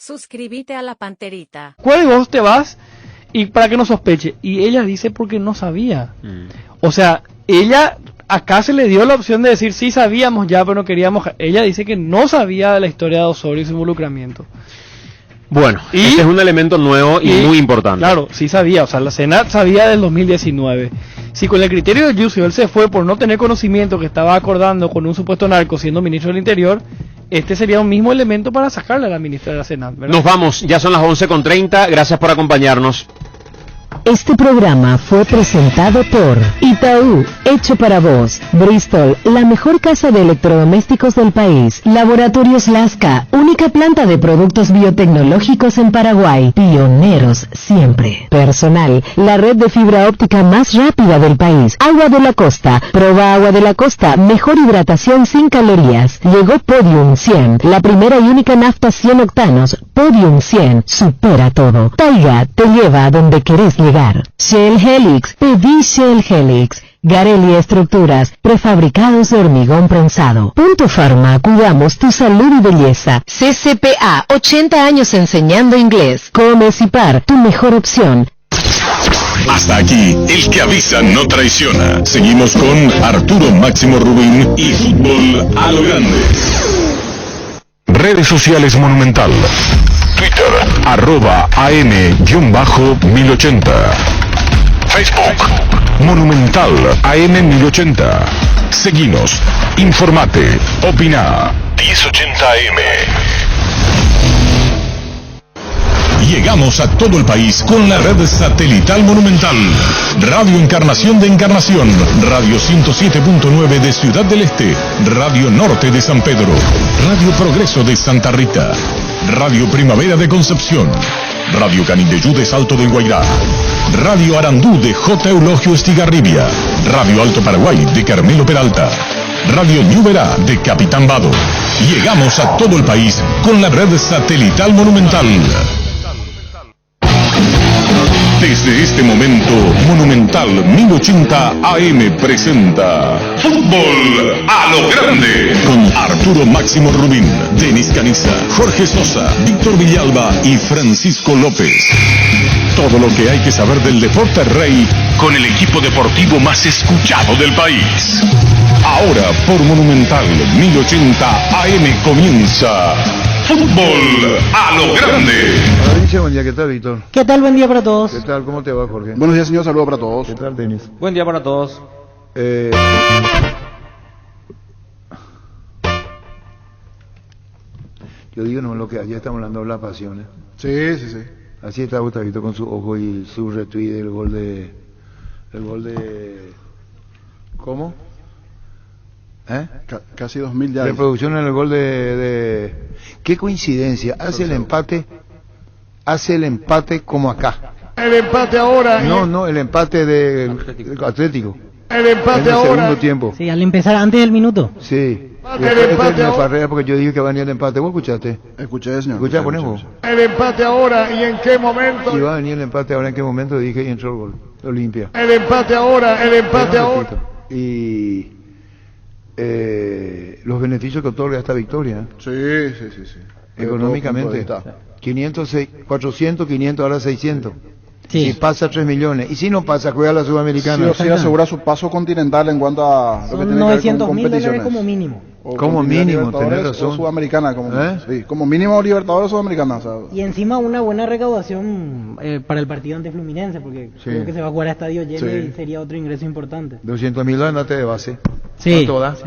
Suscríbete a la Panterita. ¿Cuál y vos te vas? Y para que no sospeche. Y ella dice porque no sabía. O sea, ella acá se le dio la opción de decir sí sabíamos ya, pero no queríamos. Ella dice que no sabía de la historia de Osorio y su involucramiento. Bueno, este es un elemento nuevo y muy importante. Claro, sí sabía, o sea, la Senat sabía del 2019. Si con el criterio de Yucio él se fue por no tener conocimiento que estaba acordando con un supuesto narco siendo ministro del Interior, este sería un mismo elemento para sacarle a la ministra de la Senat, ¿verdad? Nos vamos, ya son las 11:30, gracias por acompañarnos. Este programa fue presentado por Itaú, hecho para vos. Bristol, la mejor casa de electrodomésticos del país. Laboratorios Lasca, única planta de productos biotecnológicos en Paraguay. Pioneros siempre. Personal, la red de fibra óptica más rápida del país. Agua de la Costa, prueba Agua de la Costa, mejor hidratación sin calorías. Llegó Podium 100, la primera y única nafta 100 octanos. Podium 100, supera todo. Taiga te lleva a donde querés llegar. Shell Helix, pedí Shell Helix. Garelli Estructuras, prefabricados de hormigón prensado. Punto Pharma, cuidamos tu salud y belleza. CCPA, 80 años enseñando inglés. Comecipar, tu mejor opción. Hasta aquí, el que avisa no traiciona. Seguimos con Arturo Máximo Rubín y Fútbol a lo Grande. Redes sociales Monumental. Twitter, @AM_1080. Facebook, Monumental AM1080. Seguinos, informate, opina. 1080 AM. Llegamos a todo el país con la red satelital Monumental. Radio Encarnación de Encarnación, Radio 107.9 de Ciudad del Este, Radio Norte de San Pedro, Radio Progreso de Santa Rita, Radio Primavera de Concepción, Radio Canindeyú de Salto del Guairá, Radio Arandú de J. Eulogio Estigarribia, Radio Alto Paraguay de Carmelo Peralta, Radio Ñuberá de Capitán Vado. Llegamos a todo el país con la red satelital Monumental. Desde este momento, Monumental 1080 AM presenta Fútbol a lo Grande con Arturo Máximo Rubín, Denis Caniza, Jorge Sosa, Víctor Villalba y Francisco López. Todo lo que hay que saber del deporte rey con el equipo deportivo más escuchado del país. Ahora por Monumental 1080 AM comienza Fútbol a lo Grande. Buen día, ¿qué tal, Víctor? ¿Qué tal? Buen día para todos. ¿Qué tal? ¿Cómo te va, Jorge? Buenos días, señor. Saludos para todos. ¿Qué tal, Denis? Buen día para todos. Yo digo no lo que ayer estamos hablando de las pasiones. Sí, sí, sí. Así está Gustavito con su ojo y su retweet del gol de... ¿Cómo? Casi 2000 ya. Reproducción en el gol de... Qué coincidencia, hace el empate como acá. El empate ahora. No, el empate del Atlético. El empate en el ahora. segundo tiempo. Sí, al empezar antes del minuto. Sí. El empate me farrea porque yo dije que venía el empate. ¿Vos escuchaste? Escuché, señor. Escuchá, ponemos. El empate ahora, ¿y en qué momento? Y va a venir el empate ahora, ¿en qué momento? Dije y entró el gol. Olimpia. El empate ahora. Y... los beneficios que otorga esta victoria. Sí. Económicamente. 400, 500, ahora 600. Sí. Si pasa 3 millones. Y si no pasa, juega la Sudamericana. Sí o sí asegura su paso continental en cuanto a lo que tiene que ver con competiciones. $900,000 como mínimo. Como mínimo, tenés razón. O Sudamericana, como, ¿Eh? sí, como mínimo Libertadores o Sudamericana. O sea, Y encima una buena recaudación para el partido ante Fluminense, porque creo que se va a jugar a estadio lleno y sería otro ingreso importante. $200,000 andate de base. Sí. ¿Cuánto da? Sí.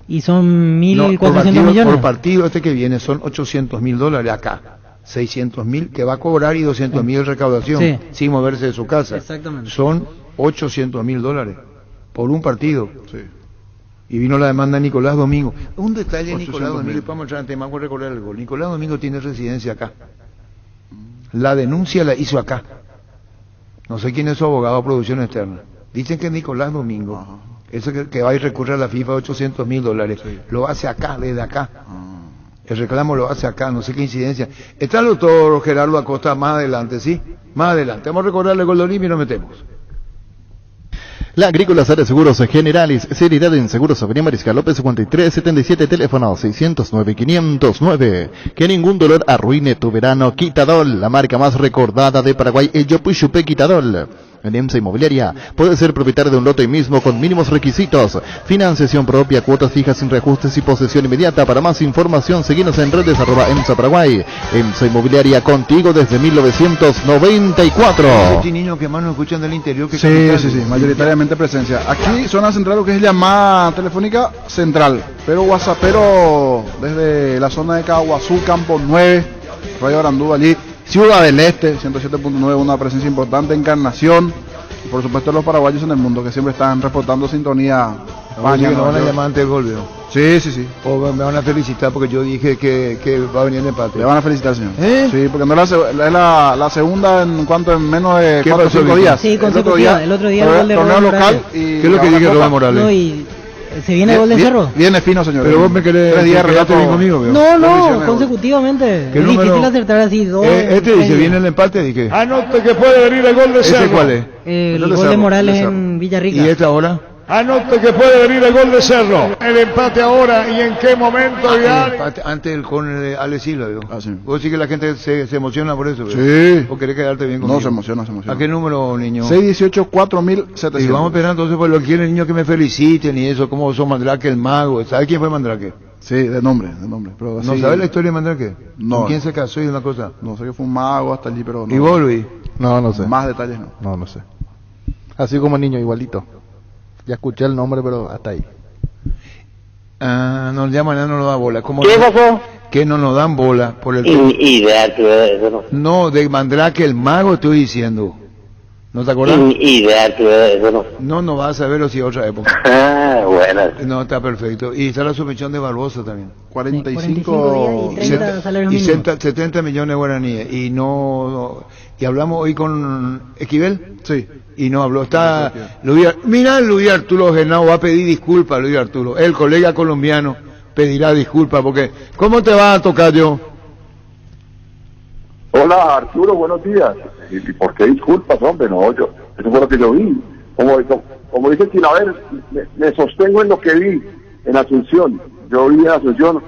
Y son 1.400 por partido, millones. por partido este que viene son $800,000 acá. 600,000 que va a cobrar y 200,000 recaudación sin moverse de su casa. Exactamente. Son $800,000 por un partido. sí. Y vino la demanda de Nicolás Domingo. Un detalle, Nicolás Domingo, vamos a entrar en tema, voy a recordar el gol. Nicolás Domingo tiene residencia acá. La denuncia la hizo acá. No sé quién es su abogado de producción externa. Dicen que Nicolás Domingo, eso que va y recurre a la FIFA $800,000, lo hace acá, desde acá. El reclamo lo hace acá, no sé qué incidencia. Está el doctor Gerardo Acosta más adelante, ¿sí? Más adelante. Vamos a recordarle el gol de Olimpia y nos metemos. La Agrícola Sara Seguros Generales, seriedad en seguros. Avenida Mariscal López 5377, teléfono 609-509. Que ningún dolor arruine tu verano. Quitadol, la marca más recordada de Paraguay, el Yopuyupe Quitadol. En EMSA Inmobiliaria puede ser propietario de un lote mismo con mínimos requisitos. Financiación propia, cuotas fijas sin reajustes y posesión inmediata. Para más información, seguinos en redes @EMSA Paraguay. EMSA Inmobiliaria, contigo desde 1994. Este niño que más nos escuchan del interior que sí, mayoritariamente presencia. Aquí zona central, lo que es llamada telefónica central, pero WhatsAppero desde la zona de Caguazú, Campo 9, Radio Arandú, allí. Ciudad del Este, 107.9, una presencia importante, Encarnación, y por supuesto los paraguayos en el mundo que siempre están reportando sintonía. España, no van a llamar antes del gol, ¿no? Sí. O me van a felicitar porque yo dije que va a venir el empate. Le van a felicitar, señor. Sí, porque no es la segunda en menos de 4 o 5 días. Sí, consecutiva. El otro día el gol de torneo local. ¿Qué es lo que dije Rubén Morales? No, y ¿se viene el gol de Cerro? Viene fino, señor. Pero vos me querés 3 días quedarte bien conmigo, ¿veo? No, consecutivamente. Es difícil acertar así dos. Dice, viene el empate, dije. Anote que puede venir el gol de Cerro. ¿Ese cuál es? El gol de Morales en Villarrica. ¿Y esta hora? Anote que puede venir el gol de Cerro. El empate ahora y en qué momento ya. Antes el con Ale Silva, ¿veo? Sí. Vos sí que la gente se emociona por eso, ¿veo? Sí. ¿O querés quedarte bien conmigo? No, se emociona. ¿A qué número, niño? 618-4700. Y vamos a esperar entonces por lo que quieren niños que me feliciten y eso, como son Mandrake el mago. ¿Sabe quién fue Mandrake? Sí, de nombre. Pero ¿No sabe la historia de Mandrake? No. ¿Con quién se casó y una cosa? No sé que fue un mago hasta allí, pero no. ¿Y vos, Luis? No sé. Más detalles no. No sé. Así como el niño, igualito. Ya escuché el nombre, pero hasta ahí. Nos llaman, no nos da bola. ¿Cómo ¿Qué pasó? Que no nos dan bola por el... Ideal, eso no. No, de Mandrake el mago estoy diciendo. ¿No te acuerdas? Ideal, eso no. No vas a verlo si otra época. Ah, bueno. No, está perfecto. Y está la suspensión de Barbosa también. 45 días y 30 salarios mínimos. 70 millones de guaraníes. Y hablamos hoy con Esquivel. Sí. Y no habló. Está Mira, Luis Arturo Genao va a pedir disculpas, Luis Arturo. El colega colombiano pedirá disculpas porque ¿cómo te va a tocar yo? Hola Arturo, buenos días. ¿Y por qué disculpas, hombre? No, eso fue lo que yo vi. Como dice Chilaver, me sostengo en lo que vi en Asunción. Yo vi en Asunción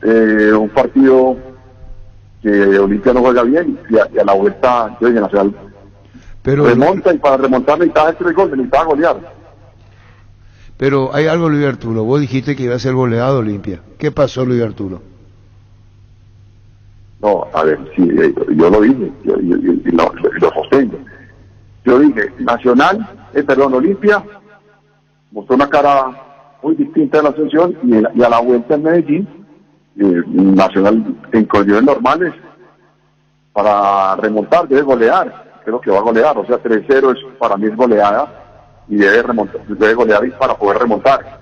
un partido que Olimpia no juega bien y a la vuelta yo dije Nacional remonta, y para remontar necesitaba hacer el gol, necesitaba golear. Pero hay algo, Luis Arturo, vos dijiste que iba a ser goleado Olimpia. ¿Qué pasó, Luis Arturo? No, a ver, sí, yo lo dije, y lo sostengo. Yo dije, Olimpia mostró una cara muy distinta de la Asunción y a la vuelta en Medellín, Nacional en condiciones normales para remontar, debe golear, creo que va a golear, o sea 3-0 para mí es goleada y debe golear para poder remontar.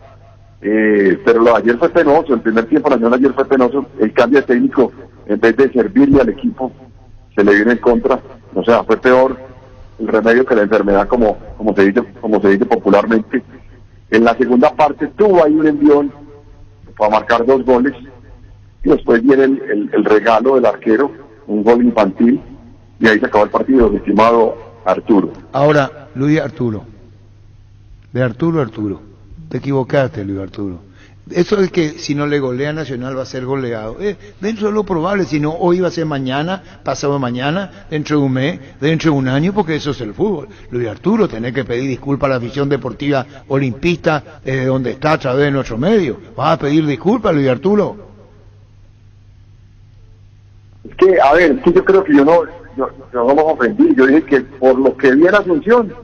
Pero lo de ayer fue penoso, el primer tiempo Nacional ayer fue penoso, el cambio de técnico en vez de servirle al equipo se le vino en contra, o sea fue peor el remedio que la enfermedad como se dice popularmente. En la segunda parte tuvo ahí un envión para marcar 2 goles y después viene el regalo del arquero, un gol infantil y ahí se acabó el partido, mi estimado Arturo. Ahora, Luis Arturo, te equivocaste, Luis Arturo. Eso es que si no le golea Nacional va a ser goleado. Dentro de lo probable, si no hoy va a ser mañana, pasado mañana, dentro de un mes, dentro de un año, porque eso es el fútbol. Luis Arturo, tenés que pedir disculpas a la afición deportiva olimpista desde donde está a través de nuestro medio. ¿Vas a pedir disculpas, Luis Arturo? Es que, a ver, yo creo que yo no me ofendí. Yo dije que por lo que vi en Asunción,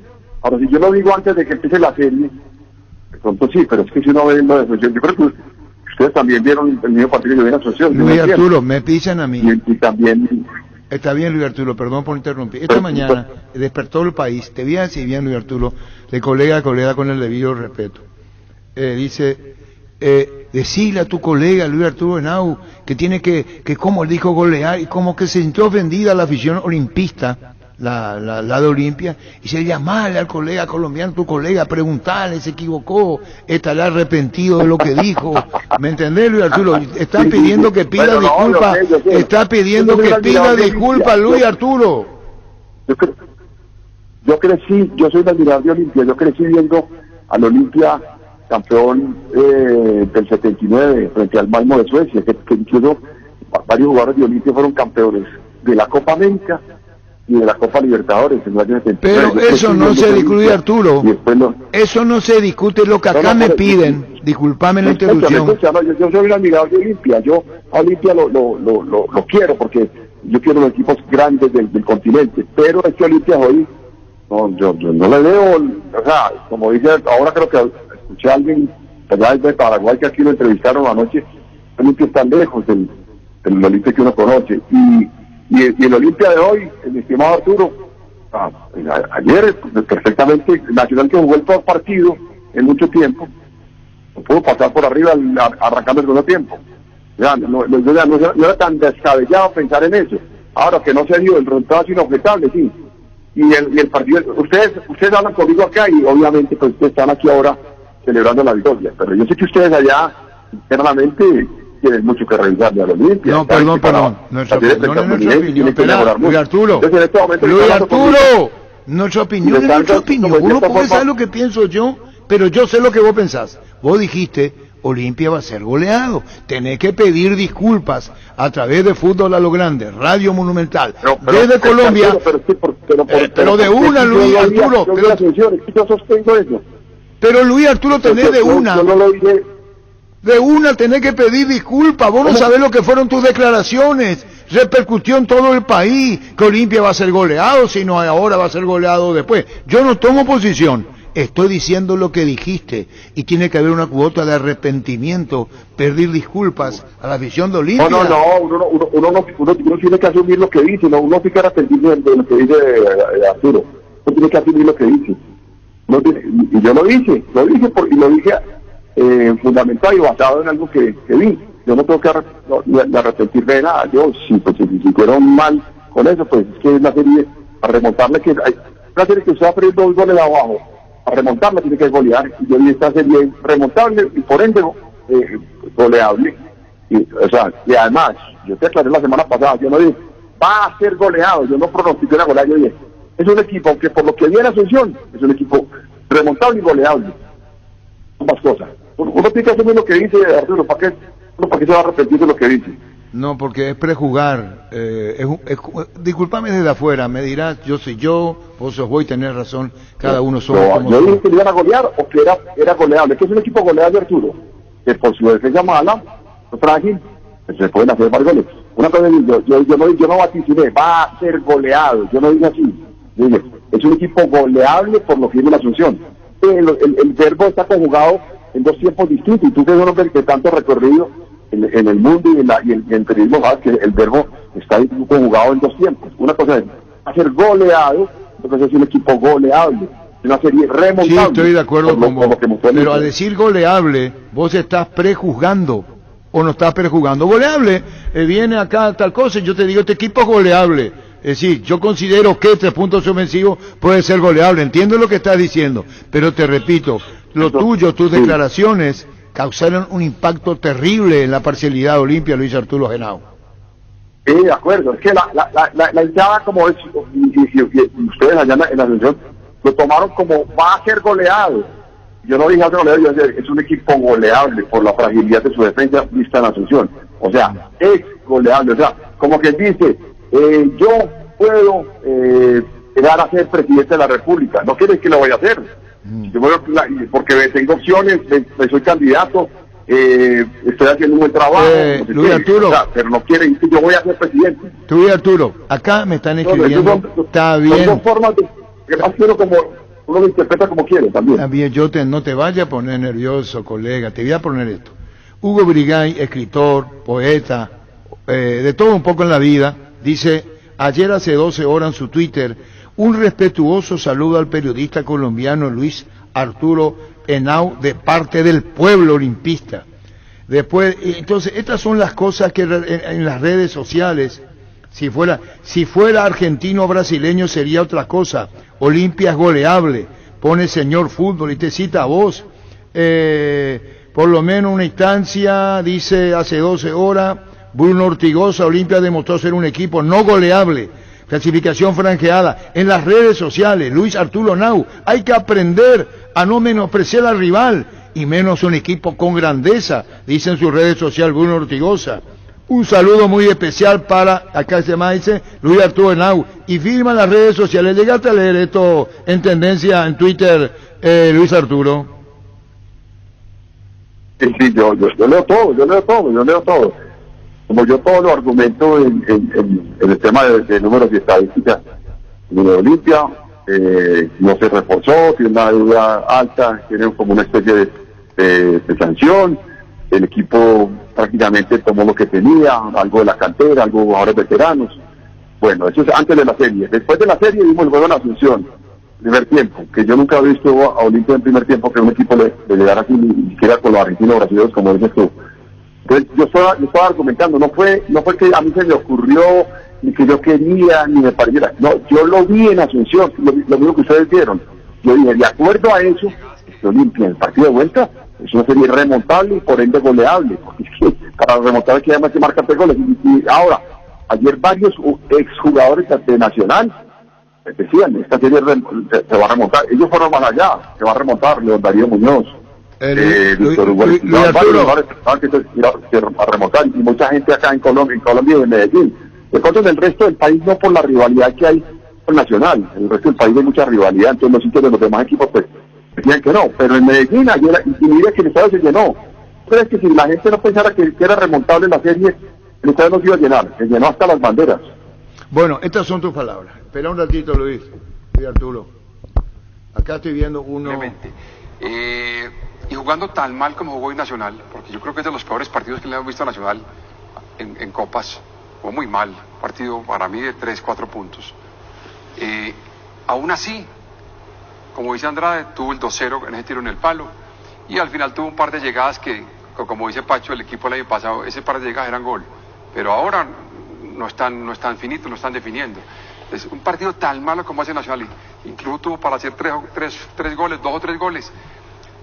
ahora si yo lo digo antes de que empiece la serie, de pronto sí, pero es que si uno ve lo de Asunción, yo creo que ustedes también vieron el mismo partido que yo vi en Asunción. Luis Arturo, me pisan a mí. Y también... Está bien, Luis Arturo, perdón por interrumpir. Esta mañana despertó el país, te vi así bien, Luis Arturo, de colega a colega con el debido respeto. Dice, decile a tu colega, Luis Arturo Henao, que tiene que como él dijo, golear, y como que se sintió ofendida la afición olimpista, la de Olimpia, y se llamarle al colega colombiano, tu colega, preguntarle, se equivocó, estará arrepentido de lo que dijo. ¿Me entendés, Luis Arturo? Está pidiendo que pida disculpas, está pidiendo que pida disculpas, Luis Arturo. yo soy un admirador de Olimpia, yo crecí viendo al Olimpia campeón del 79 frente al Malmö de Suecia, que incluso varios jugadores de Olimpia fueron campeones de la Copa América y de la Copa Libertadores en el año 79. Pero eso no se discute, Arturo. Eso no se discute, lo que acá me piden. Disculpame la interrupción. Yo soy un admirador de Olimpia, yo a Olimpia lo quiero porque yo quiero los equipos grandes del continente, pero este Olimpia hoy yo no le veo, o sea, como dice, ahora creo que escuché a alguien allá de Paraguay que aquí lo entrevistaron anoche. Olimpia está lejos del Olimpia que uno conoce, y el Olimpia de hoy, mi estimado Arturo, ayer perfectamente Nacional, que jugó el peor partido en mucho tiempo, no pudo pasar por arriba arrancando el segundo tiempo. Ya, no era tan descabellado pensar en eso. Ahora que no se dio el resultado es inobjetable, sí. Y el partido, ustedes hablan conmigo acá y obviamente pues ustedes están aquí ahora celebrando la victoria, pero yo sé que ustedes allá internamente tienen mucho que revisar de la Olimpia. No, perdón. Nuestra opinión, Luis Arturo. Nuestra opinión es nuestra opinión. Uno puede saber lo que pienso yo, pero yo sé lo que vos pensás. Vos dijiste, Olimpia va a ser goleado. Tenés que pedir disculpas a través de Fútbol a lo Grande, Radio Monumental, desde Colombia. Pero de una, Luis Arturo. Pero Luis Arturo, tenés de una. De una tenés que pedir disculpas. Vos no sabés lo que fueron tus declaraciones. Repercutió en todo el país que Olimpia va a ser goleado, si no ahora va a ser goleado después. Yo no tomo posición. Estoy diciendo lo que dijiste, y tiene que haber una cuota de arrepentimiento, pedir disculpas a la afición de Olimpia. Uno tiene que asumir lo que dice, uno tiene que arrepentirse de lo que dice Arturo. Uno tiene que asumir lo que dice. Y yo lo dije fundamentado y basado en algo que vi. Yo no tengo que arrepentirme de nada. Yo, si hicieron mal con eso, pues es que es una serie, a remontarle, que hay una serie que usted va a perder 2 goles de abajo, a remontarla tiene que golear, y yo vi esta serie remontable y por ende goleable. Y además, yo te aclaré la semana pasada, yo no dije, va a ser goleado, yo no pronostiqué una goleada, yo dije, es un equipo que por lo que viene a Asunción, es un equipo remontable y goleable. Ambas cosas. Uno tiene que asumir lo que dice Arturo, ¿para qué se va a arrepentir de lo que dice? No, porque es prejugar. Disculpame desde afuera, me dirás, yo soy yo, vos sos vos y tenés razón, cada uno somos como yo dije que le iban a golear o que era goleable, que es un equipo goleable, Arturo, que por su defensa mala, frágil, se pueden hacer varios goles. Una cosa, yo no vaticiné, va a ser goleado, yo no dije así. Yo dije, es un equipo goleable por lo que viene la Asunción. El verbo está conjugado en 2 tiempos distintos, y tú eres un hombre que tanto recorrido en el mundo y en el periodismo, sabes que el verbo está conjugado en 2 tiempos. Una cosa es hacer goleado, otra cosa es un equipo goleable, una serie remontable. Sí, estoy de acuerdo con vos, pero al decir goleable, vos estás prejuzgando, o no estás prejuzgando. Goleable, viene acá tal cosa, y yo te digo, este equipo es goleable. Es decir, yo considero que 3 puntos ofensivos puede ser goleable, entiendo lo que estás diciendo, pero te repito, lo tuyo, tus declaraciones causaron un impacto terrible en la parcialidad de Olimpia, Luis Arturo Henao. Sí, de acuerdo, es que la hinchada, como es, y ustedes allá en la Asunción, lo tomaron como va a ser goleado. Yo no dije hacer goleado, yo decía, es un equipo goleable por la fragilidad de su defensa vista en la Asunción. O sea, es goleable, o sea, como que dice, yo puedo llegar a ser presidente de la República, no quiere que lo vaya a hacer. Yo porque tengo opciones, soy candidato, estoy haciendo un buen trabajo, Luis Arturo, pero no quiere que yo voy a ser presidente. Luis Arturo, acá me están escribiendo, está bien. Son 2 formas de que más quiero, como uno lo interpreta como quiere también. También no te vayas a poner nervioso, colega, te voy a poner esto. Hugo Brigay, escritor, poeta, de todo un poco en la vida, dice, ayer hace 12 horas en su Twitter, un respetuoso saludo al periodista colombiano Luis Arturo Henao de parte del pueblo olimpista. Después, entonces, estas son las cosas que en las redes sociales, si fuera argentino o brasileño sería otra cosa. Olimpia es goleable, pone señor fútbol y te cita a vos. Por lo menos una instancia, dice hace 12 horas, Bruno Ortigosa, Olimpia demostró ser un equipo no goleable, clasificación franjeada, en las redes sociales, Luis Arturo Nau. Hay que aprender a no menospreciar al rival, y menos un equipo con grandeza, dice en sus redes sociales Bruno Ortigosa. Un saludo muy especial para, acá se llama, dice Luis Arturo Nau, y firma en las redes sociales. ¿Llegaste a leer esto en tendencia en Twitter, Luis Arturo? Sí, yo leo todo. Como yo todo lo argumento en el tema de números y estadísticas de Olimpia, no se reforzó, tiene una deuda alta, tiene como una especie de sanción. El equipo prácticamente tomó lo que tenía, algo de la cantera, algo de jugadores veteranos. Bueno, eso es antes de la serie. Después de la serie vimos el juego en Asunción, primer tiempo, que yo nunca he visto a Olimpia en primer tiempo que un equipo le llegara así, ni siquiera con los argentinos brasileños, como dices tú. Entonces yo estaba argumentando, no fue que a mí se me ocurrió, ni que yo quería, ni me pareciera. No, yo lo vi en Asunción, lo mismo que ustedes vieron. Yo dije, de acuerdo a eso, Olimpia en el partido de vuelta es una serie remontable y por ende goleable, porque es que para remontar hay que además que marcar 3 goles. Y ahora, ayer varios exjugadores de Nacional decían, esta serie se va a remontar. Ellos fueron más allá, se va a remontar. León Darío Muñoz, Víctor Hugo, a remontar, y mucha gente acá en Colombia y en Medellín. De pronto en el resto del país, no por la rivalidad que hay con Nacional, en el resto del país hay mucha rivalidad, entonces los sitios de los demás equipos pues decían que no, pero en Medellín ayer, y mira que el estadio se llenó. ¿Crees que si la gente no pensara que era remontable la serie, el estadio no se iba a llenar? Se llenó hasta las banderas. Bueno, estas son tus palabras. Espera un ratito, Luis Arturo. Acá estoy viendo uno... y jugando tan mal como jugó hoy Nacional, porque yo creo que es de los peores partidos que le hemos visto a Nacional en Copas, jugó muy mal, partido para mí de 3-4 puntos. Aún así, como dice Andrade, tuvo el 2-0 en ese tiro en el palo, y al final tuvo un par de llegadas que, como dice Pacho, el equipo el año pasado, ese par de llegadas eran gol, pero ahora no están finitos, no están definiendo. Es un partido tan malo como hace Nacional, incluso tuvo para hacer 3 goles, 2 o 3 goles.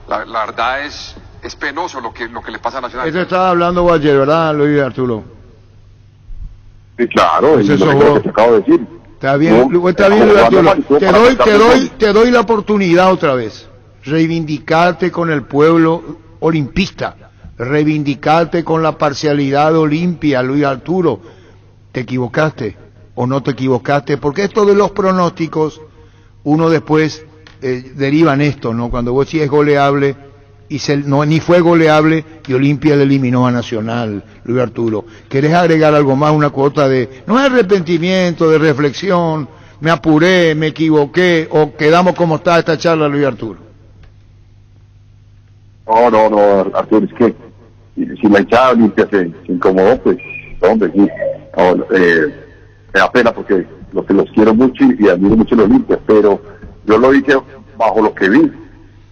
La verdad es penoso lo que le pasa a Nacional. Eso estaba hablando ayer, ¿verdad, Luis Arturo? Sí, claro, eso es lo que te acabo de decir. Está bien, Luis Arturo. Te doy la oportunidad otra vez. Reivindicarte con el pueblo olimpista. Reivindicarte con la parcialidad de Olimpia, Luis Arturo. ¿Te equivocaste o no te equivocaste? Porque esto de los pronósticos, uno después deriva en esto, ¿no? Cuando vos decís es goleable, y ni fue goleable, y Olimpia le eliminó a Nacional, Luis Arturo. ¿Querés agregar algo más, una cuota no es arrepentimiento, de reflexión, me apuré, me equivoqué, o quedamos como está esta charla, Luis Arturo? No, Arturo, es que si la hinchada Olimpia se incomodó, pues, hombre, sí. Me da pena porque los quiero mucho y admiro mucho los Olimpia, pero yo lo dije bajo lo que vi.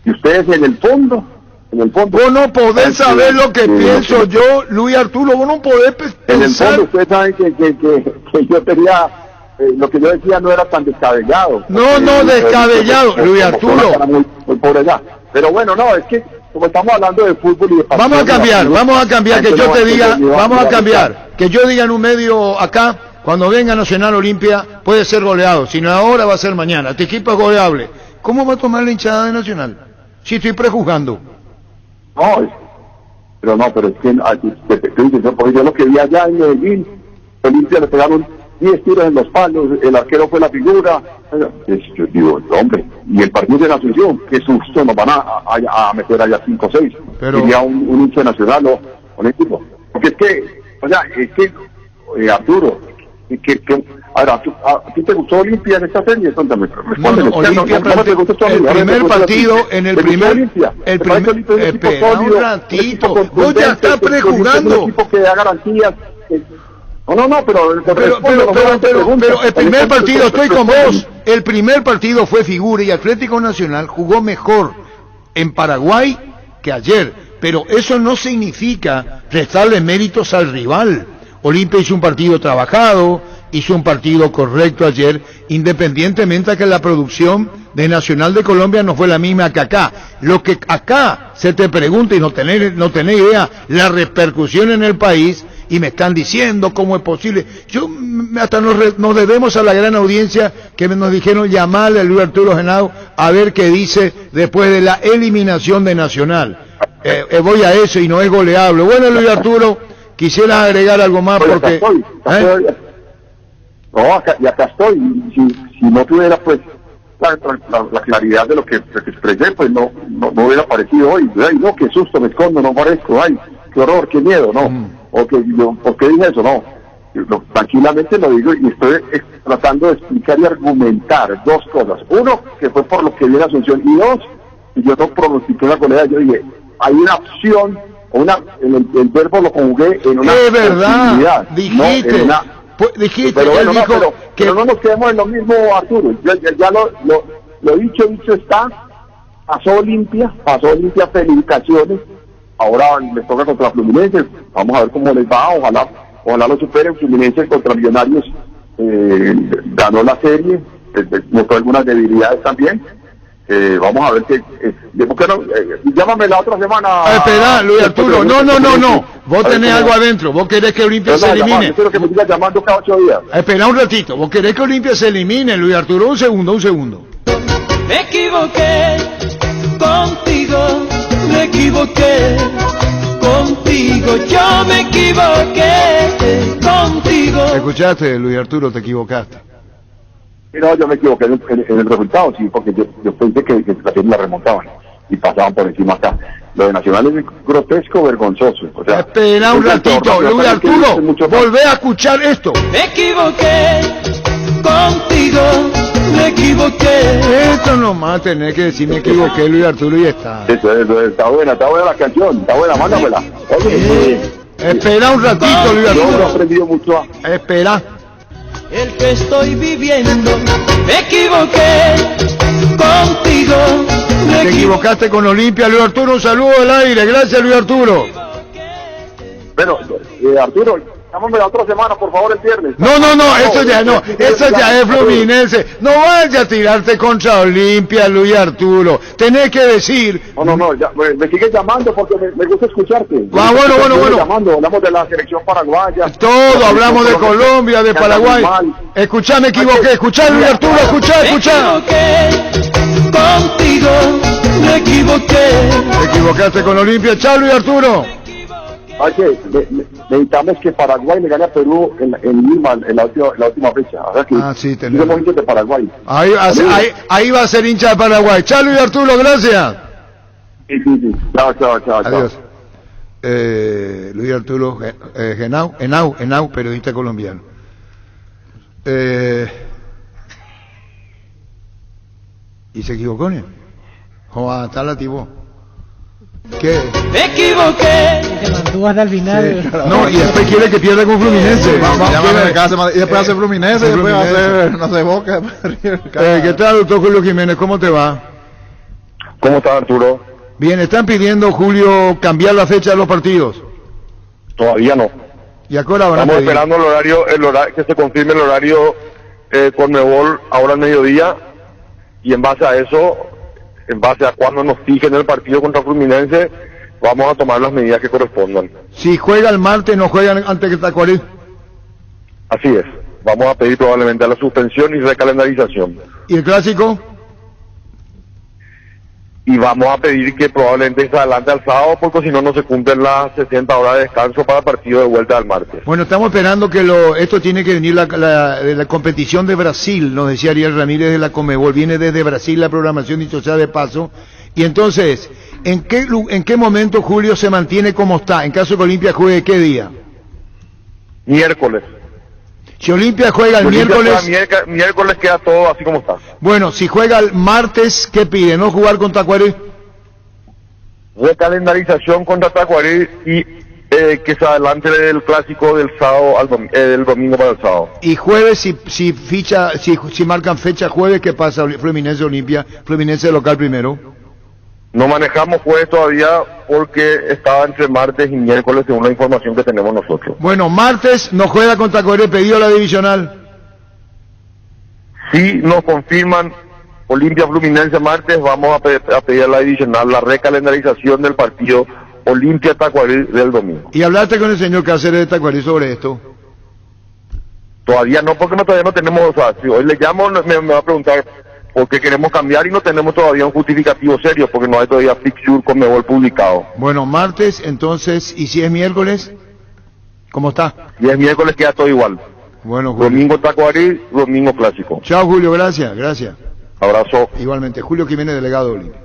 Y ustedes en el fondo vos no podés saber lo que pienso yo, Luis Arturo, vos no podés pensar. En el fondo ustedes saben que yo tenía, lo que yo decía no era tan descabellado. No, descabellado, Luis Arturo. Muy pobre allá. Pero bueno, no, es que como estamos hablando de fútbol y de partido, vamos a cambiar, que yo te diga, que yo diga en un medio acá, cuando venga Nacional Olimpia puede ser goleado, si no ahora va a ser mañana, este equipo es goleable. ¿Cómo va a tomar la hinchada de Nacional? Si estoy prejuzgando. Pero es que porque yo lo que vi allá en Medellín, Olimpia le pegaron 10 tiros en los palos, el arquero fue la figura. Yo digo, hombre, y el partido de la Asunción, qué susto nos van a meter allá 5 o 6. Diría un hincha Nacional o un equipo. Porque es que, Arturo, ahora, ¿a ti te gustó Olimpia en esta serie? Cuéntame. Olimpia, el primer partido, en el primer... Espera un ratito, vos ya estás prejugando. Un equipo que da garantías. Pero el primer partido, estoy con vos, el primer partido fue figura y Atlético Nacional jugó mejor en Paraguay que ayer, pero eso no significa restarle méritos al rival. Olimpia hizo un partido trabajado, hizo un partido correcto ayer, independientemente de que la producción de Nacional de Colombia no fue la misma que acá. Lo que acá se te pregunta y no tenés idea, la repercusión en el país, y me están diciendo cómo es posible. Hasta nos debemos a la gran audiencia que nos dijeron llamarle a Luis Arturo Henao a ver qué dice después de la eliminación de Nacional. Voy a eso y no es goleable. Bueno, Luis Arturo, quisiera agregar algo más porque... No, acá estoy. Si no tuviera pues la claridad de lo que expresé, pues no hubiera aparecido hoy. Ay, no, qué susto, me escondo, no parezco. Ay, qué horror, qué miedo, no. ¿Por qué dije eso? No. Tranquilamente lo digo y estoy tratando de explicar y argumentar dos cosas. Uno, que fue por lo que viene Asunción, y dos, y yo no pronostiqué la goleada, yo dije, hay una opción, el verbo lo conjugué en una es verdad, dijiste. No, dijiste, pero bueno, pero no nos quedemos en lo mismo, Arturo. Ya lo dicho está. Pasó Olimpia, felicitaciones. Ahora les toca contra Fluminense. Vamos a ver cómo les va. Ojalá lo superen. Fluminense contra Millonarios ganó la serie, mostró algunas debilidades también. Vamos a ver llámame la otra semana. Espera, Luis Arturo, no. Vos tenés algo adentro. Vos querés que Olimpia se elimine. Yo quiero que me sigas llamando cada 8 días. Espera un ratito. Vos querés que Olimpia se elimine, Luis Arturo. Un segundo. Me equivoqué contigo, me equivoqué contigo, yo me equivoqué contigo. ¿Escuchaste, Luis Arturo? Te equivocaste. No, yo me equivoqué en el resultado, sí, porque yo pensé que la remontaban y pasaban por encima acá. Lo de Nacional es grotesco, vergonzoso. O sea, espera un ratito, Luis Arturo, volvé a escuchar esto. Me equivoqué contigo, me equivoqué. Esto nomás tenés que decir me equivoqué, Luis Arturo, y está. Eso, está buena la canción, está buena, mándamela. Espera un ratito, Luis Arturo. Yo he aprendido mucho. Espera. El que estoy viviendo, me equivoqué contigo. Te equivocaste con Olimpia, Luis Arturo. Un saludo al aire. Gracias, Luis Arturo. Bueno, Arturo, llámame la otra semana, por favor, el viernes. No, eso ya es Fluminense. No vayas a tirarte contra Olimpia, Luis Arturo. Tenés que decir... No, ya, me sigues llamando porque me gusta escucharte. Bueno. Hablamos de la selección paraguaya. Todo, hablamos de Colombia, de Paraguay. Escuchá, me equivoqué. Escuchá, Luis Arturo, escuchá. Me equivoqué contigo, me equivoqué. Te equivocaste con Olimpia. Chao, Luis Arturo. Oye, necesitamos que Paraguay le gane a Perú en Lima en la última fecha. Sí, tenemos. Somos hinchas de Paraguay. Ahí va a ser hincha de Paraguay. Chao, Luis Arturo, gracias. Sí. Chao. Adiós. Luis Arturo Henao, periodista colombiano. ¿Y se equivocó, no? Joder, está lativo. ¿Qué? Me equivoqué. Se mantuvo hasta el final. Sí. No, y después quiere que pierda con Fluminense. Y después hace Fluminense, y después hace Boca. ¿Qué tal, doctor Julio Jiménez? ¿Cómo te va? ¿Cómo está, Arturo? Bien, ¿están pidiendo, Julio, cambiar la fecha de los partidos? Todavía no. ¿Y a qué hora van a pedir? Estamos esperando el horario, que se confirme el horario con Conmebol ahora al mediodía, y en base a eso, en base a cuando nos fijen el partido contra Fluminense, vamos a tomar las medidas que correspondan. Si juega el martes, no juegan ante que Tacuarí. Así es. Vamos a pedir probablemente la suspensión y recalendarización. ¿Y el clásico? Y vamos a pedir que probablemente se adelante al sábado, porque si no, no se cumplen las 60 horas de descanso para el partido de vuelta del martes. Bueno, estamos esperando que esto tiene que venir de la competición de Brasil, nos decía Ariel Ramírez de la Conmebol. Viene desde Brasil la programación, dicho sea de paso. Y entonces, ¿en qué momento, Julio, se mantiene como está? En caso de que Olimpia juegue, ¿qué día? Miércoles. Si Olimpia juega el miércoles... Miércoles queda todo así como está. Bueno, si juega el martes, ¿qué pide? ¿No jugar con Tacuarí? Recalendarización contra Tacuarí y que se adelante el clásico del sábado del domingo para el sábado. Y jueves, si marcan fecha jueves, ¿qué pasa? Fluminense Olimpia, Fluminense local primero. No manejamos jueves todavía porque estaba entre martes y miércoles según la información que tenemos nosotros. Bueno, martes no juega con Tacuarí, pedido la divisional. Si nos confirman Olimpia Fluminense martes, vamos a pedir a la divisional la recalendarización del partido Olimpia Tacuarí del domingo. ¿Y hablaste con el señor Cáceres de Tacuarí sobre esto? Todavía no, porque todavía no tenemos, o sea, si hoy le llamo me va a preguntar por qué queremos cambiar y no tenemos todavía un justificativo serio, porque no hay todavía fixture Conmebol publicado. Bueno, martes entonces, ¿y si es miércoles? ¿Cómo está? Si es miércoles queda todo igual. Bueno, Julio. Domingo Tacuarí, domingo clásico. Chao, Julio, gracias. Abrazo. Igualmente, Julio Jiménez, delegado de Olimpia.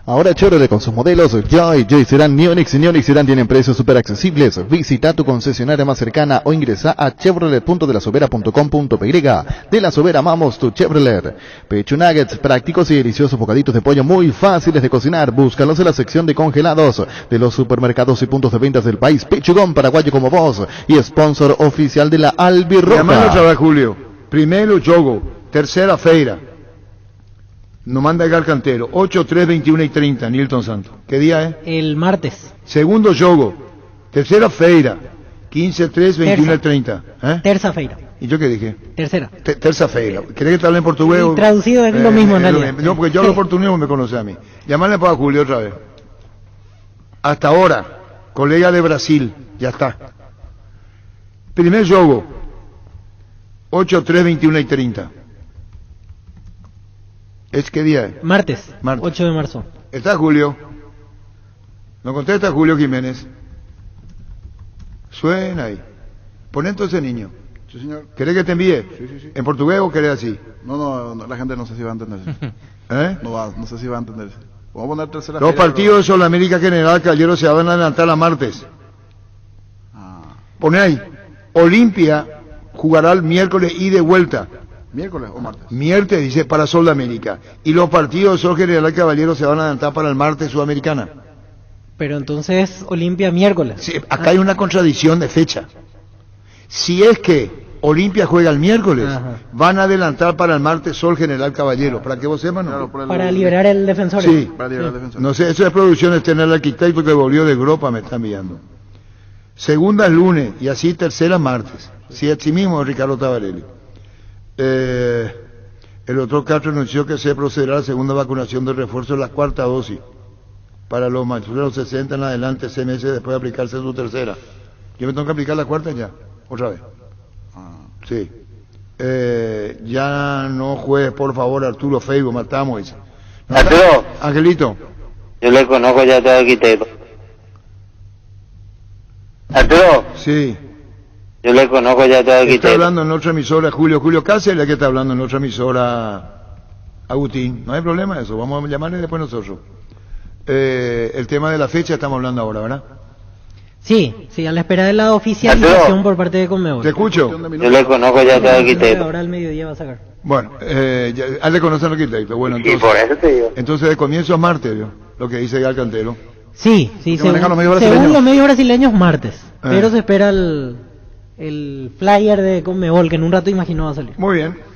Ahora Chevrolet con sus modelos Joy Sedan, Neonix y Neonix Sedan tienen precios súper accesibles. Visita tu concesionaria más cercana o ingresa a chevrolet.delasobera.com.py. De La Sobera amamos tu Chevrolet. Pecho nuggets, prácticos y deliciosos bocaditos de pollo muy fáciles de cocinar. Búscalos en la sección de congelados de los supermercados y puntos de ventas del país. Pechugón paraguayo como vos y sponsor oficial de la Albirroja. Llamando otra vez, Julio. Primero jogo, tercera feira. Nos manda el Cantero, 8, 3, 21 y 30, Nilton Santos. ¿Qué día es? El martes. Segundo jogo, tercera feira, 15, 3, 21 y 30. Terza feira. ¿Y yo qué dije? Tercera. Terza feira. ¿Querés que te hable en portugués? Y traducido es lo mismo en realidad. No, porque yo hablo portugués, me conoce a mí. Llamarle para Julio otra vez. Hasta ahora, colega de Brasil, ya está. Primer jogo, 8, 3, 21 y 30. ¿Es qué día es? Martes, 8 de marzo. ¿Está Julio? ¿No contesta Julio Jiménez? Suena ahí. Pon entonces, niño. Sí, señor. ¿Querés que te envíe? Sí. ¿En portugués o querés así? No, la gente no sé si va a entenderse. No sé si va a entenderse. Vamos a poner tercera. Los partidos de Sudamérica General Caballero se van a adelantar a martes. Pone ahí. Olimpia jugará el miércoles y de vuelta. ¿Miércoles o martes? Miércoles, dice, para Sudamérica. Y los partidos de Sol General Caballero se van a adelantar para el martes Sudamericana. Pero entonces Olimpia miércoles. Sí, acá hay una contradicción de fecha. Si es que Olimpia juega el miércoles, van a adelantar para el martes Sol General Caballero. ¿Para qué vos sepas? No? Para liberar el defensor. Sí. Para liberar el defensor. No sé, eso es producción externa del arquitecto que volvió de Europa, me está enviando. Segunda es lunes y así tercera martes. Sí, así mismo, Ricardo Tabarelli. El doctor Castro anunció que se procederá a la segunda vacunación de refuerzo de la cuarta dosis para los mayores de los 60 en adelante, 6 meses después de aplicarse su tercera. Yo me tengo que aplicar la cuarta ya, otra vez. Sí. Ya no juegues, por favor, Arturo Feigo, matamos ese. Arturo. Angelito. Yo le conozco ya todo arquitecto. Arturo. Sí. Yo le conozco ya todo arquitecto. Está hablando en otra emisora Julio Cáceres, que está hablando en otra emisora Agustín. No hay problema eso, vamos a llamarle después nosotros. El tema de la fecha estamos hablando ahora, ¿verdad? Sí, a la espera de la oficialización por parte de Conmebol. ¿Te escucho? Yo le conozco ya todo arquitecto. Ahora al mediodía va a sacar. Bueno, ya le conocen al arquitecto. Bueno, entonces, y por eso te digo. Entonces de comienzo a martes, ¿no? Lo que dice Gal Cantero. Sí, según los medios brasileños martes. Pero se espera el flyer de Conmebol, que en un rato imagino va a salir. Muy bien.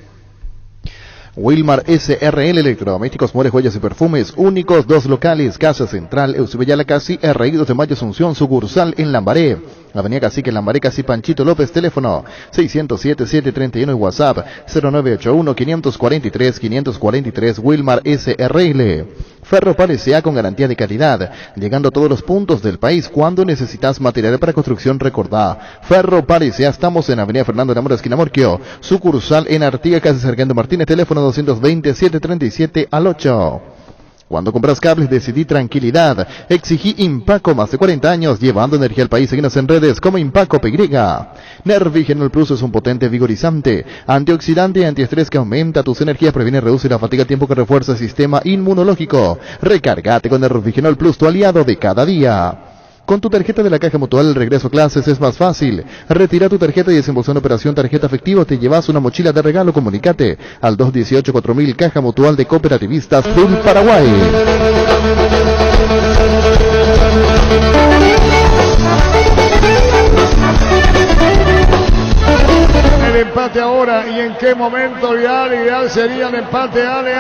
Wilmar SRL Electrodomésticos, muebles, joyas y perfumes únicos, 2 locales, Casa Central, Eusebio Yalacasi, RI 2 de Mayo Asunción, sucursal en Lambaré, Avenida Cacique Lambaré, Casi Panchito López, teléfono 607-731 y WhatsApp 0981-543-543, Wilmar SRL. Ferro Parecea con garantía de calidad, llegando a todos los puntos del país. Cuando necesitas material para construcción, recordá Ferro Parecea. Estamos en Avenida Fernando de Amor, esquina Morquio, sucursal en Artigas, casi Sargento Martínez, teléfono 220-737-8. Cuando compras cables, decidí tranquilidad. Exigí Impaco, más de 40 años llevando energía al país. Síguenos en redes como Impaco PY. Nervigenol Plus es un potente vigorizante, antioxidante y antiestrés que aumenta tus energías, previene y reduce la fatiga a tiempo, que refuerza el sistema inmunológico. Recárgate con Nervigenol Plus, tu aliado de cada día. Con tu tarjeta de la Caja Mutual, el regreso a clases es más fácil. Retira tu tarjeta y desembolsa en operación tarjeta efectiva, te llevas una mochila de regalo. Comunícate al 218-4000, Caja Mutual de Cooperativistas del Paraguay. El empate ahora, y en qué momento ideal sería el empate. Ale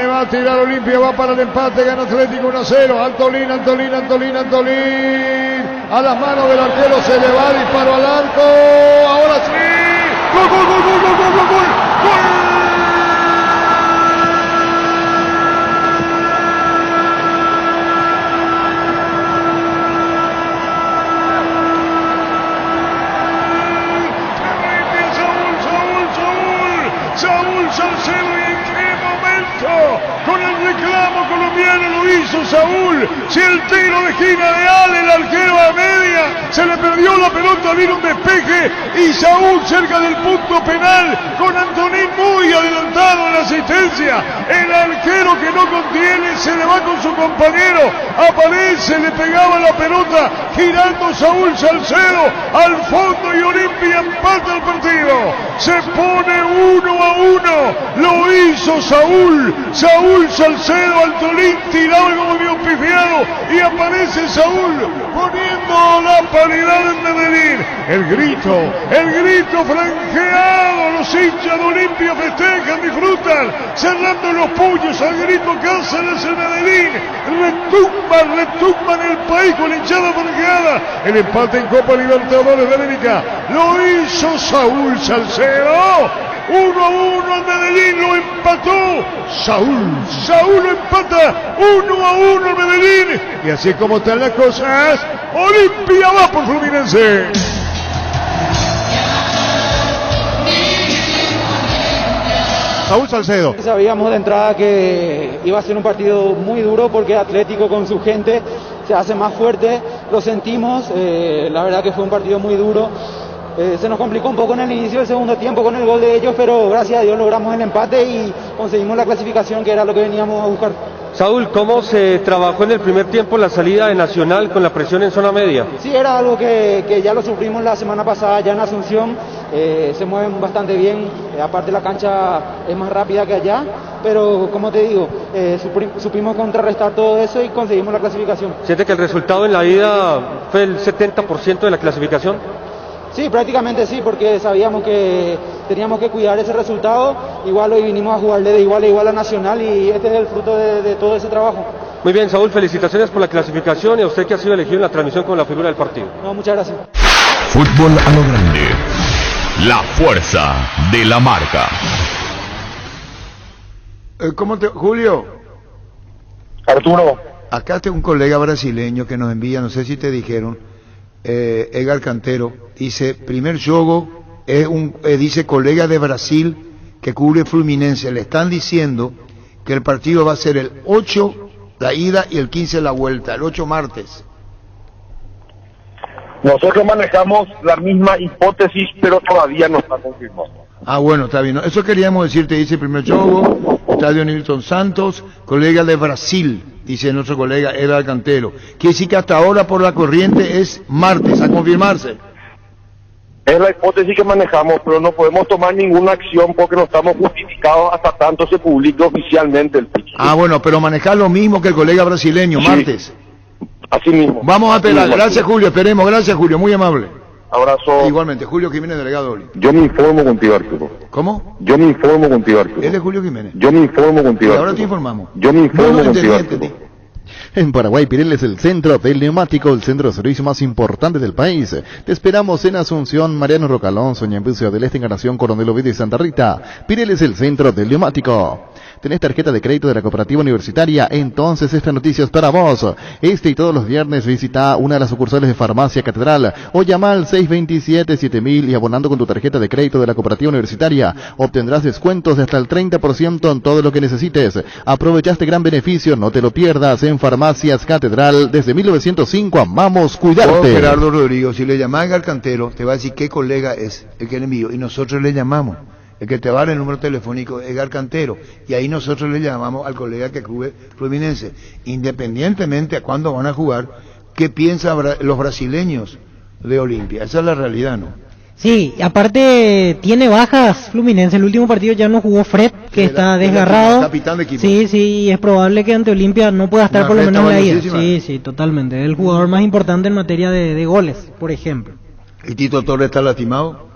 va a tirar Olimpia, va para el empate, gana Atlético 1-0. Antolín, a las manos del arquero, se le va, disparo al arco, ahora sí, gol. Saúl Salcedo, y en qué momento, con el reclamo colombiano lo hizo Saúl. Si el tiro de esquina de Ale, el arquero a media, se le perdió la pelota, vino un despeje y Saúl cerca del punto penal, con Antonín muy adelantado en la asistencia. El arquero que no contiene se le va con su compañero, aparece, le pegaba la pelota, girando Saúl Salcedo al fondo y Olimpia empata el partido. Se pone 1-1, lo hizo Saúl Salcedo, Antolín tiraba como medio pifiado y aparece Saúl poniendo la paridad en Medellín. El grito franjeado, los hinchas de Olimpia festejan, disfrutan, cerrando los puños al grito Cáceres en Medellín, retumba en el país con hinchada franjeada. El empate en Copa Libertadores de América lo hizo Saúl Salcedo. 1-1 en Medellín, lo empató Saúl lo empata 1-1 en Medellín, y así como están las cosas, Olimpia va por Fluminense. Saúl Salcedo. Sabíamos de entrada que iba a ser un partido muy duro porque Atlético con su gente se hace más fuerte, lo sentimos, la verdad que fue un partido muy duro. Se nos complicó un poco en el inicio del segundo tiempo con el gol de ellos, pero gracias a Dios logramos el empate y conseguimos la clasificación, que era lo que veníamos a buscar. Saúl, ¿cómo se trabajó en el primer tiempo la salida de Nacional con la presión en zona media? Sí, era algo que ya lo sufrimos la semana pasada ya en Asunción, se mueven bastante bien, aparte la cancha es más rápida que allá, pero como te digo, supimos contrarrestar todo eso y conseguimos la clasificación. ¿Siente que el resultado en la ida fue el 70% de la clasificación? Sí, prácticamente sí, porque sabíamos que teníamos que cuidar ese resultado. Igual hoy vinimos a jugarle de igual a igual a Nacional y este es el fruto de todo ese trabajo. Muy bien, Saúl, felicitaciones por la clasificación y a usted que ha sido elegido en la transmisión como la figura del partido. No, muchas gracias. Fútbol a lo grande. La fuerza de la marca. Julio? Arturo. Acá está un colega brasileño que nos envía, no sé si te dijeron, Edgar Cantero, dice, primer juego, dice colega de Brasil que cubre Fluminense, le están diciendo que el partido va a ser el 8 la ida y el 15 la vuelta, el 8 martes. Nosotros manejamos la misma hipótesis, pero todavía no está confirmado. Ah, bueno, está bien. Eso queríamos decirte, dice primer juego, Estadio Nilton Santos, colega de Brasil, dice nuestro colega Edgar Cantero. Quiere decir que hasta ahora por la corriente es martes, a confirmarse. Es la hipótesis que manejamos, pero no podemos tomar ninguna acción porque no estamos justificados hasta tanto se publique oficialmente el pitch. Ah, bueno, pero manejar lo mismo que el colega brasileño, sí, martes. Así mismo. Vamos a apelar. Gracias, Julio, esperemos. Gracias, Julio, muy amable. Abrazo. Igualmente, Julio Jiménez, delegado Oli. Yo me informo contigo, Arturo. ¿Cómo? Yo me informo contigo, Arturo. Él es Julio Jiménez. Yo me informo contigo, y ahora Arturo. te informamos. Yo me informo contigo, Arturo. En Paraguay, Pirelli es el centro del neumático, el centro de servicio más importante del país. Te esperamos en Asunción, Mariano Rocalonso, Ñemby, Ciudad del Este, Encarnación, Coronel Oviedo y Santa Rita. Pirelli es el centro del neumático. ¿Tenés tarjeta de crédito de la Cooperativa Universitaria? Entonces esta noticia es para vos. Este y todos los viernes visita una de las sucursales de Farmacia Catedral o llama al 627-7000 y abonando con tu tarjeta de crédito de la Cooperativa Universitaria obtendrás descuentos de hasta el 30% en todo lo que necesites. Aprovecha este gran beneficio, no te lo pierdas en Farmacias Catedral. Desde 1905 amamos cuidarte. Gerardo Rodrigo, si le llamás al Cantero, te va a decir qué colega es el que le envió y nosotros le llamamos. El que te va a dar el número telefónico es Edgar Cantero, y ahí nosotros le llamamos al colega que cubre Fluminense. Independientemente a cuándo van a jugar, ¿qué piensan los brasileños de Olimpia? Esa es la realidad, ¿no? Sí, aparte tiene bajas Fluminense, el último partido ya no jugó Fred, que está desgarrado. Capitán de equipo. Sí, es probable que ante Olimpia no pueda estar por lo menos en la ida. Sí, totalmente. Es el jugador más importante en materia de goles, por ejemplo. ¿Y Tito Torres está lastimado?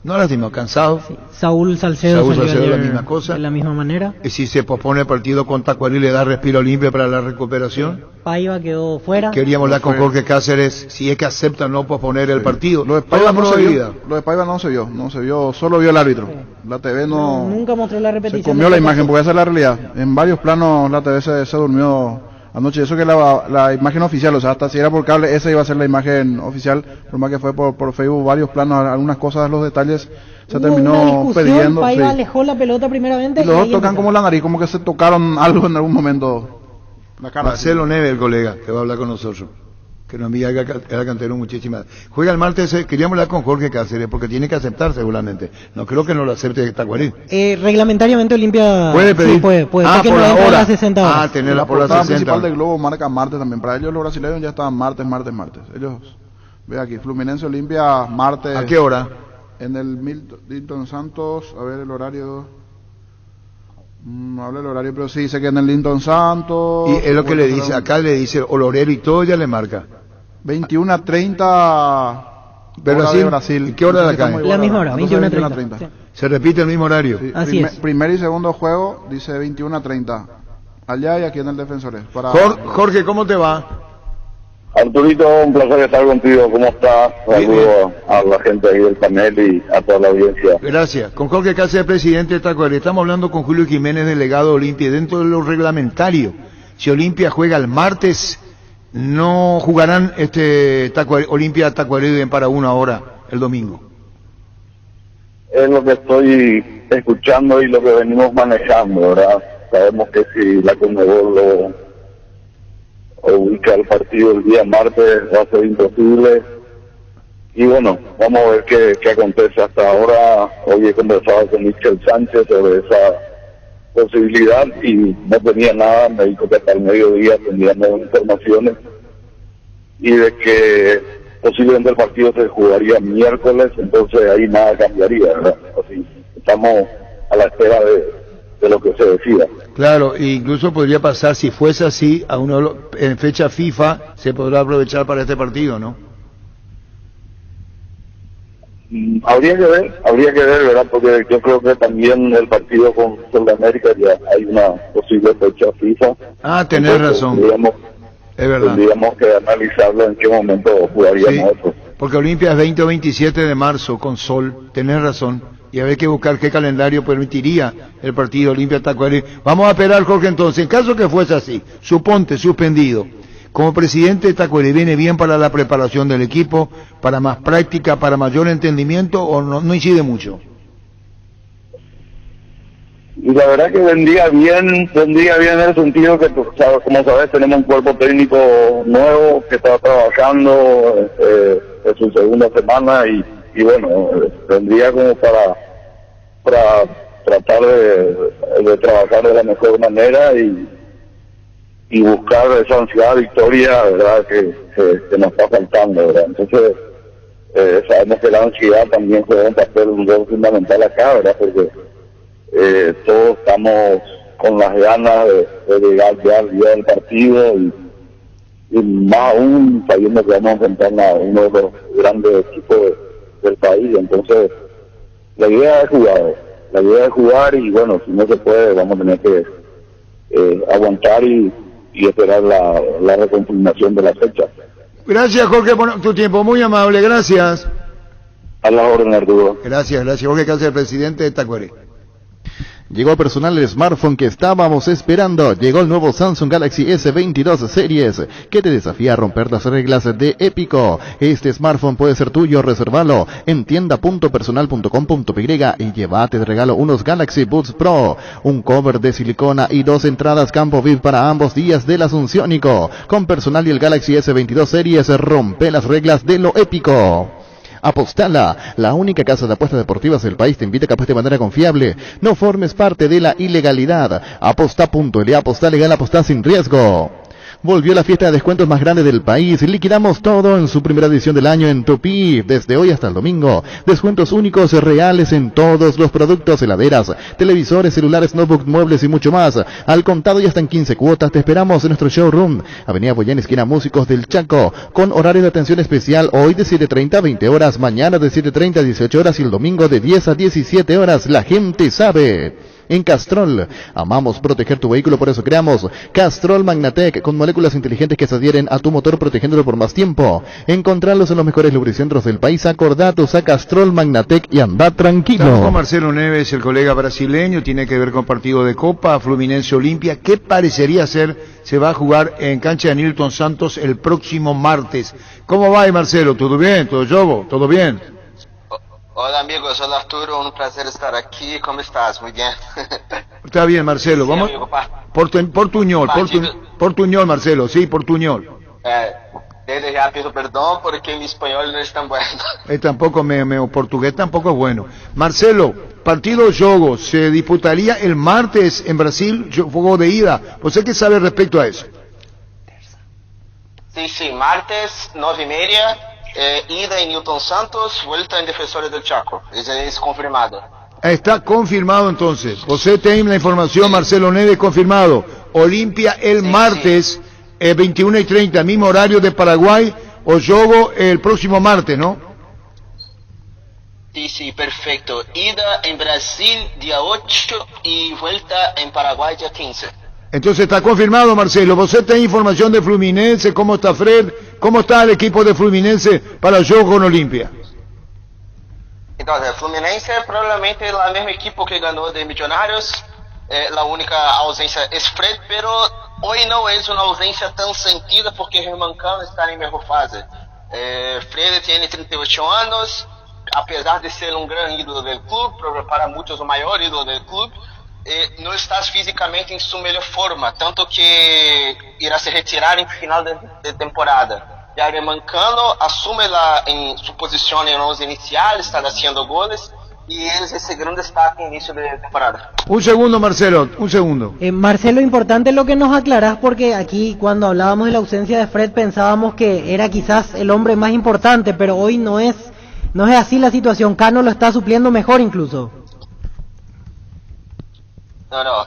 No lastimado, cansado. Sí. Saúl Salcedo la misma cosa. De la misma manera. Y si se pospone el partido con Tacuarí, le da respiro limpio para la recuperación. Paiva quedó fuera. Queríamos hablar con Jorge Cáceres, si es que acepta no posponer el partido. Lo de Paiva no se vio, solo vio el árbitro. Sí. La TV nunca mostró la repetición. Se comió la imagen, porque esa es la realidad. En varios planos la TV se durmió anoche. Eso que la imagen oficial, o sea, hasta si era por cable, esa iba a ser la imagen oficial, por más que fue por Facebook, varios planos, algunas cosas, los detalles se terminó una perdiendo. Paiva Sí. alejó la pelota primeramente. Y los dos tocan como la nariz, como que se tocaron algo en algún momento. La cara. Marcelo Neve, el colega, que va a hablar con nosotros. Que nos envía era cantero muchísimas. Juega el martes, queríamos hablar con Jorge Cáceres, porque tiene que aceptar seguramente. No creo que no lo acepte Tacuarí. Reglamentariamente Olimpia ¿Puede pedir? Sí, puede. Por no la hora. las 60 horas. Ah, tener la por las portada 60. principal del Globo marca martes también. Para ellos los brasileños ya estaban martes. Ellos, ve aquí, Fluminense Olimpia martes. ¿A qué hora? En el Linton Santos, a ver el horario. No habla el horario, pero sí dice que en el Linton Santos. Y es lo que le dice, acá le dice Olorero y todo, ya le marca. 21:30. Brasil. ¿Y qué hora de acá? La misma hora, 21:30. Sí. Se repite el mismo horario. Sí, Así es. Primer y segundo juego dice 21:30. Allá y aquí en el Defensores. Jorge, ¿cómo te va? Arturito, un placer estar contigo. ¿Cómo estás? Saludos a la gente ahí del panel y a toda la audiencia. Gracias. Con Jorge Cáceres, presidente de Tacuarí. Estamos hablando con Julio Jiménez, delegado de Olimpia. Dentro de lo reglamentario, si Olimpia juega el martes, no jugarán Olimpia Tacuarí para 1 hora el domingo. Es lo que estoy escuchando y lo que venimos manejando, ¿verdad? Sabemos que si la Conmebol lo ubica el partido el día martes va a ser imposible. Y bueno, vamos a ver qué acontece hasta ahora. Hoy he conversado con Michel Sánchez sobre esa posibilidad y no tenía nada. Me dijo que hasta el mediodía tendríamos informaciones y de que posiblemente el partido se jugaría miércoles, entonces ahí nada cambiaría, ¿verdad? Así estamos a la espera de lo que se decida. Claro, e incluso podría pasar, si fuese así, en fecha FIFA se podrá aprovechar para este partido, ¿no? Habría que ver, ¿verdad? Porque yo creo que también el partido con Sudamérica ya hay una posible fecha FIFA. Ah, tenés razón. Es verdad. Tendríamos que analizarlo en qué momento jugaríamos eso. Porque Olimpia es 20 o 27 de marzo con sol, tenés razón. Y habría que buscar qué calendario permitiría el partido Olimpia Tacuarí. Vamos a esperar, Jorge, entonces. En caso que fuese así, suponte suspendido, como presidente de Tacuarí, ¿viene bien para la preparación del equipo, para más práctica, para mayor entendimiento o no incide mucho? Y la verdad que vendría bien en el sentido que, como sabes, tenemos un cuerpo técnico nuevo que está trabajando, es su segunda semana y bueno, vendría como para tratar de trabajar de la mejor manera y buscar esa ansiedad de victoria, ¿verdad? Que nos está faltando, ¿verdad? Entonces, sabemos que la ansiedad también juega un papel fundamental acá, ¿verdad? Porque todos estamos con las ganas de llegar ya al día del partido y más aún sabiendo que vamos a enfrentar a uno de los grandes equipos del país. Entonces la idea es jugar y bueno, si no se puede vamos a tener que aguantar y esperar la reconfirmación de la fecha. Gracias, Jorge, por tu tiempo, muy amable, gracias. A la orden, Arturo. Gracias, Jorge Cáceres, presidente de Tacuarí. Llegó personal el smartphone que estábamos esperando. Llegó el nuevo Samsung Galaxy S22 Series, que te desafía a romper las reglas de Épico. Este smartphone puede ser tuyo, resérvalo en tienda.personal.com.py y llévate de regalo unos Galaxy Buds Pro, un cover de silicona y 2 entradas campo VIP para ambos días del Asunciónico. Con personal y el Galaxy S22 Series, rompe las reglas de lo épico. Apostala, la única casa de apuestas deportivas del país, te invita a que apueste de manera confiable. No formes parte de la ilegalidad. Aposta.le, aposta legal, aposta sin riesgo. Volvió la fiesta de descuentos más grande del país. Liquidamos todo en su primera edición del año en Tupi. Desde hoy hasta el domingo. Descuentos únicos reales en todos los productos, heladeras, televisores, celulares, notebooks, muebles y mucho más. Al contado y hasta en 15 cuotas. Te esperamos en nuestro showroom. Avenida Boyán, esquina Músicos del Chaco. Con horario de atención especial hoy de 7:30 a 20 horas. Mañana de 7:30 a 18 horas y el domingo de 10 a 17 horas. La gente sabe. En Castrol, amamos proteger tu vehículo, por eso creamos Castrol Magnatec, con moléculas inteligentes que se adhieren a tu motor protegiéndolo por más tiempo. Encontrarlos en los mejores lubricentros del país. Acordatos a Castrol Magnatec y anda tranquilo. Estamos con Marcelo Neves, el colega brasileño, tiene que ver con partido de Copa, Fluminense Olimpia. ¿Qué parecería ser? Se va a jugar en cancha de Nilton Santos el próximo martes. ¿Cómo va ahí, Marcelo? ¿Todo bien? ¿Todo yobo? ¿Todo bien? Hola amigos, hola Arturo, un placer estar aquí. ¿Cómo estás? Muy bien. Está bien, Marcelo. Vamos. Portuñol, Marcelo. Sí, portuñol. Desde ya pido perdón porque mi español no es tan bueno. Tampoco meu portugués tampoco es bueno. Marcelo, partido jogo se disputaría el martes en Brasil, juego de ida. ¿Usted qué sabe respecto a eso? Sí, martes, 9:30, ida en Newton Santos, vuelta en Defensores del Chaco. Es confirmado. Está confirmado entonces. Usted tiene la información, Marcelo Neves, confirmado. Olimpia el martes, 21:30, mismo horario de Paraguay, o jogo el próximo martes, ¿no? Sí, perfecto. Ida en Brasil día 8 y vuelta en Paraguay día 15. Entonces está confirmado, Marcelo. ¿Usted tiene información de Fluminense? ¿Cómo está Fred? ¿Cómo está el equipo de Fluminense para el juego con Olimpia? Entonces, Fluminense probablemente el mismo equipo que ganó de Millonarios. La única ausencia es Fred, pero hoy no es una ausencia tan sentida porque Germancano está en mejor fase. Fred tiene 38 años, a pesar de ser un gran ídolo del club, para muchos el mayor ídolo del club, no está físicamente en su mejor forma, tanto que irá se retirar en final de temporada. Y Germancano asume en su posición en 11 inicial, está haciendo goles, y es ese gran destaque en inicio de temporada. Un segundo, Marcelo, un segundo. Marcelo, importante lo que nos aclarás, porque aquí cuando hablábamos de la ausencia de Fred pensábamos que era quizás el hombre más importante, pero hoy no es así la situación. Cano lo está supliendo mejor incluso. No,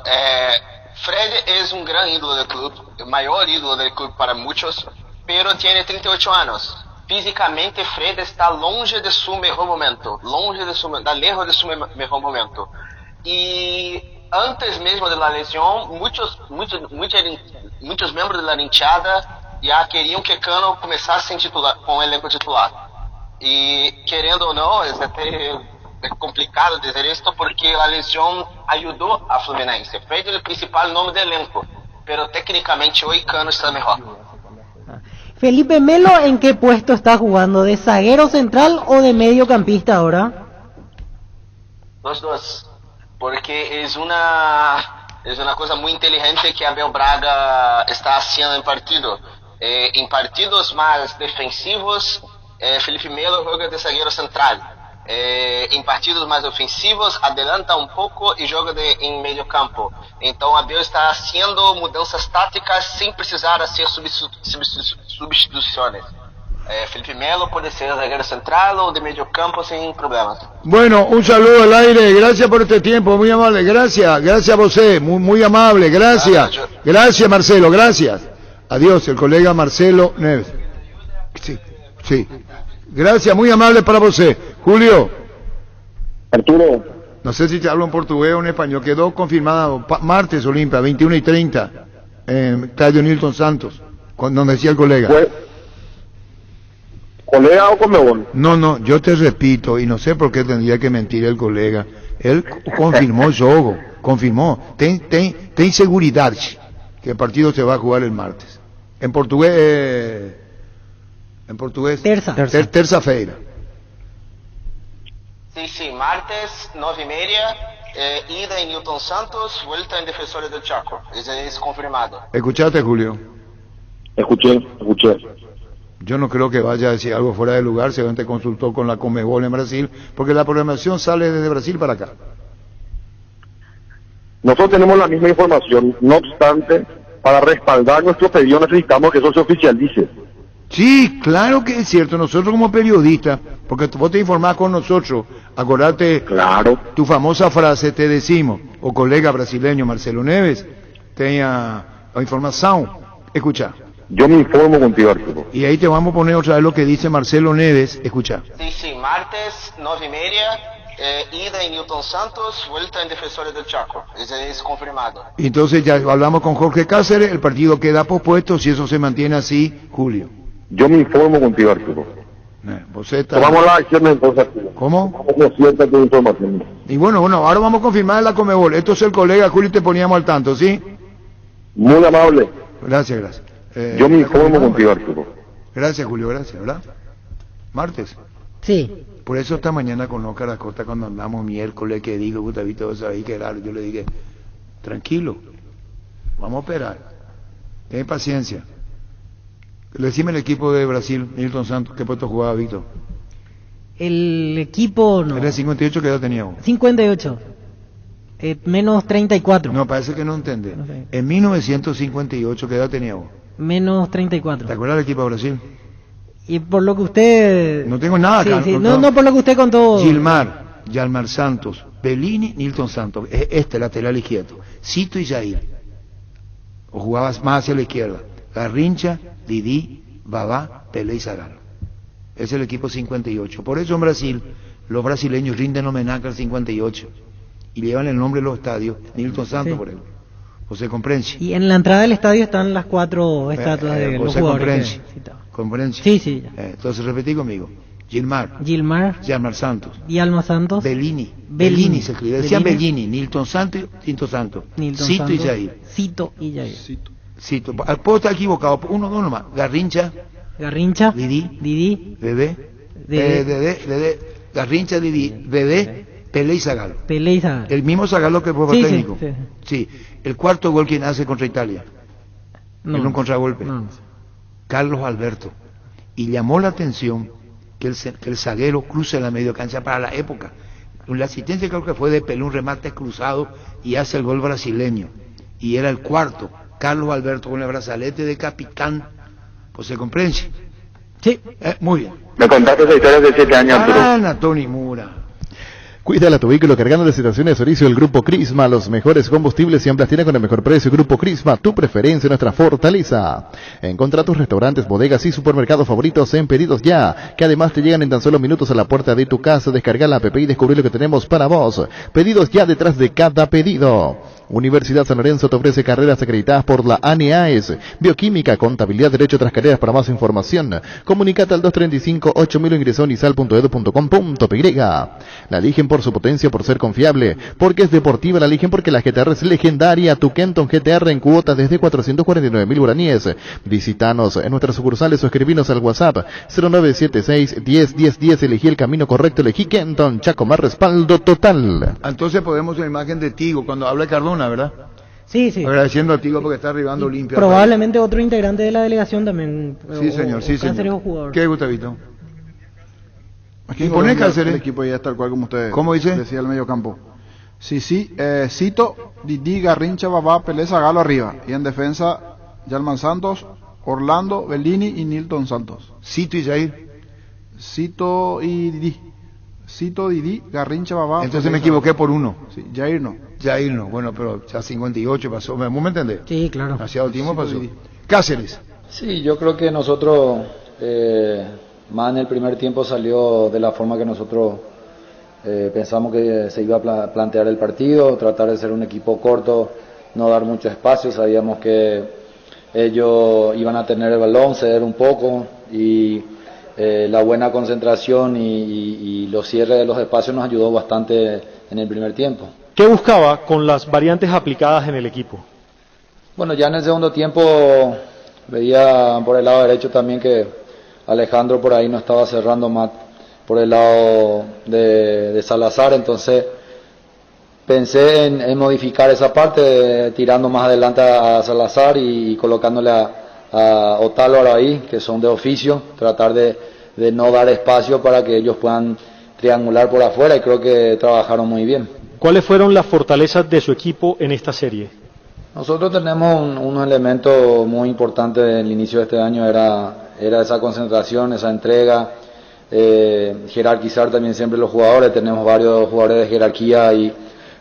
Fred es un gran ídolo del club, el mayor ídolo del club para muchos, pero tiene 38 años. Físicamente Fred está longe de su mejor momento, está lejos de su mejor momento. Y antes mismo de la lesión, muchos miembros de la hinchada ya querían que Cano comenzase con el elenco titular. Y queriendo o no, es complicado decir esto porque la lesión ayudó a Fluminense. Fred es el principal nombre del elenco, pero técnicamente hoy Cano está mejor. Felipe Melo, ¿en qué puesto está jugando? ¿De zaguero central o de mediocampista ahora? Los dos, porque es una cosa muy inteligente que Abel Braga está haciendo en partido. En partidos más defensivos, Felipe Melo juega de zaguero central. En partidos más ofensivos, adelanta un poco y juega en medio campo. Entonces Abel está haciendo mudanzas tácticas sin precisar hacer sustituciones. Felipe Melo puede ser zaguero central o de medio campo sin problemas. Bueno, un saludo al aire, gracias por este tiempo, muy amable, gracias a vos, muy amable, gracias Marcelo, gracias. Adiós, el colega Marcelo Neves. Sí. Gracias, muy amable para vos. Julio. Arturo. No sé si te hablo en portugués o en español. Quedó confirmado martes Olimpia, 21:30, en Estadio Newton Santos, donde decía el colega. ¿Colega o Conmebol? No, yo te repito, y no sé por qué tendría que mentir el colega. Él confirmó el juego, confirmó. Ten seguridad que el partido se va a jugar el martes. En portugués... Terça-feira. Sí, martes, 9:30, ida en Newton Santos, vuelta en Defensores del Chaco. Es confirmado. ¿Escuchaste, Julio? Escuché. Yo no creo que vaya a decir algo fuera de lugar, seguramente consultó con la Conmebol en Brasil, porque la programación sale desde Brasil para acá. Nosotros tenemos la misma información, no obstante, para respaldar nuestro pedido necesitamos que eso se oficialice. Sí, claro que es cierto, nosotros como periodistas, porque vos te informás con nosotros, acordate, claro, tu famosa frase, te decimos, o colega brasileño Marcelo Neves, tenga la información, escucha. Yo me informo contigo, Arturo. Y ahí te vamos a poner otra vez lo que dice Marcelo Neves, escucha. Sí, martes, 9:30, ida en Newton Santos, vuelta en Defensores del Chaco, es confirmado. Entonces ya hablamos con Jorge Cáceres, el partido queda pospuesto, si eso se mantiene así, Julio. Yo me informo contigo, Arturo. Tomamos la acción entonces, Arturo. ¿Cómo? Cierta tu información. Y bueno, ahora vamos a confirmar la Conmebol. Esto es el colega Julio y te poníamos al tanto, ¿sí? Muy amable. Gracias. Yo me informo contigo, Arturo. Gracias, Julio, gracias, ¿verdad? Martes. Sí. Por eso esta mañana con Oscar Acosta, cuando andamos miércoles, que dijo, Gustavito, vos sabés que era, yo le dije, tranquilo, vamos a esperar, ten paciencia. Decime el equipo de Brasil, Nilton Santos, ¿qué puesto jugaba Víctor? El equipo no. Era 58, ¿qué edad tenía vos? 58. Menos 34. No, parece que no entiende. En 1958, ¿qué edad tenía vos? Menos 34. ¿Te acuerdas del equipo de Brasil? Y por lo que usted... No tengo nada acá. Sí, sí. No, por lo que usted contó... Gilmar, Yalmar Santos, Bellini, Nilton Santos. Este lateral izquierdo. Cito y Jair. O jugabas más hacia la izquierda. Garrincha, Didi, Babá, Pelé y Zagallo. Es el equipo 58. Por eso en Brasil, los brasileños rinden homenaje al 58. Y llevan el nombre de los estadios. Nilton Santos, Sí. por ejemplo. José Comprensi. Y en la entrada del estadio están las 4 estatuas de los José jugadores. Comprensi. Sí, sí. Entonces repetí conmigo. Gilmar, Yalmar Santos, Yalmar Santos, Bellini se escribe, decían Bellini, Nilton Santos, Nilton Santos, Cito y Jair. Cito y Jair. Cito. Puedo estar equivocado, uno nomás. Garrincha, Didi, Bebé, Dede, Garrincha, Didi, Bebé, Pelé y Zagallo. El mismo Zagallo que fue técnico. Sí. El cuarto gol, ¿quién hace contra Italia? En un contragolpe. Carlos Alberto. Y llamó la atención que el zaguero cruce la medio cancha para la época. La asistencia creo que fue de Pelé, un remate cruzado y hace el gol brasileño. Y era el cuarto. Carlos Alberto con el brazalete de capitán. Pues se comprende. Sí. Muy bien. Me contaste esa historia de 7 años, Arturo. Tony Mura. Cuídala tu vehículo cargando de estaciones Oricio, el Grupo Crisma, los mejores combustibles y amplias tiene con el mejor precio. Grupo Crisma, tu preferencia, nuestra fortaleza. Encontra tus restaurantes, bodegas y supermercados favoritos en Pedidos Ya, que además te llegan en tan solo minutos a la puerta de tu casa. Descarga la app y descubrí lo que tenemos para vos. Pedidos Ya detrás de cada pedido. Universidad San Lorenzo te ofrece carreras acreditadas por la ANEAES, Bioquímica, Contabilidad, Derecho, otras carreras. Para más información, comunicate al 235-8000 o ingresó en isal.edu.com.py. La eligen por su potencia, por ser confiable, porque es deportiva. La eligen porque la GTR es legendaria. Tu Kenton GTR en cuota desde 449.000 guaraníes. Visítanos en nuestras sucursales o escribinos al WhatsApp 0976-101010. Elegí el camino correcto, elegí Kenton. Chaco, más respaldo total. Entonces podemos una imagen de Tigo cuando habla Cardona, ¿verdad? Sí, sí. Agradeciendo a Tigo porque está arribando limpio. Probablemente otro integrante de la delegación también. Sí, señor, sí, señor. Jugador. ¿Qué, Gustavito? Aquí ¿Y poner Cáceres? El equipo ya está tal cual como usted ¿Cómo dice? decía el medio campo. Sí, Cito, Didi, Garrincha, Babá, Pelé, Zagallo arriba. Y en defensa, Yalman Santos, Orlando, Bellini y Nilton Santos. Cito y Jair. Cito y Didi. Cito, Didi, Garrincha, Babá. Entonces Pelé, me equivoqué por uno. Sí, Jair no. Jair no. Bueno, pero ya 58 pasó. ¿Me entendés? Sí, claro. Demasiado tiempo pasó. Cáceres. Sí, yo creo que nosotros, más en el primer tiempo salió de la forma que nosotros pensamos que se iba a plantear el partido, tratar de ser un equipo corto, no dar mucho espacio. Sabíamos que ellos iban a tener el balón, ceder un poco y la buena concentración y los cierres de los espacios nos ayudó bastante en el primer tiempo. ¿Qué buscaba con las variantes aplicadas en el equipo? Bueno, ya en el segundo tiempo veía por el lado derecho también que Alejandro por ahí no estaba cerrando más por el lado de Salazar, entonces pensé en modificar esa parte, tirando más adelante a Salazar y colocándole a Otálvaro ahí, que son de oficio, tratar de no dar espacio para que ellos puedan triangular por afuera, y creo que trabajaron muy bien. ¿Cuáles fueron las fortalezas de su equipo en esta serie? Nosotros tenemos unos elementos muy importantes en el inicio de este año, era esa concentración, esa entrega, jerarquizar también siempre los jugadores. Tenemos varios jugadores de jerarquía y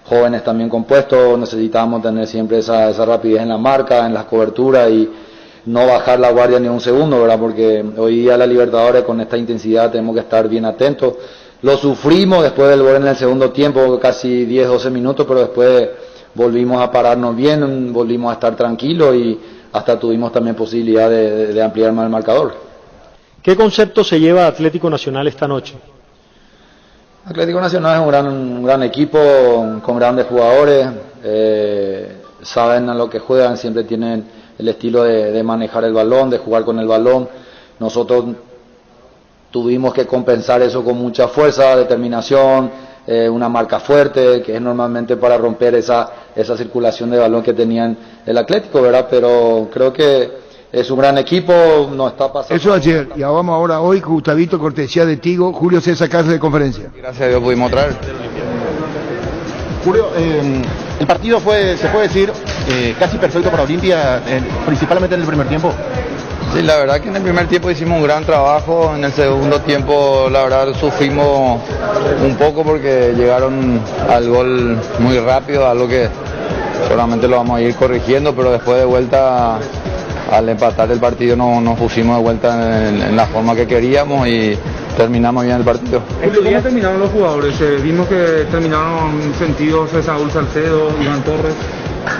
jóvenes también compuestos. Necesitamos tener siempre esa rapidez en la marca, en las coberturas y no bajar la guardia ni un segundo, ¿verdad? Porque hoy día la Libertadores con esta intensidad tenemos que estar bien atentos. Lo sufrimos después del gol en el segundo tiempo, casi 10-12 minutos, pero después volvimos a pararnos bien, volvimos a estar tranquilos y hasta tuvimos también posibilidad de ampliar más el marcador. ¿Qué concepto se lleva Atlético Nacional esta noche? Atlético Nacional es un gran equipo con grandes jugadores, saben a lo que juegan, siempre tienen el estilo de manejar el balón, de jugar con el balón. Nosotros tuvimos que compensar eso con mucha fuerza, determinación, una marca fuerte, que es normalmente para romper esa circulación de balón que tenían el Atlético, ¿verdad? Pero creo que es un gran equipo, no está pasando... Eso ayer, y vamos ahora hoy, Gustavito, cortesía de Tigo, Julio César Cárcel de conferencia. Gracias a Dios pudimos traer. Julio, el partido fue, se puede decir, casi perfecto para Olimpia, principalmente en el primer tiempo. Sí, la verdad que en el primer tiempo hicimos un gran trabajo, en el segundo tiempo la verdad sufrimos un poco porque llegaron al gol muy rápido, algo que solamente lo vamos a ir corrigiendo, pero después de vuelta, al empatar el partido nos pusimos de vuelta en la forma que queríamos y terminamos bien el partido. ¿Cómo terminaron los jugadores? Vimos que terminaron sentidos Saúl Salcedo, Iván Torres.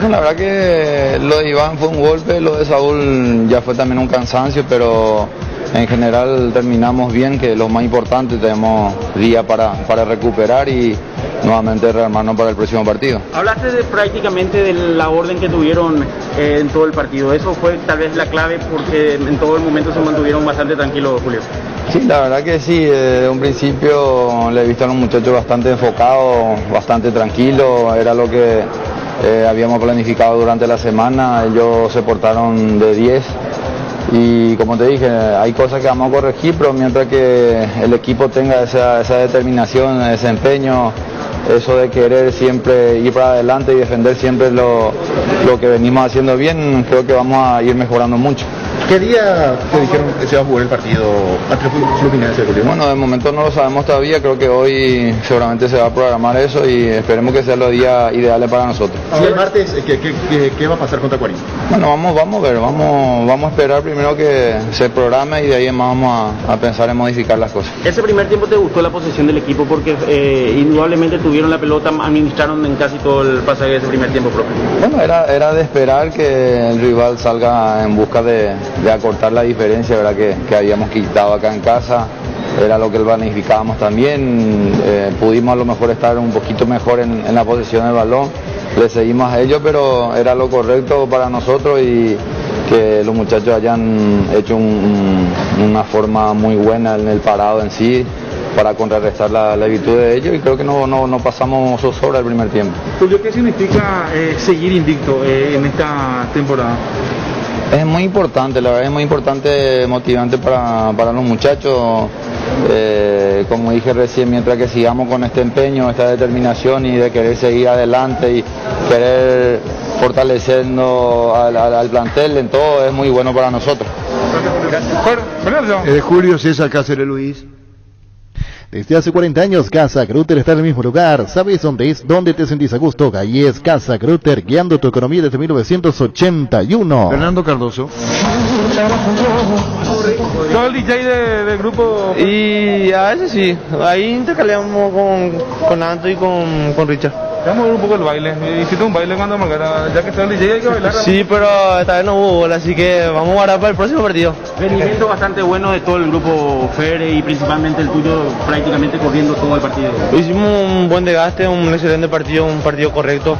No, la verdad que lo de Iván fue un golpe, lo de Saúl ya fue también un cansancio, pero en general terminamos bien, que es lo más importante, tenemos día para recuperar y nuevamente rearmarnos para el próximo partido. Hablaste prácticamente de la orden que tuvieron en todo el partido, eso fue tal vez la clave porque en todo el momento se mantuvieron bastante tranquilos, Julio. Sí, la verdad que sí, desde un principio le he visto a los muchachos bastante enfocados, bastante tranquilos, era lo que habíamos planificado durante la semana, ellos se portaron de 10 y como te dije, hay cosas que vamos a corregir, pero mientras que el equipo tenga esa determinación, ese empeño, eso de querer siempre ir para adelante y defender siempre lo que venimos haciendo bien, creo que vamos a ir mejorando mucho. ¿Qué día te dijeron que se iba a jugar el partido ante Fluminense, Julio? Bueno, de momento no lo sabemos todavía, creo que hoy seguramente se va a programar eso y esperemos que sean los días ideales para nosotros. ¿Y el martes qué va a pasar contra Cuarín? Bueno, vamos a ver, vamos a esperar primero que se programe y de ahí en más vamos a pensar en modificar las cosas. ¿Ese primer tiempo te gustó la posesión del equipo? Porque indudablemente tuvieron la pelota, administraron en casi todo el pasaje de ese primer tiempo propio. Bueno, era de esperar que el rival salga en busca de acortar la diferencia, ¿verdad? Que habíamos quitado acá en casa, era lo que planificábamos también, pudimos a lo mejor estar un poquito mejor en la posesión del balón, le seguimos a ellos, pero era lo correcto para nosotros y que los muchachos hayan hecho una forma muy buena en el parado en sí, para contrarrestar la virtud de ellos y creo que no pasamos zozobra el primer tiempo. Julio, ¿qué significa seguir invicto en esta temporada? Es muy importante, la verdad es muy importante, motivante para los muchachos, como dije recién, mientras que sigamos con este empeño, esta determinación y de querer seguir adelante y querer fortaleciendo al plantel en todo, es muy bueno para nosotros. Julio César Cáceres Luis. Desde hace 40 años, Casa Grutter está en el mismo lugar. ¿Sabes dónde es? ¿Dónde te sentís a gusto? Ahí es Casa Grutter, guiando tu economía desde 1981. Fernando Cardoso. ¿Todo el DJ del grupo? Y a veces sí, ahí intercambiamos con Anto y con Richard. Vamos a ver un poco el baile. Hiciste un baile cuando Margarita, ya que está el DJ hay que bailar. Sí, pero esta vez no hubo gol, así que vamos a guardar para el próximo partido. Rendimiento bastante bueno de todo el grupo Fere y principalmente el tuyo, prácticamente corriendo todo el partido. Hicimos un buen desgaste, un excelente partido, un partido correcto.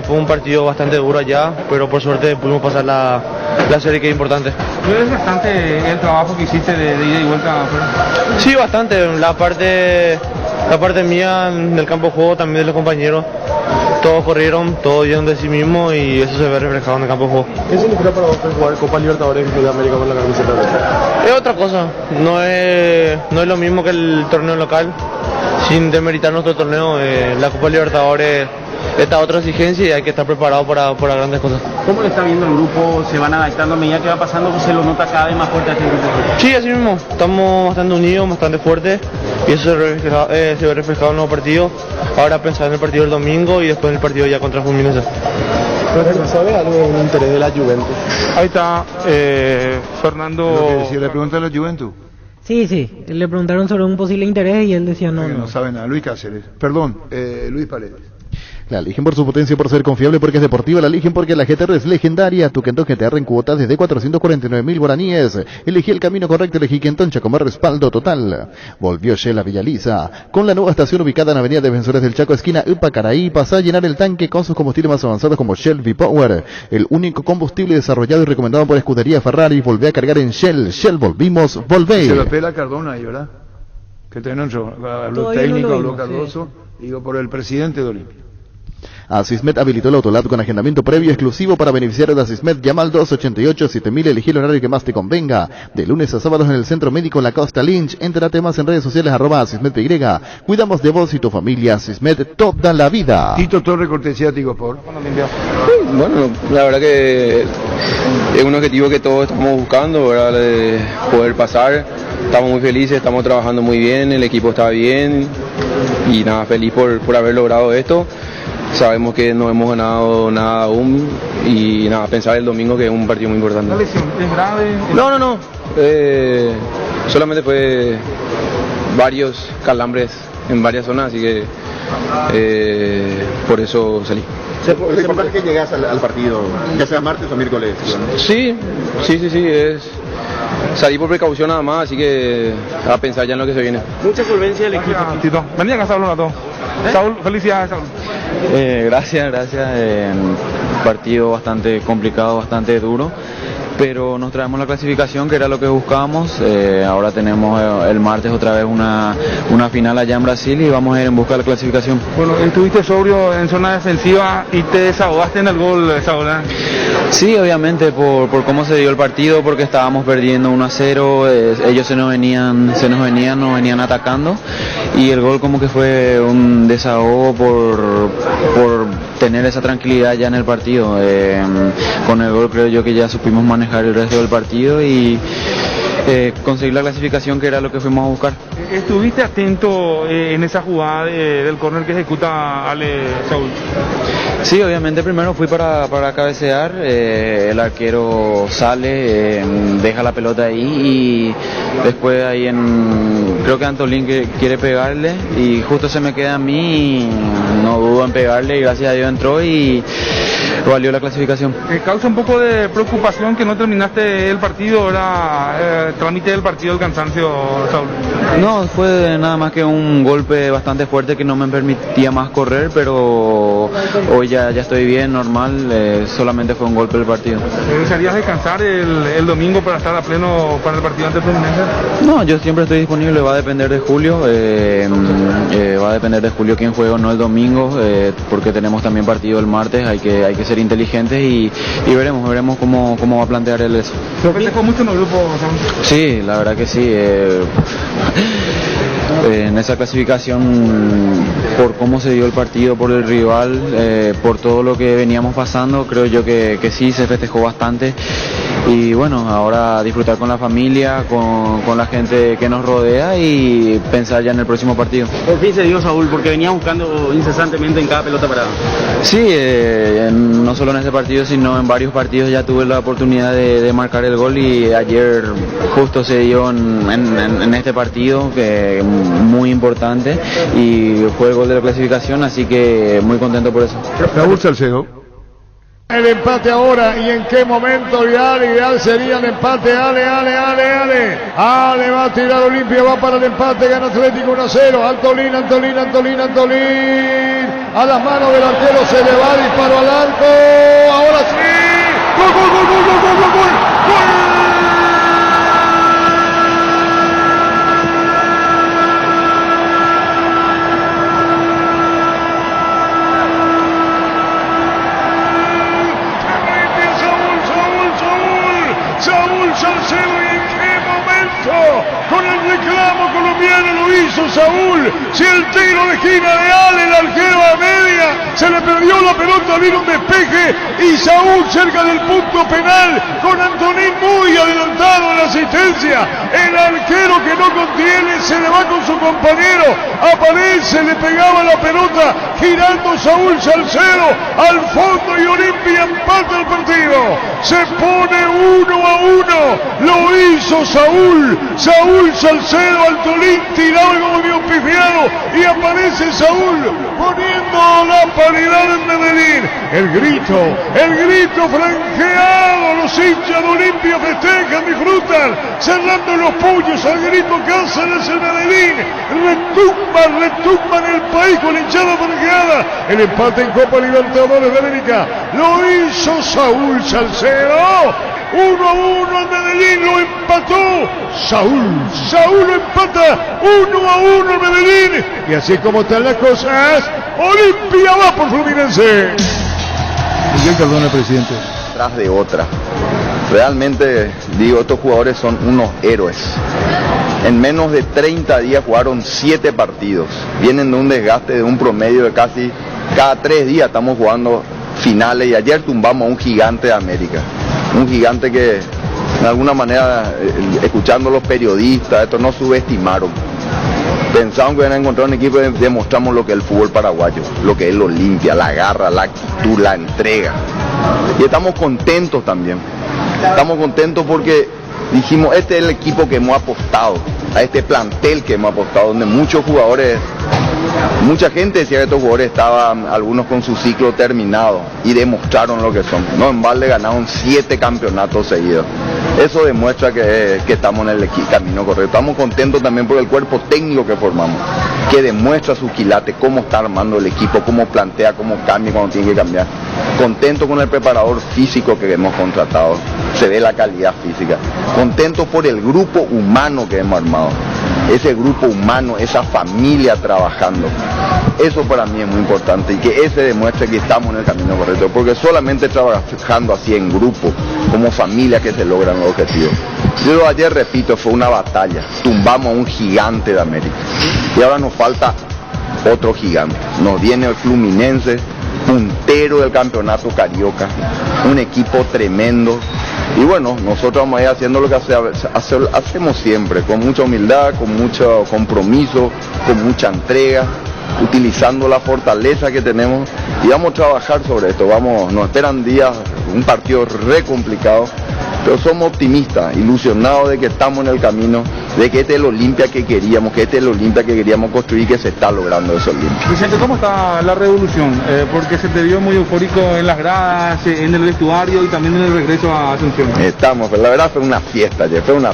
Fue un partido bastante duro allá, pero por suerte pudimos pasar la serie, que es importante. ¿Es bastante el trabajo que hiciste de ida y vuelta? Sí, bastante. La parte mía del campo de juego, también de los compañeros, todos corrieron, todos dieron de sí mismos y eso se ve reflejado en el campo de juego. ¿Qué significa para vos jugar Copa Libertadores de América con la camiseta? Es otra cosa, no es lo mismo que el torneo local, sin demeritar nuestro torneo. La Copa Libertadores está otra exigencia y hay que estar preparado para grandes cosas. ¿Cómo le está viendo el grupo? ¿Se van adaptando a medida que va pasando? ¿Se lo nota cada vez más fuerte a este grupo? Sí, así mismo, estamos bastante unidos, bastante fuertes y eso se ve reflejado en los partidos. Ahora pensar en el partido del domingo y después en el partido ya contra Fluminense. ¿Sabe algo de un interés de la Juventus? Ahí está Fernando. Si le preguntan a la Juventus. Sí, le preguntaron sobre un posible interés y él decía no. No sabe nada. Luis Cáceres. Perdón, Luis Paredes. La eligen por su potencia, por ser confiable, porque es deportiva. La eligen porque la GTR es legendaria. Tu Quentón GTR en cuotas desde 449.000 guaraníes. Elegí el camino correcto, elegí Quentón Chacomar, respaldo total. Volvió Shell a Villaliza, con la nueva estación ubicada en Avenida Defensores del Chaco, esquina Upacaraí. Pasa a llenar el tanque con sus combustibles más avanzados como Shell V-Power, el único combustible desarrollado y recomendado por Escudería Ferrari. Volvé a cargar en Shell. Shell, volvimos, volvé. Se lo pela Cardona ahí, ¿verdad? Que tenés habló técnico, habló Cardoso, digo, por el presidente de Olimpia. Asismed habilitó el Autolab con agendamiento previo exclusivo para beneficiarios de Asismed. Llama al 288-7000, elegí el horario que más te convenga. De lunes a sábados en el Centro Médico en la Costa Lynch. Entérate más en redes sociales @AsismedPY. Cuidamos de vos y tu familia. Asismed, toda la vida. Tito Torre, cortesía Tigo Sport. Bueno, la verdad que es un objetivo que todos estamos buscando, ¿verdad? De poder pasar. Estamos muy felices, estamos trabajando muy bien, el equipo está bien y nada, feliz por haber logrado esto. Sabemos que no hemos ganado nada aún y nada, pensar el domingo que es un partido muy importante. ¿La lesión es grave? No. Solamente fue varios calambres en varias zonas, así que por eso salí. ¿Es importante que llegas al partido, ya sea martes o miércoles? Sí, salí por precaución nada más, así que a pensar ya en lo que se viene. Mucha solvencia del equipo. Tito, venía a casa a todos. Saúl, felicidades, Saúl. Gracias. Partido bastante complicado, bastante duro, pero nos traemos la clasificación, que era lo que buscábamos. Ahora tenemos el martes otra vez una final allá en Brasil y vamos a ir en busca de la clasificación. Bueno, estuviste sobrio en zona defensiva y te desahogaste en el gol, Saúl. Sí, obviamente por cómo se dio el partido, porque estábamos perdiendo 1-0, ellos nos venían atacando y el gol como que fue un desahogo por tener esa tranquilidad ya en el partido. Con el gol creo yo que ya supimos manejar el resto del partido y conseguir la clasificación, que era lo que fuimos a buscar. ¿Estuviste atento en esa jugada del córner que ejecuta Ale, Saúl? Sí, obviamente primero fui para cabecear, el arquero sale, deja la pelota ahí y después ahí creo que Antolín que quiere pegarle y justo se me queda a mí y no dudo en pegarle y gracias a Dios entró y valió la clasificación. ¿Causa un poco de preocupación que no terminaste el partido, era trámite del partido, el cansancio, Saúl? No, fue nada más que un golpe bastante fuerte que no me permitía más correr, pero hoy ya estoy bien, normal, solamente fue un golpe del partido. ¿Desearías descansar el domingo para estar a pleno para el partido ante Fluminense? No, yo siempre estoy disponible, va a depender de Julio, quién juega o no el domingo, porque tenemos también partido el martes, hay que ser inteligentes y veremos cómo va a plantear él eso. ¿Te festejó mucho en el grupo, Saúl? Sí, la verdad que sí. En esa clasificación, por cómo se dio el partido, por el rival, por todo lo que veníamos pasando, creo yo que sí, se festejó bastante. Y bueno, ahora disfrutar con la familia, con la gente que nos rodea y pensar ya en el próximo partido. Por fin se dio, Saúl, porque venía buscando incesantemente en cada pelota parada. Sí, no solo en ese partido, sino en varios partidos ya tuve la oportunidad de marcar el gol y ayer justo se dio en este partido, que muy importante, y fue el gol de la clasificación, así que muy contento por eso. Raúl Salcedo. El empate ahora, y en qué momento ideal sería el empate. Ale va a tirar Olimpia, va para el empate, gana Atlético 1-0. Antolín, a las manos del arquero, se le va, disparo al arco, ahora sí, gol. Saúl Salcedo, ¿y en qué momento? Con el reclamo colombiano lo hizo Saúl. Si el tiro de esquina de Ale, el arquero a media, se le perdió la pelota, vino un despeje y Saúl cerca del punto penal, con Antonín muy adelantado en la asistencia. El arquero que no contiene se le va con su compañero, aparece, le pegaba la pelota, girando Saúl Salcedo al fondo y Olimpia empata el partido. Se pone 1-1, lo hizo Saúl Salcedo, Antolín tirado como vio pifiado y aparece Saúl poniendo la paridad en Medellín. El grito franqueado, los hinchas de Olimpia festejan, disfrutan, cerrando los puños al grito Cáceres en Medellín. Retumba en el país con hinchada franqueada. El empate en Copa Libertadores de América lo hizo Saúl Salcedo. 1-1 en Medellín, lo empató Saúl lo empata 1-1 en Medellín, y así como están las cosas, Olimpia va por Fluminense. Miguel Cardona, presidente. Tras de otra, realmente digo, estos jugadores son unos héroes. En menos de 30 días jugaron 7 partidos, vienen de un desgaste de un promedio de casi cada 3 días estamos jugando finales, y ayer tumbamos a un gigante de América. Un gigante que de alguna manera, escuchando a los periodistas, esto no subestimaron. Pensaban que iban a encontrar un equipo y demostramos lo que es el fútbol paraguayo, lo que es el Olimpia, la garra, la actitud, la entrega. Y estamos contentos también. Estamos contentos porque dijimos, este es el equipo que hemos apostado, a este plantel que hemos apostado, donde muchos jugadores, mucha gente decía que estos jugadores estaban, algunos con su ciclo terminado, y demostraron lo que son. No en balde ganaron 7 campeonatos seguidos. Eso demuestra que estamos en el camino correcto. Estamos contentos también por el cuerpo técnico que formamos, que demuestra su quilate, cómo está armando el equipo, cómo plantea, cómo cambia cuando tiene que cambiar. Contento con el preparador físico que hemos contratado, se ve la calidad física. Contento por el grupo humano que hemos armado, ese grupo humano, esa familia trabajando. Eso para mí es muy importante, y que ese demuestre que estamos en el camino correcto, porque solamente trabajando así en grupo, como familia, que se logran los objetivos. Yo ayer, repito, fue una batalla, tumbamos a un gigante de América, y ahora nos falta otro gigante. Nos viene el Fluminense, puntero del campeonato carioca, un equipo tremendo. Y bueno, nosotros vamos a ir haciendo lo que hacemos siempre, con mucha humildad, con mucho compromiso, con mucha entrega, utilizando la fortaleza que tenemos, y vamos a trabajar sobre esto. Nos esperan días, un partido re complicado, pero somos optimistas, ilusionados de que estamos en el camino, de que este es el Olimpia que queríamos, construir, que se está logrando ese Olimpia. Vicente, ¿cómo está la revolución? Porque se te vio muy eufórico en las gradas, en el vestuario y también en el regreso a Asunción. Pero la verdad fue una fiesta ayer, fue una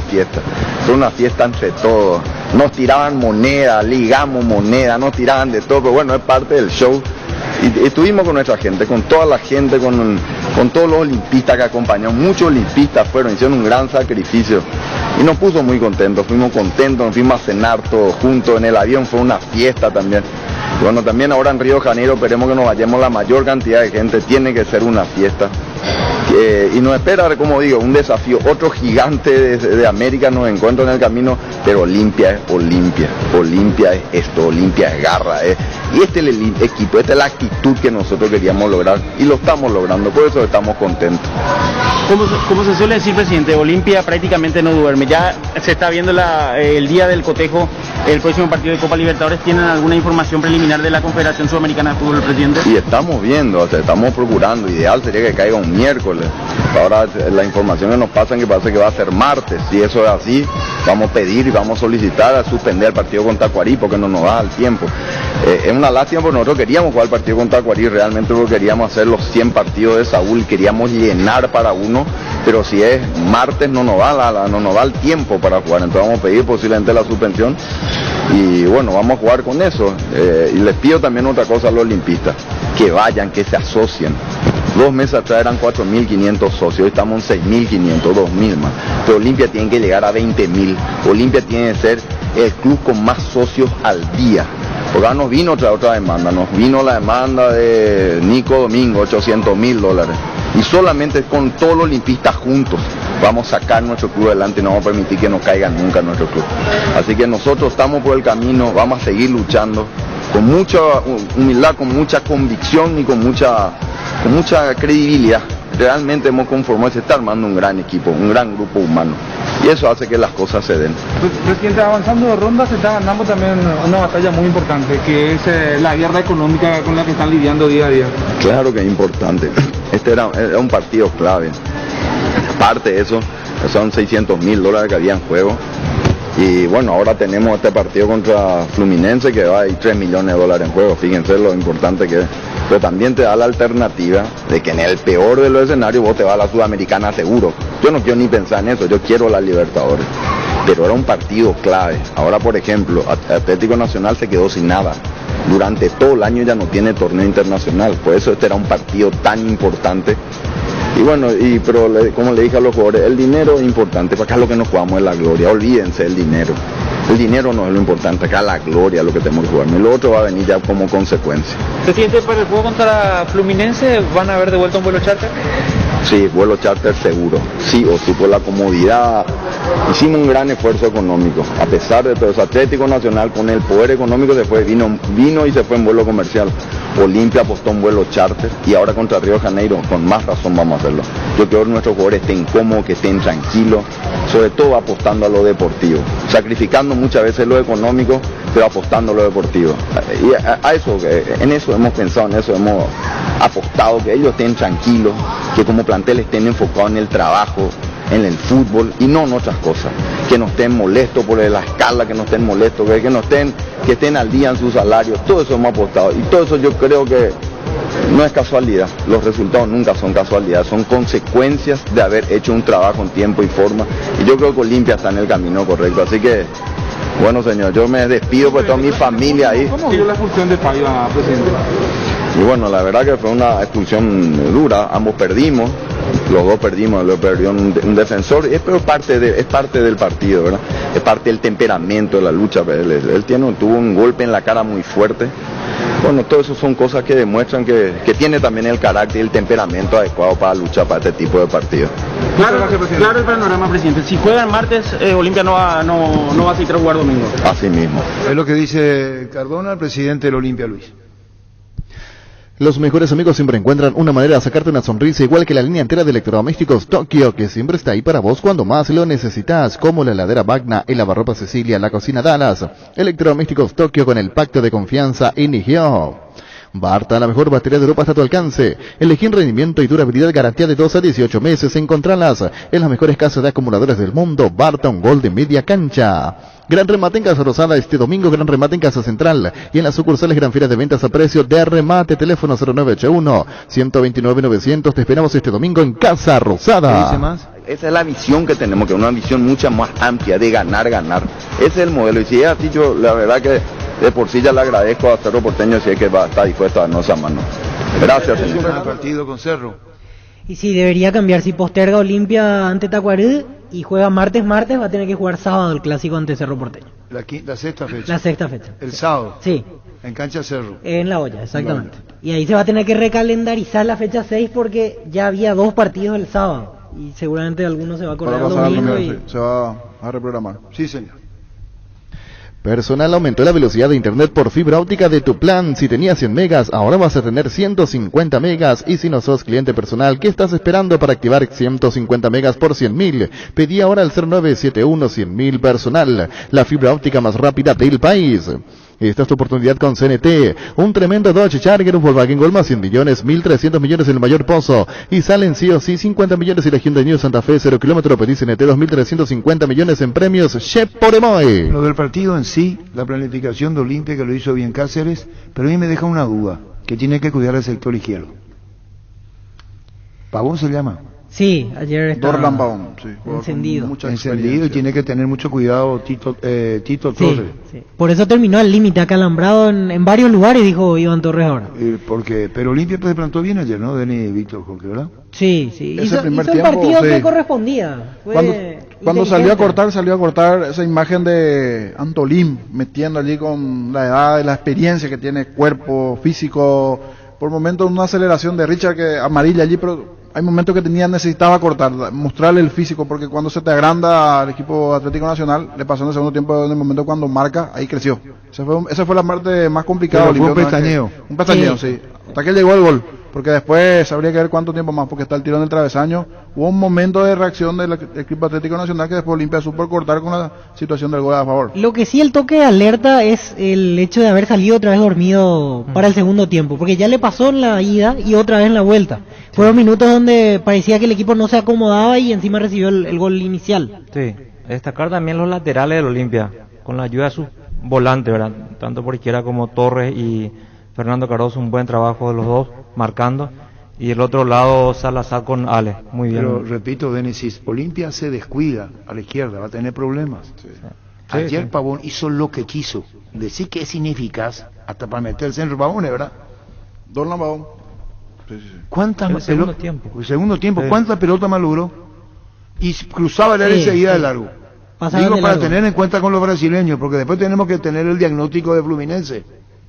fiesta entre todos. Nos tiraban moneda, ligamos moneda, nos tiraban de todo, pero bueno, es parte del show. Y estuvimos con nuestra gente, con toda la gente, con todos los olimpistas que acompañaron. Muchos olimpistas hicieron un gran sacrificio y nos puso muy contentos. Fuimos contentos, nos fuimos a cenar todos juntos, en el avión fue una fiesta también. Y bueno, también ahora en Río de Janeiro esperemos que nos vayamos la mayor cantidad de gente, tiene que ser una fiesta. Y nos espera, como digo, un desafío, otro gigante de América nos encuentra en el camino, pero Olimpia es Olimpia, Olimpia es esto, Olimpia es garra, y este es el equipo, esta es la actitud que nosotros queríamos lograr, y lo estamos logrando, por eso estamos contentos. Como se suele decir, presidente, Olimpia prácticamente no duerme, ya se está viendo el día del cotejo, el próximo partido de Copa Libertadores. ¿Tienen alguna información preliminar de la Confederación Sudamericana de Fútbol, presidente? Y estamos viendo, estamos procurando, ideal sería que caiga un miércoles. Ahora la información que nos pasa que parece que va a ser martes. Si eso es así, vamos a pedir y vamos a solicitar a suspender el partido contra Tacuarí porque no nos da el tiempo. Es una lástima porque nosotros queríamos jugar el partido contra Tacuarí realmente, porque queríamos hacer los 100 partidos de Saúl, queríamos llenar para uno, pero si es martes no nos da el tiempo para jugar, entonces vamos a pedir posiblemente la suspensión y bueno, vamos a jugar con eso. Y les pido también otra cosa a los olimpistas, que vayan, que se asocien. 2 meses atrás eran 4.500 socios, hoy estamos en 6.500, 2.000 más. Pero Olimpia tiene que llegar a 20.000. Olimpia tiene que ser el club con más socios al día. Porque ahora nos vino otra demanda, nos vino la demanda de Nico Domingo, $800.000. Y solamente con todos los olimpistas juntos vamos a sacar nuestro club adelante y no vamos a permitir que nos caiga nunca nuestro club. Así que nosotros estamos por el camino, vamos a seguir luchando con mucha humildad, con mucha convicción y con mucha credibilidad. Realmente hemos conformado, se está armando un gran equipo, un gran grupo humano, y eso hace que las cosas se den. Presidente, avanzando de ronda se está ganando también una batalla muy importante, que es la guerra económica con la que están lidiando día a día. Claro que es importante, este era un partido clave. Aparte de eso, son $600.000 que había en juego. Y bueno, ahora tenemos este partido contra Fluminense que va a ir $3 millones en juego. Fíjense lo importante que es. pero también te da la alternativa de que en el peor de los escenarios vos te vas a la Sudamericana seguro. Yo no quiero ni pensar en eso, yo quiero la Libertadores, pero era un partido clave. Ahora, por ejemplo, Atlético Nacional se quedó sin nada. Durante todo el año ya no tiene torneo internacional, por eso este era un partido tan importante. Y bueno, pero como le dije a los jugadores, el dinero es importante, para acá lo que nos jugamos es la gloria, olvídense el dinero. El dinero no es lo importante, acá la gloria es lo que tenemos que jugar, y lo otro va a venir ya como consecuencia. ¿Se siente para el juego contra Fluminense? ¿Van a haber de vuelta un vuelo charter? Sí, vuelo charter seguro, sí o sí, por la comodidad. Hicimos un gran esfuerzo económico, a pesar de todo eso. Atlético Nacional con el poder económico se fue, vino y se fue en vuelo comercial. Olimpia apostó en vuelo charter y ahora contra Río de Janeiro, con más razón vamos a hacerlo. Yo quiero que nuestros jugadores estén cómodos, que estén tranquilos, sobre todo apostando a lo deportivo, sacrificando muchas veces lo económico, pero apostando a lo deportivo. Y a eso, en eso hemos pensado, en eso hemos apostado, que ellos estén tranquilos, que como plantel estén enfocados en el trabajo, en el fútbol y no en otras cosas, que no estén molestos por la escala, que no estén molestos, que estén al día en sus salarios. Todo eso hemos apostado y todo eso yo creo que no es casualidad. Los resultados nunca son casualidad, son consecuencias de haber hecho un trabajo en tiempo y forma, y yo creo que Olimpia está en el camino correcto, así que bueno, señor, yo me despido por toda mi familia ahí. ¿Cómo vio la expulsión de Paiva, presidente? Y bueno, la verdad que fue una expulsión dura, ambos perdimos, los dos perdimos, lo perdió un defensor, pero es parte del partido, ¿verdad? Es parte del temperamento de la lucha. Él tuvo un golpe en la cara muy fuerte. Bueno, todo eso son cosas que demuestran que tiene también el carácter y el temperamento adecuado para luchar para este tipo de partidos. Claro el panorama, presidente. Si juega el martes, Olimpia no va a seguir a jugar domingo. Así mismo. Es lo que dice Cardona, el presidente del Olimpia, Luis. Los mejores amigos siempre encuentran una manera de sacarte una sonrisa, igual que la línea entera de electrodomésticos Tokio, que siempre está ahí para vos cuando más lo necesitas, como la heladera Magna, el lavarropa Cecilia, la cocina Dallas. Electrodomésticos Tokio con el pacto de confianza inició. Barta, la mejor batería de Europa está a tu alcance. Elegí rendimiento y durabilidad, garantía de 2 a 18 meses. Encontralas en las mejores casas de acumuladores del mundo. Barta, un gol de media cancha. Gran remate en Casa Rosada este domingo, gran remate en Casa Central y en las sucursales Gran Ferias de ventas a precio de remate. Teléfono 0981-129-900. Te esperamos este domingo en Casa Rosada. ¿Qué dice más? Esa es la visión que tenemos, que es una visión mucho más amplia de ganar. Ese es el modelo. Y si es así, yo la verdad que de por sí ya le agradezco a Cerro Porteño si es que está dispuesto a darnos esa mano. Gracias, señor. El partido con Cerro. Y sí, debería cambiar. Si posterga Olimpia ante Tacuarí y juega martes, va a tener que jugar sábado el clásico ante Cerro Porteño. La sexta fecha. La sexta fecha. El sábado. Sí. En cancha Cerro. En La Olla, exactamente. Y ahí se va a tener que recalendarizar la fecha 6 porque ya había 2 partidos el sábado. Y seguramente alguno se va a correr el domingo. Sí, se va a reprogramar. Sí, señor. Personal aumentó la velocidad de internet por fibra óptica de tu plan. Si tenías 100 megas, ahora vas a tener 150 megas. Y si no sos cliente personal, ¿qué estás esperando para activar 150 megas por 100.000? Pedí ahora al 0971-100.000 personal, la fibra óptica más rápida del país. Esta es tu oportunidad con CNT. Un tremendo Dodge Charger, un Volkswagen Gol más 100 millones, 1.300 millones en el mayor pozo. Y salen sí o sí 50 millones y la Hyundai New Santa Fe 0 kilómetro. Pedí CNT 2.350 millones en premios Chep por Emoy. Lo del partido en sí, la planificación de Olimpia, que lo hizo bien Cáceres, pero a mí me deja una duda, que tiene que cuidar el sector izquierdo. ¿Pavón se llama? Sí, ayer estaba Dorlan Pavón, sí, encendido. Encendido, y tiene que tener mucho cuidado Tito Torres. Sí. Por eso terminó al límite, acalambrado en varios lugares, dijo Iván Torres ahora. Pero Olimpia se plantó bien ayer, ¿no? Denis Víctor Jorge, ¿verdad? Sí. Ese primer hizo tiempo, el partido sí. que correspondía. Cuando salió a cortar esa imagen de Antolín, metiendo allí con la edad y la experiencia que tiene, cuerpo, físico, por momentos una aceleración de Richard que amarilla allí, pero hay momentos que necesitaba cortar, mostrarle el físico, porque cuando se te agranda al equipo Atlético Nacional, le pasó en el segundo tiempo, en el momento cuando marca, ahí creció. Esa fue la parte más complicada. Pero fue un pestañeo. Un pestañeo, sí. Hasta que llegó el gol, porque después habría que ver cuánto tiempo más, porque está el tirón del travesaño. Hubo un momento de reacción del equipo Atlético Nacional que después Olimpia supo cortar con la situación del gol a favor. Lo que sí, el toque de alerta es el hecho de haber salido otra vez dormido para el segundo tiempo, porque ya le pasó en la ida y otra vez en la vuelta. Fueron minutos donde parecía que el equipo no se acomodaba y encima recibió el gol inicial. Sí, destacar también los laterales del Olimpia, con la ayuda de sus volantes, ¿verdad? Tanto por izquierda como Torres y Fernando Cardoso, un buen trabajo de los dos, marcando. Y el otro lado, Salazar con Ale, muy bien. Pero repito, Denis, Olimpia se descuida a la izquierda, va a tener problemas. Sí. Ayer Pavón hizo lo que quiso. Decir que es ineficaz hasta para meter el centro Pavón, ¿verdad? Dorlan Pavón. ¿Cuántas el segundo pelotas? tiempo. El segundo tiempo, Sí. ¿cuántas pelotas más logró? Y cruzaba el área enseguida de largo. Pasaban Digo, de para largo. tener en cuenta con los brasileños, porque después tenemos que tener el diagnóstico de Fluminense.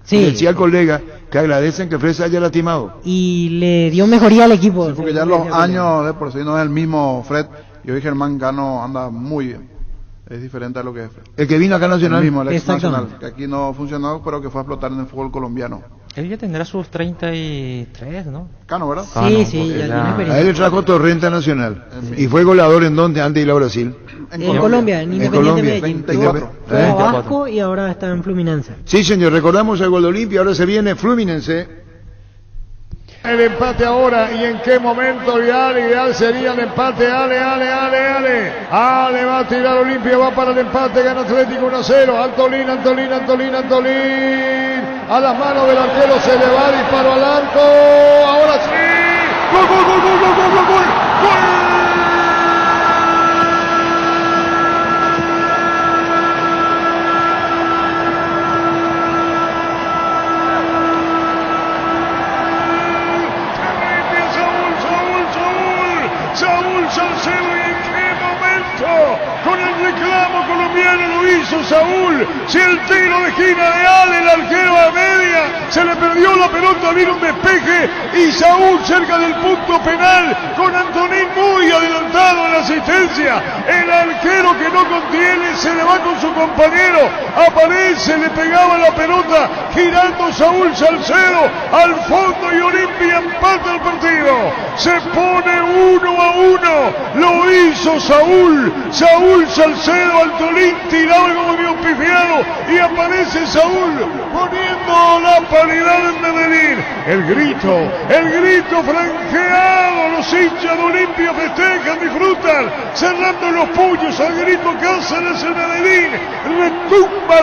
Sí. Y decía el colega que agradecen que Fred se haya lastimado. Y le dio mejoría al equipo. Sí, porque ya los años de por sí no es el mismo Fred. Y hoy Germán Cano anda muy bien. Es diferente a lo que es Fred. El que vino acá Nacional. El mismo, el ex Exactamente. Nacional. Que aquí no funcionó, pero que fue a explotar en el fútbol colombiano. Él ya tendrá sus 33, ¿no? Cano, ¿verdad? Cano, Sí, porque ya tiene A experiencia. él le trajo Torrenta Nacional. Y fue goleador en donde antes de ir a Brasil. En Colombia, en Independiente Colombia. Medellín. 24. Fue a Vasco y ahora está en Fluminense. Sí, señor, recordamos el gol de Olimpia, ahora se viene Fluminense. El empate ahora, y en qué momento ideal sería el empate. Ale va a tirar Olimpia, va para el empate, gana Atlético 1-0. Antolín, a las manos del arquero, se le va, disparo al arco, ahora sí, gol. Saúl Salcedo, ¿y en qué momento? Con el reclamo colombiano lo hizo Saúl. Si el tiro de esquina de Ale, el arquero a media, se le perdió la pelota, vino un despeje y Saúl cerca del punto penal con Antonín muy adelantado en la asistencia. El arquero que no contiene se le va con su compañero, aparece, le pegaba la pelota, girando Saúl Salcedo al fondo y Olimpia empata el partido. Se pone 1-1, lo hizo Saúl Salcedo, Antolín tiraba como medio pifiado y aparece Saúl poniendo la paridad en Medellín. El grito franqueado, los hinchas de Olimpia festejan, disfrutan, cerrando los puños al grito Cáceres en Medellín, retumba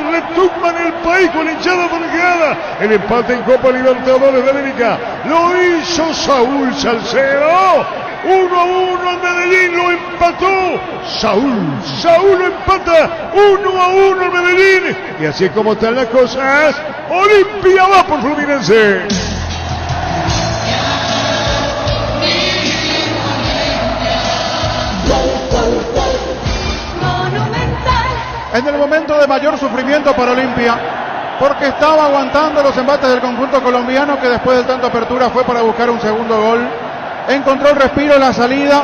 en el país con hinchada franqueada. El empate en Copa Libertadores de América lo hizo Saúl Salcedo. 1-1 en Medellín, lo empató Saúl lo empata 1-1 en Medellín, y así es como están las cosas. Olimpia va por Fluminense. En el momento de mayor sufrimiento para Olimpia, porque estaba aguantando los embates del conjunto colombiano, que después del tanto apertura fue para buscar un segundo gol. Encontró el respiro en la salida,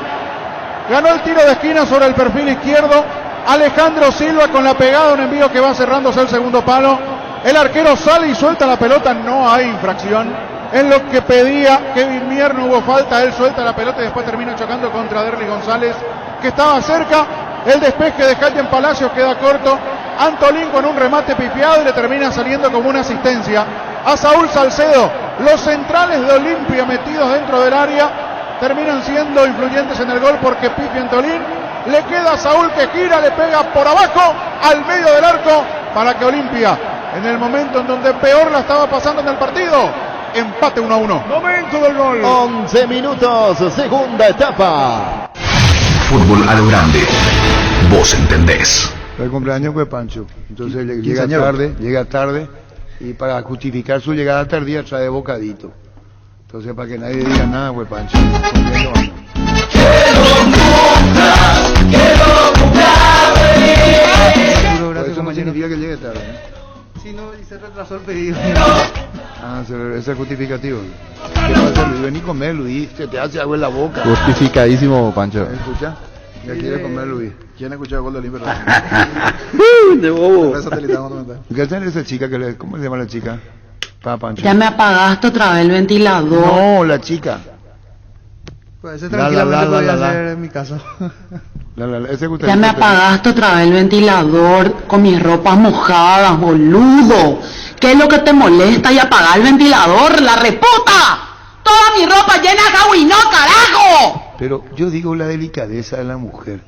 ganó el tiro de esquina sobre el perfil izquierdo. Alejandro Silva con la pegada, un envío que va cerrándose el segundo palo. El arquero sale y suelta la pelota, no hay infracción. En lo que pedía Kevin Mier, no hubo falta, él suelta la pelota y después termina chocando contra Derly González, que estaba cerca. El despeje de Callen Palacios queda corto. Antolín con un remate pifiado y le termina saliendo como una asistencia a Saúl Salcedo. Los centrales de Olimpia metidos dentro del área terminan siendo influyentes en el gol porque pifia Antolín. Le queda a Saúl que gira, le pega por abajo al medio del arco para que Olimpia, en el momento en donde peor la estaba pasando en el partido, empate 1-1. Momento del gol. 11 minutos, segunda etapa. Fútbol a lo grande. Vos entendés. El cumpleaños fue Pancho, entonces llega quinceañero. tarde y para justificar su llegada tardía trae bocadito. Entonces para que nadie diga nada fue Pancho. Eso no significa que llegue tarde, ¿eh? Si no, y se retrasó el pedido. Ah, ese es justificativo. ¿Qué pasa, Luis? Vení a comer, Luis, se te hace agua en la boca. Justificadísimo, Pancho. ¿Escucha? Ya quiere comer, Luis. ¿Quién ha escuchado el gol de Olimpia? De bobo. ¿Qué es esa chica que le... ¿Cómo se llama la chica? Pa Pancho. Ya me apagaste otra vez el ventilador. No, la chica. Pues ese tranquilamente podía hacer en mi casa. Ya me apagaste otra vez el ventilador con mis ropas mojadas, boludo. ¿Qué es lo que te molesta y apagar el ventilador, la reputa? Toda mi ropa llena de agua y no, carajo. Pero yo digo la delicadeza de la mujer.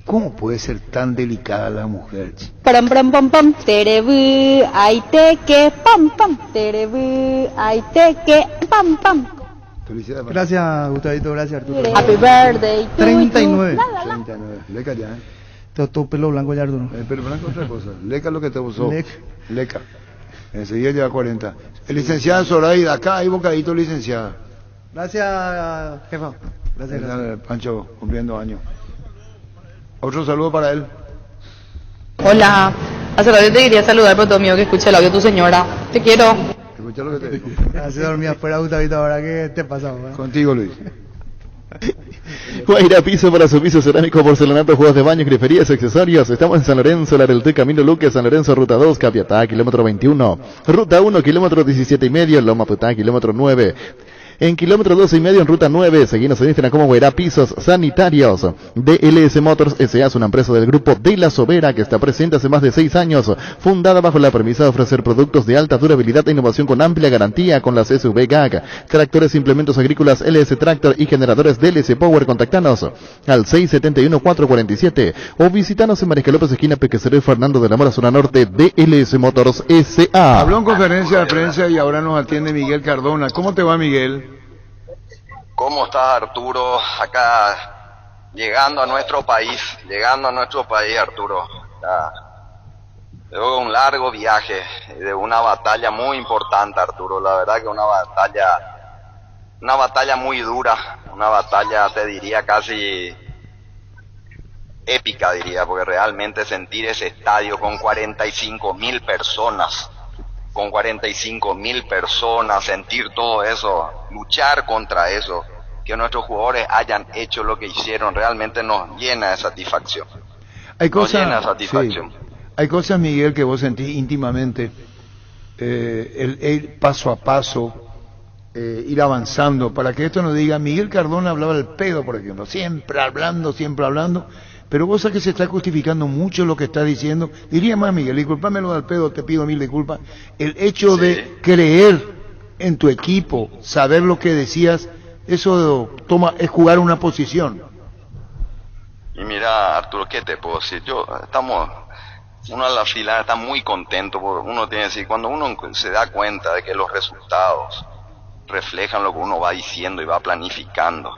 ¿Cómo puede ser tan delicada la mujer? Pam pam pam pam, terebu, ay te que pam pam, terebu, ay te que pam pam. Gracias, Gustavito, gracias, Arturo. Happy birthday to 39. you. 39. Leca ya, Todo pelo blanco ya, Arturo. Pelo blanco otra cosa. Leca lo que te usó. Leca. Leca. Enseguida lleva 40. El licenciado Zoraida, acá hay bocadito licenciada. Gracias, jefa. Gracias. Pancho, cumpliendo años. Otro saludo para él. Hola, hace rato te quería saludar, pero todo mío que escucha el audio de tu señora. Te quiero. Escucha lo que te digo. Así dormía afuera, Gustavito, ahora que te pasa, ¿verdad? Contigo, Luis. Guaira Piso para su piso cerámico, porcelanato, juegos de baño, griferías, accesorios. Estamos en San Lorenzo, Larelté, Camino Luque, San Lorenzo, Ruta 2, Capiatá, kilómetro 21. Ruta 1, kilómetro 17,5, Loma Putá, kilómetro 9. En kilómetro 12,5 en ruta 9, seguimos en Instagram como Guairá Pisos Sanitarios. DLS Motors S.A. es una empresa del grupo De La Sobera que está presente hace más de 6 años, fundada bajo la premisa de ofrecer productos de alta durabilidad e innovación con amplia garantía con las SUV GAC, tractores, implementos agrícolas LS Tractor y generadores DLS Power. Contactanos al 671-447 o visitanos en Mariscal López, esquina Pequeceré, Fernando de la Mora, zona norte. DLS Motors S.A. Habló en conferencia de prensa y ahora nos atiende Miguel Cardona. ¿Cómo te va, Miguel? ¿Cómo estás, Arturo? Acá, llegando a nuestro país, Arturo. Luego de un largo viaje, de una batalla muy importante, Arturo. La verdad que una batalla muy dura, una batalla, te diría, casi épica, diría, porque realmente sentir ese estadio con 45,000 personas, sentir todo eso, luchar contra eso, que nuestros jugadores hayan hecho lo que hicieron, realmente nos llena de satisfacción. Hay cosas, Miguel, que vos sentís íntimamente, el paso a paso, ir avanzando, para que esto nos diga. Miguel Cardona hablaba del pedo, por ejemplo, siempre hablando, pero vos sabés que se está justificando mucho lo que está diciendo. Diría más, Miguel, disculpame lo del pedo, te pido 1000 disculpas. El hecho de creer en tu equipo, saber lo que decías, eso es jugar una posición. Y mira, Arturo, ¿qué te puedo decir? Uno a la fila está muy contento, porque uno tiene que decir, cuando uno se da cuenta de que los resultados reflejan lo que uno va diciendo y va planificando,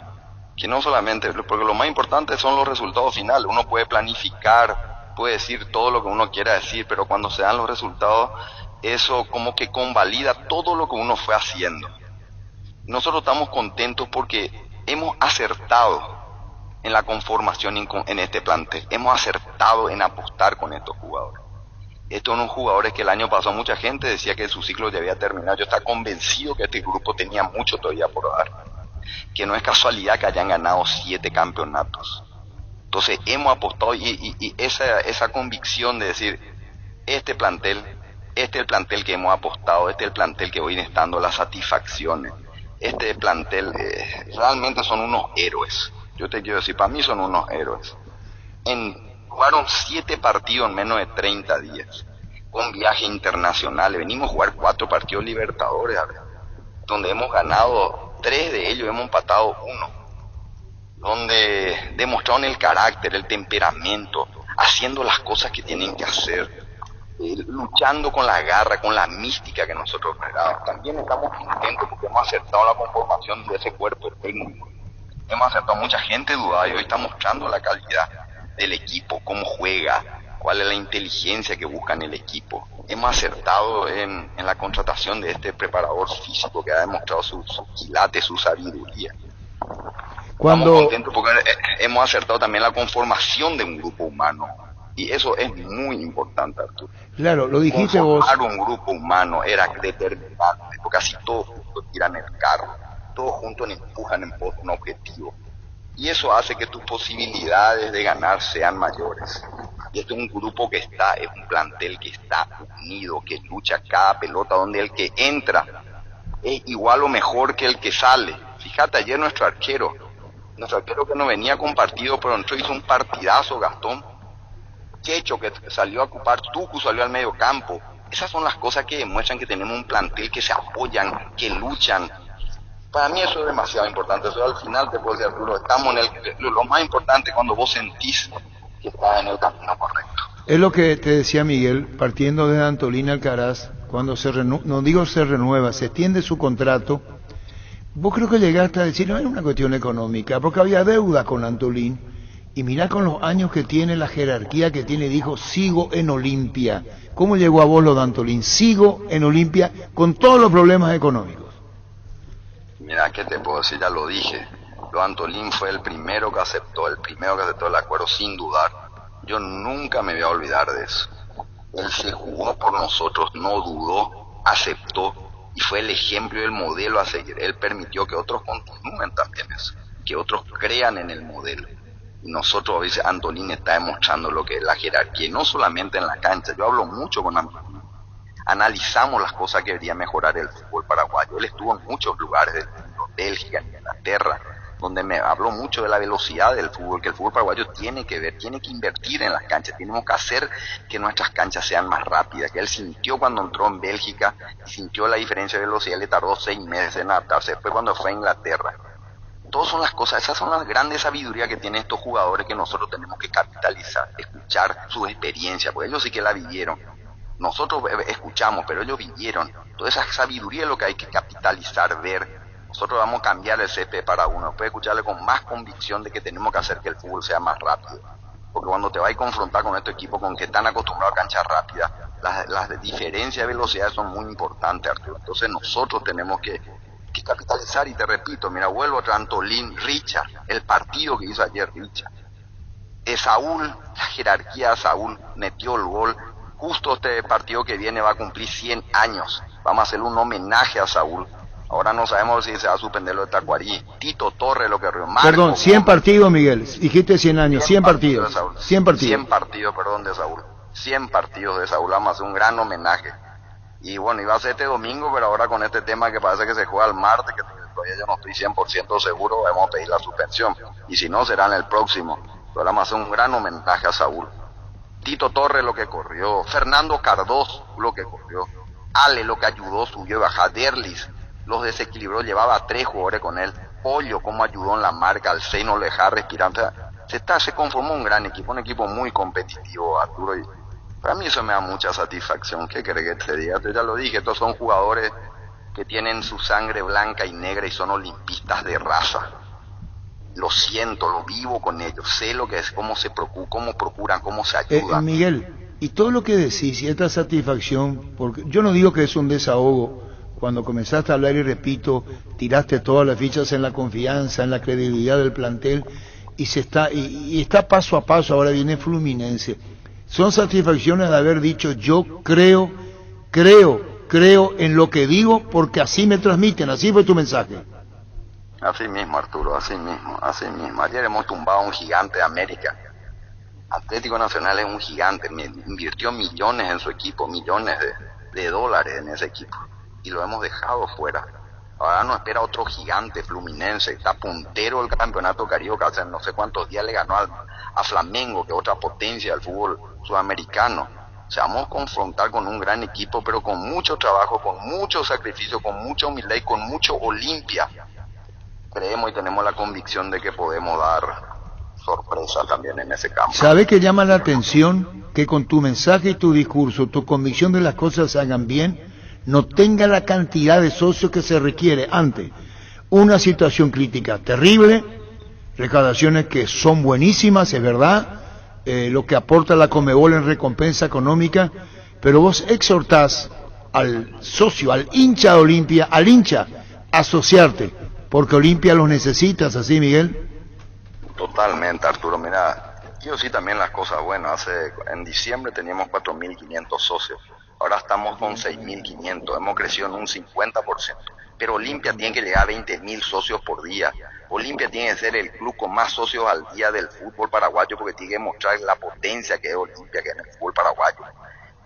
que no solamente, porque lo más importante son los resultados finales. Uno puede planificar, puede decir todo lo que uno quiera decir, pero cuando se dan los resultados, eso como que convalida todo lo que uno fue haciendo. Nosotros estamos contentos porque hemos acertado en la conformación en este plantel, hemos acertado en apostar con estos jugadores. Estos son jugadores que el año pasado mucha gente decía que su ciclo ya había terminado. Yo estaba convencido que este grupo tenía mucho todavía por dar, que no es casualidad que hayan ganado 7 campeonatos. Entonces hemos apostado y esa convicción de decir, este es el plantel que hemos apostado, este es el plantel que hoy está dando las satisfacciones, este plantel realmente son unos héroes. Yo te quiero decir, para mí son unos héroes. Jugaron 7 partidos en menos de 30 días, con viajes internacionales. Venimos a jugar 4 partidos Libertadores, donde hemos ganado 3 de ellos, hemos empatado 1, donde demostraron el carácter, el temperamento, haciendo las cosas que tienen que hacer, luchando con la garra, con la mística que nosotros esperábamos. También estamos contentos porque hemos acertado la conformación de ese cuerpo técnico. Hemos acertado, mucha gente dudaba y hoy está mostrando la calidad del equipo, cómo juega, cuál es la inteligencia que busca en el equipo. Hemos acertado en la contratación de este preparador físico que ha demostrado su quilate, su sabiduría. Estamos contentos porque hemos acertado también la conformación de un grupo humano, y eso es muy importante, Arturo. Claro, lo dijiste vos. Conformar un grupo humano era determinante, porque así todos juntos tiran el carro, todos juntos empujan en pos de un objetivo. Y eso hace que tus posibilidades de ganar sean mayores. Y este es un grupo que es un plantel que está unido, que lucha cada pelota, donde el que entra es igual o mejor que el que sale. Fíjate, ayer nuestro arquero que no venía compartido, pero entró, hizo un partidazo, Gastón. Checho, que salió a ocupar, Tucu salió al medio campo. Esas son las cosas que demuestran que tenemos un plantel que se apoyan, que luchan. Para mí eso es demasiado importante. Eso al final te puedo decir, Arturo, estamos lo más importante cuando vos sentís que estás en el camino correcto. Es lo que te decía Miguel, partiendo de Antolín Alcaraz, cuando se renueva, se extiende su contrato. Vos creo que llegaste a decir, no era una cuestión económica, porque había deuda con Antolín, y mirá con los años que tiene, la jerarquía que tiene, dijo, sigo en Olimpia. ¿Cómo llegó a vos lo de Antolín? Sigo en Olimpia con todos los problemas económicos. Mira, ¿qué te puedo decir? Ya lo dije. Lo Antolín fue el primero que aceptó el acuerdo sin dudar. Yo nunca me voy a olvidar de eso. Él se jugó por nosotros, no dudó, aceptó, y fue el ejemplo y el modelo a seguir. Él permitió que otros continúen también eso, que otros crean en el modelo. Y nosotros, a veces, Antolín está demostrando lo que es la jerarquía, y no solamente en la cancha. Yo hablo mucho con Antolín. Analizamos las cosas que debería mejorar el fútbol paraguayo. Él estuvo en muchos lugares del mundo, Bélgica, en Inglaterra, donde me habló mucho de la velocidad del fútbol, que el fútbol paraguayo tiene que invertir en las canchas, tenemos que hacer que nuestras canchas sean más rápidas, que él sintió cuando entró en Bélgica, sintió la diferencia de velocidad, le tardó 6 meses en adaptarse, después cuando fue a Inglaterra. Todas son las cosas, esas son las grandes sabidurías que tienen estos jugadores que nosotros tenemos que capitalizar, escuchar su experiencia, porque ellos sí que la vivieron. Nosotros escuchamos, pero ellos vivieron. Toda esa sabiduría es lo que hay que capitalizar, ver. Nosotros vamos a cambiar el CP para uno, puede escucharle con más convicción de que tenemos que hacer que el fútbol sea más rápido. Porque cuando te vas a confrontar con estos equipos con que están acostumbrados a canchas rápidas, las diferencias de velocidad son muy importantes, Arturo. Entonces nosotros tenemos que capitalizar, y te repito, mira, vuelvo a Antolín, Richard, el partido que hizo ayer Richard. Saúl, la jerarquía de Saúl, metió el gol. Justo este partido que viene va a cumplir 100 años. Vamos a hacerle un homenaje a Saúl. Ahora no sabemos si se va a suspender lo de Tacuarí. Tito Torres, lo que rió. Perdón, 100 partidos, Miguel. Dijiste 100 años, 100 partidos. 100 partidos. 100 partidos, perdón, de Saúl. 100 partidos de Saúl. Vamos a hacer un gran homenaje. Y bueno, iba a ser este domingo, pero ahora con este tema que parece que se juega el martes, que todavía yo no estoy 100% seguro, vamos a pedir la suspensión. Y si no, será en el próximo. Pero vamos a hacer un gran homenaje a Saúl. Tito Torres, lo que corrió. Fernando Cardós, lo que corrió. Ale, lo que ayudó, subió y bajó. Derlis los desequilibró, llevaba a 3 jugadores con él. Pollo, cómo ayudó en la marca, al seno, le dejaba respirar. O sea, se conformó un gran equipo, un equipo muy competitivo, Arturo. Y para mí eso me da mucha satisfacción. ¿Qué querés que te diga? Yo ya lo dije, estos son jugadores que tienen su sangre blanca y negra y son olimpistas de raza. Lo siento, lo vivo con ellos, sé lo que es, cómo procuran, cómo se ayudan. Miguel, y todo lo que decís y esta satisfacción, porque yo no digo que es un desahogo. Cuando comenzaste a hablar, y repito, tiraste todas las fichas en la confianza, en la credibilidad del plantel, y está paso a paso. Ahora viene Fluminense. Son satisfacciones de haber dicho, yo creo en lo que digo, porque así me transmiten. Así fue tu mensaje. Así mismo, Arturo, así mismo. Ayer hemos tumbado a un gigante de América. Atlético Nacional es un gigante, invirtió millones en su equipo, millones de dólares en ese equipo, y lo hemos dejado fuera. Ahora nos espera otro gigante, Fluminense, está puntero del campeonato carioca, hace no sé cuántos días le ganó a Flamengo, que es otra potencia del fútbol sudamericano. O sea, vamos a confrontar con un gran equipo, pero con mucho trabajo, con mucho sacrificio, con mucha humildad y con mucho Olimpia. Creemos y tenemos la convicción de que podemos dar sorpresa también en ese campo. ¿Sabe que llama la atención que con tu mensaje y tu discurso, tu convicción de las cosas se hagan bien, no tenga la cantidad de socios que se requiere ante una situación crítica terrible, recaudaciones que son buenísimas, es verdad, lo que aporta la Conmebol en recompensa económica, pero vos exhortás al socio, al hincha de Olimpia, al hincha, a asociarte, porque Olimpia los necesitas, ¿así, Miguel? Totalmente, Arturo. Mira, yo sí también las cosas buenas. En diciembre teníamos 4.500 socios. Ahora estamos con 6.500. Hemos crecido en un 50%. Pero Olimpia tiene que llegar a 20.000 socios por día. Olimpia tiene que ser el club con más socios al día del fútbol paraguayo, porque tiene que mostrar la potencia que es Olimpia, que es el fútbol paraguayo.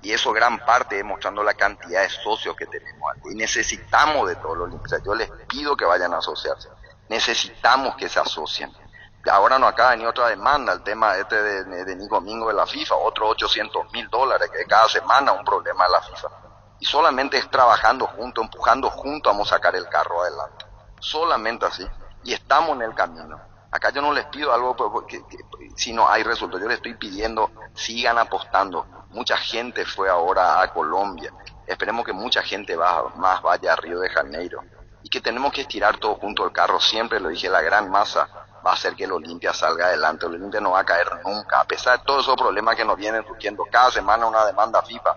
Y eso gran parte demostrando la cantidad de socios que tenemos. Y necesitamos de todos los Olimpia. Yo les pido que vayan a asociarse. Necesitamos que se asocien. Ahora nos acaba de venir otra demanda, el tema de Nico Mingo de la FIFA, otros $800,000, que cada semana un problema de la FIFA. Y solamente es trabajando juntos, empujando juntos, vamos a sacar el carro adelante. Solamente así. Y estamos en el camino. Acá yo no les pido algo porque si no hay resultado, yo les estoy pidiendo sigan apostando. Mucha gente fue ahora a Colombia, esperemos que mucha gente más vaya a Río de Janeiro y que tenemos que estirar todo junto al carro. Siempre lo dije, la gran masa va a hacer que el Olimpia salga adelante. El Olimpia no va a caer nunca, a pesar de todos esos problemas que nos vienen surgiendo cada semana una demanda FIFA.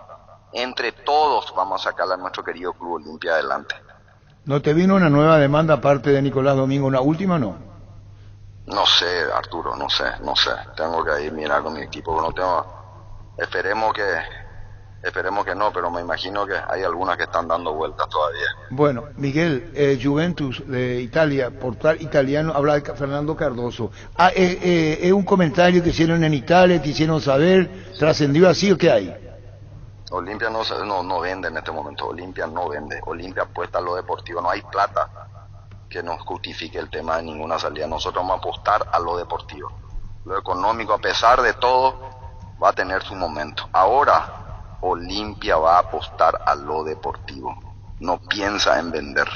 Entre todos vamos a sacar a nuestro querido Club Olimpia adelante. ¿No te vino una nueva demanda aparte de Nicolás Domingo, una última no? No sé, Arturo, no sé. Tengo que ir a mirar con mi equipo, no tengo. Esperemos que no, pero me imagino que hay algunas que están dando vueltas todavía. Bueno, Miguel, Juventus de Italia, portal italiano, habla de Fernando Cardoso. ¿Es un comentario que hicieron en Italia, te hicieron saber, trascendió así o qué hay? Olimpia no vende en este momento, Olimpia no vende, Olimpia apuesta a lo deportivo, no hay plata que nos justifique el tema de ninguna salida. Nosotros vamos a apostar a lo deportivo. Lo económico, a pesar de todo, va a tener su momento. Ahora, Olimpia va a apostar a lo deportivo. No piensa en vender.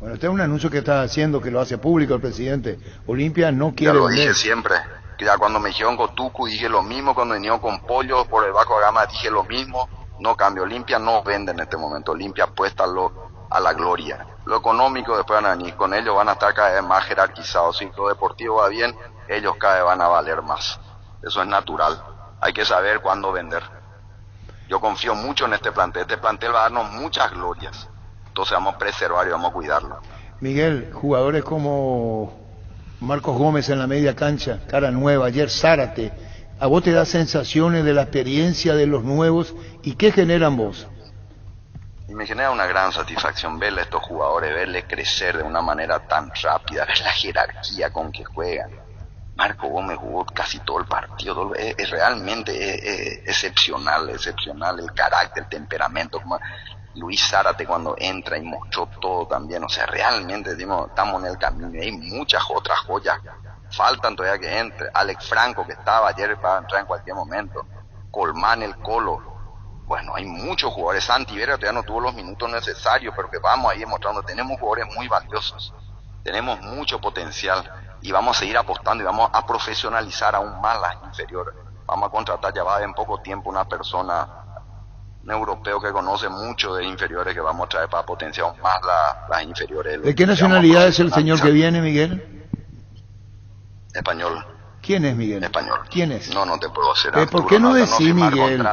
Bueno, este es un anuncio que está haciendo, que lo hace público el presidente. Olimpia no quiere vender. Ya lo dije siempre. Ya cuando me dijeron con Tucu dije lo mismo, cuando vinieron con Pollo por el Vasco da Gama dije lo mismo. No cambia. Olimpia no vende en este momento. Olimpia apuesta a la gloria. Lo económico después van a venir, con ellos van a estar cada vez más jerarquizados. Si lo deportivo va bien, ellos cada vez van a valer más. Eso es natural. Hay que saber cuándo vender. Yo confío mucho en este plantel va a darnos muchas glorias. Entonces vamos a preservar y vamos a cuidarlo. Miguel, jugadores como Marcos Gómez en la media cancha, cara nueva, ayer Zárate, ¿a vos te da sensaciones de la experiencia de los nuevos y qué generan vos? Y me genera una gran satisfacción verle a estos jugadores, verles crecer de una manera tan rápida, ver la jerarquía con que juegan. Marco Gómez jugó casi todo el partido, es realmente excepcional el carácter, el temperamento. Como Luis Zárate cuando entra y mostró todo también, o sea, realmente estamos en el camino. Hay muchas otras joyas, faltan todavía que entre. Alex Franco, que estaba ayer, va a entrar en cualquier momento. Colmán, el Colo. Bueno, hay muchos jugadores. Santi Vera todavía no tuvo los minutos necesarios, pero que vamos a ir mostrando. Tenemos jugadores muy valiosos, tenemos mucho potencial y vamos a seguir apostando y vamos a profesionalizar aún más las inferiores. Vamos a contratar ya va en poco tiempo un europeo que conoce mucho de inferiores que vamos a traer para potenciar aún más las inferiores. ¿De qué nacionalidad es el señor que viene, Miguel? Español. ¿Quién es Miguel? Español. ¿Quién es? No te puedo hacer. ¿Por qué no decís, Miguel?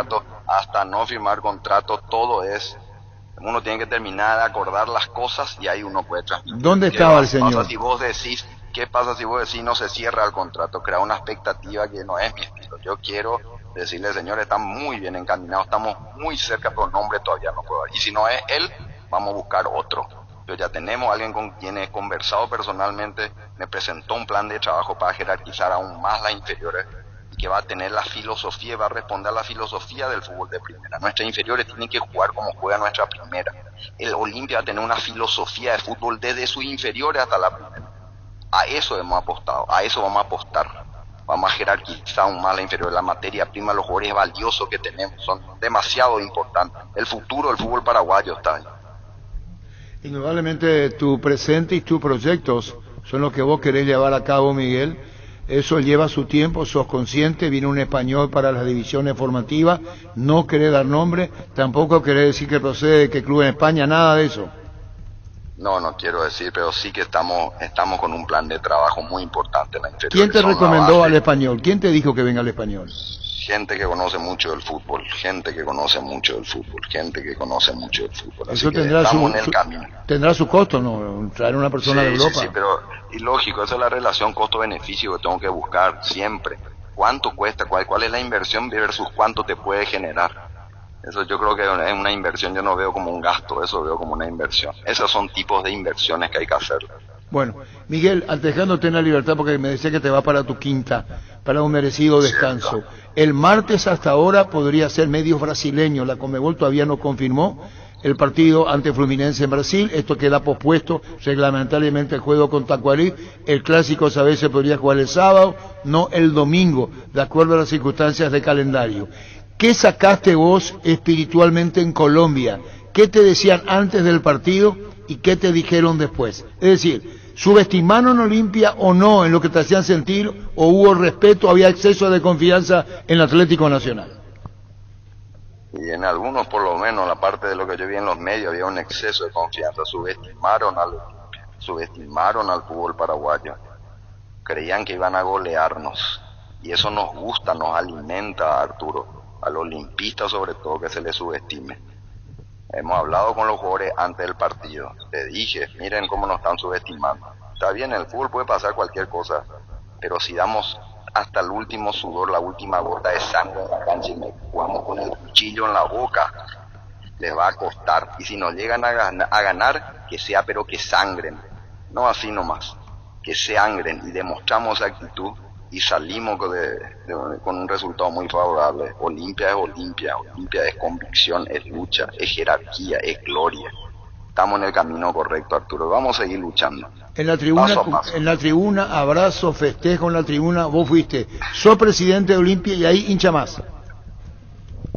Hasta no firmar contrato, todo es... Uno tiene que terminar de acordar las cosas y ahí uno puede transmitir. ¿Dónde estaba el señor? ¿Qué pasa si vos decís no se cierra el contrato? Crea una expectativa que no es mi estilo. Yo quiero decirle, señor, está muy bien encaminado, estamos muy cerca, pero el nombre todavía no puedo dar. Y si no es él, vamos a buscar otro. Pero ya tenemos a alguien con quien he conversado personalmente, me presentó un plan de trabajo para jerarquizar aún más las inferiores y que va a tener la filosofía, va a responder a la filosofía del fútbol de primera. Nuestras inferiores tienen que jugar como juega nuestra primera. El Olimpia va a tener una filosofía de fútbol desde sus inferiores hasta la primera. A eso hemos apostado, a eso vamos a apostar. Vamos a jerarquizar aún más la inferior, la materia prima, los jugadores valiosos que tenemos, son demasiado importantes. El futuro del fútbol paraguayo está ahí. Indudablemente tu presente y tus proyectos son los que vos querés llevar a cabo, Miguel. Eso lleva su tiempo, sos consciente, viene un español para las divisiones formativas, no querés dar nombre, tampoco querés decir que procede de qué club en España, nada de eso. No quiero decir, pero sí que estamos con un plan de trabajo muy importante en la inferior. ¿Quién te recomendó al español? ¿Quién te dijo que venga al español? Gente que conoce mucho del fútbol, Eso tendrá su costo, ¿no? Traer una persona de Europa. Sí, pero y lógico, esa es la relación costo-beneficio que tengo que buscar siempre. ¿Cuánto cuesta? ¿Cuál es la inversión versus cuánto te puede generar? Eso yo creo que es una inversión, yo no veo como un gasto, eso veo como una inversión. Esos son tipos de inversiones que hay que hacer. Bueno, Miguel, dejándote en la libertad porque me decía que te va para tu quinta, para un merecido descanso. Cierto. El martes hasta ahora podría ser medios brasileños, la Conmebol todavía no confirmó el partido ante Fluminense en Brasil, esto queda pospuesto reglamentariamente el juego con Tacuarí, el clásico a veces podría jugar el sábado, no el domingo, de acuerdo a las circunstancias de calendario. ¿Qué sacaste vos espiritualmente en Colombia? ¿Qué te decían antes del partido y qué te dijeron después? Es decir, ¿subestimaron Olimpia o no en lo que te hacían sentir? ¿O hubo respeto, había exceso de confianza en el Atlético Nacional? Y en algunos, por lo menos, la parte de lo que yo vi en los medios, había un exceso de confianza. Subestimaron al fútbol paraguayo. Creían que iban a golearnos. Y eso nos gusta, nos alimenta, Arturo. A los olimpistas, sobre todo, que se les subestime. Hemos hablado con los jugadores antes del partido. Te dije, miren cómo nos están subestimando. Está bien, en el fútbol puede pasar cualquier cosa. Pero si damos hasta el último sudor, la última gota de sangre en la cancha y jugamos con el cuchillo en la boca, les va a costar. Y si nos llegan a ganar, que sea, pero que sangren. No así nomás. Que sangren y demostramos esa actitud y salimos con un resultado muy favorable. Olimpia es Olimpia. Olimpia es convicción, es lucha, es jerarquía, es gloria. Estamos en el camino correcto, Arturo. Vamos a seguir luchando. En la tribuna, paso a paso. En la tribuna, abrazo, festejo en la tribuna, vos fuiste. Sos presidente de Olimpia y ahí hincha más.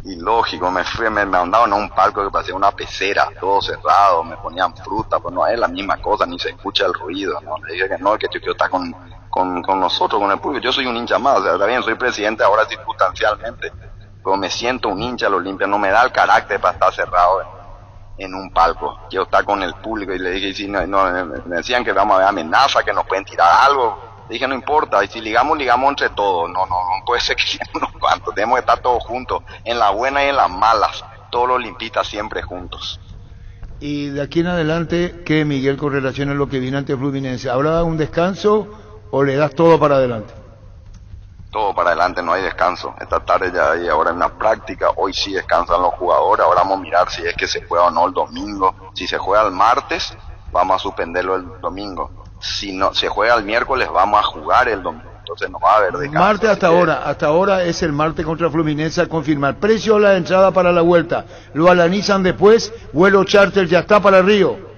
Y lógico, me mandaban a un palco que parecía una pecera, todo cerrado, me ponían fruta, pues no es la misma cosa, ni se escucha el ruido, ¿no? Le dije que no, que yo quiero estar con nosotros, con el público. Yo soy un hincha más, o sea, está bien, soy presidente ahora circunstancialmente, pero me siento un hincha de Olimpia, no me da el carácter para estar cerrado en un palco. Quiero estar con el público. Y le dije, y si no, me decían que vamos a ver amenazas, que nos pueden tirar algo. Le dije, no importa, y si ligamos entre todos. No puede ser que sean unos cuantos, tenemos que estar todos juntos, en las buenas y en las malas, todos los olimpistas siempre juntos. Y de aquí en adelante, ¿qué, Miguel, con relación a lo que viene ante Fluminense? ¿Habrá un descanso o le das todo para adelante? Todo para adelante, no hay descanso. Esta tarde ya hay ahora una práctica, hoy sí descansan los jugadores, ahora vamos a mirar si es que se juega o no el domingo. Si se juega el martes, vamos a suspenderlo el domingo. Si no se juega el miércoles, vamos a jugar el domingo. Entonces no va a haber descanso. Martes hasta ahora es el martes contra Fluminense a confirmar. Precio de la entrada para la vuelta, lo analizan después, vuelo charter ya está para Río.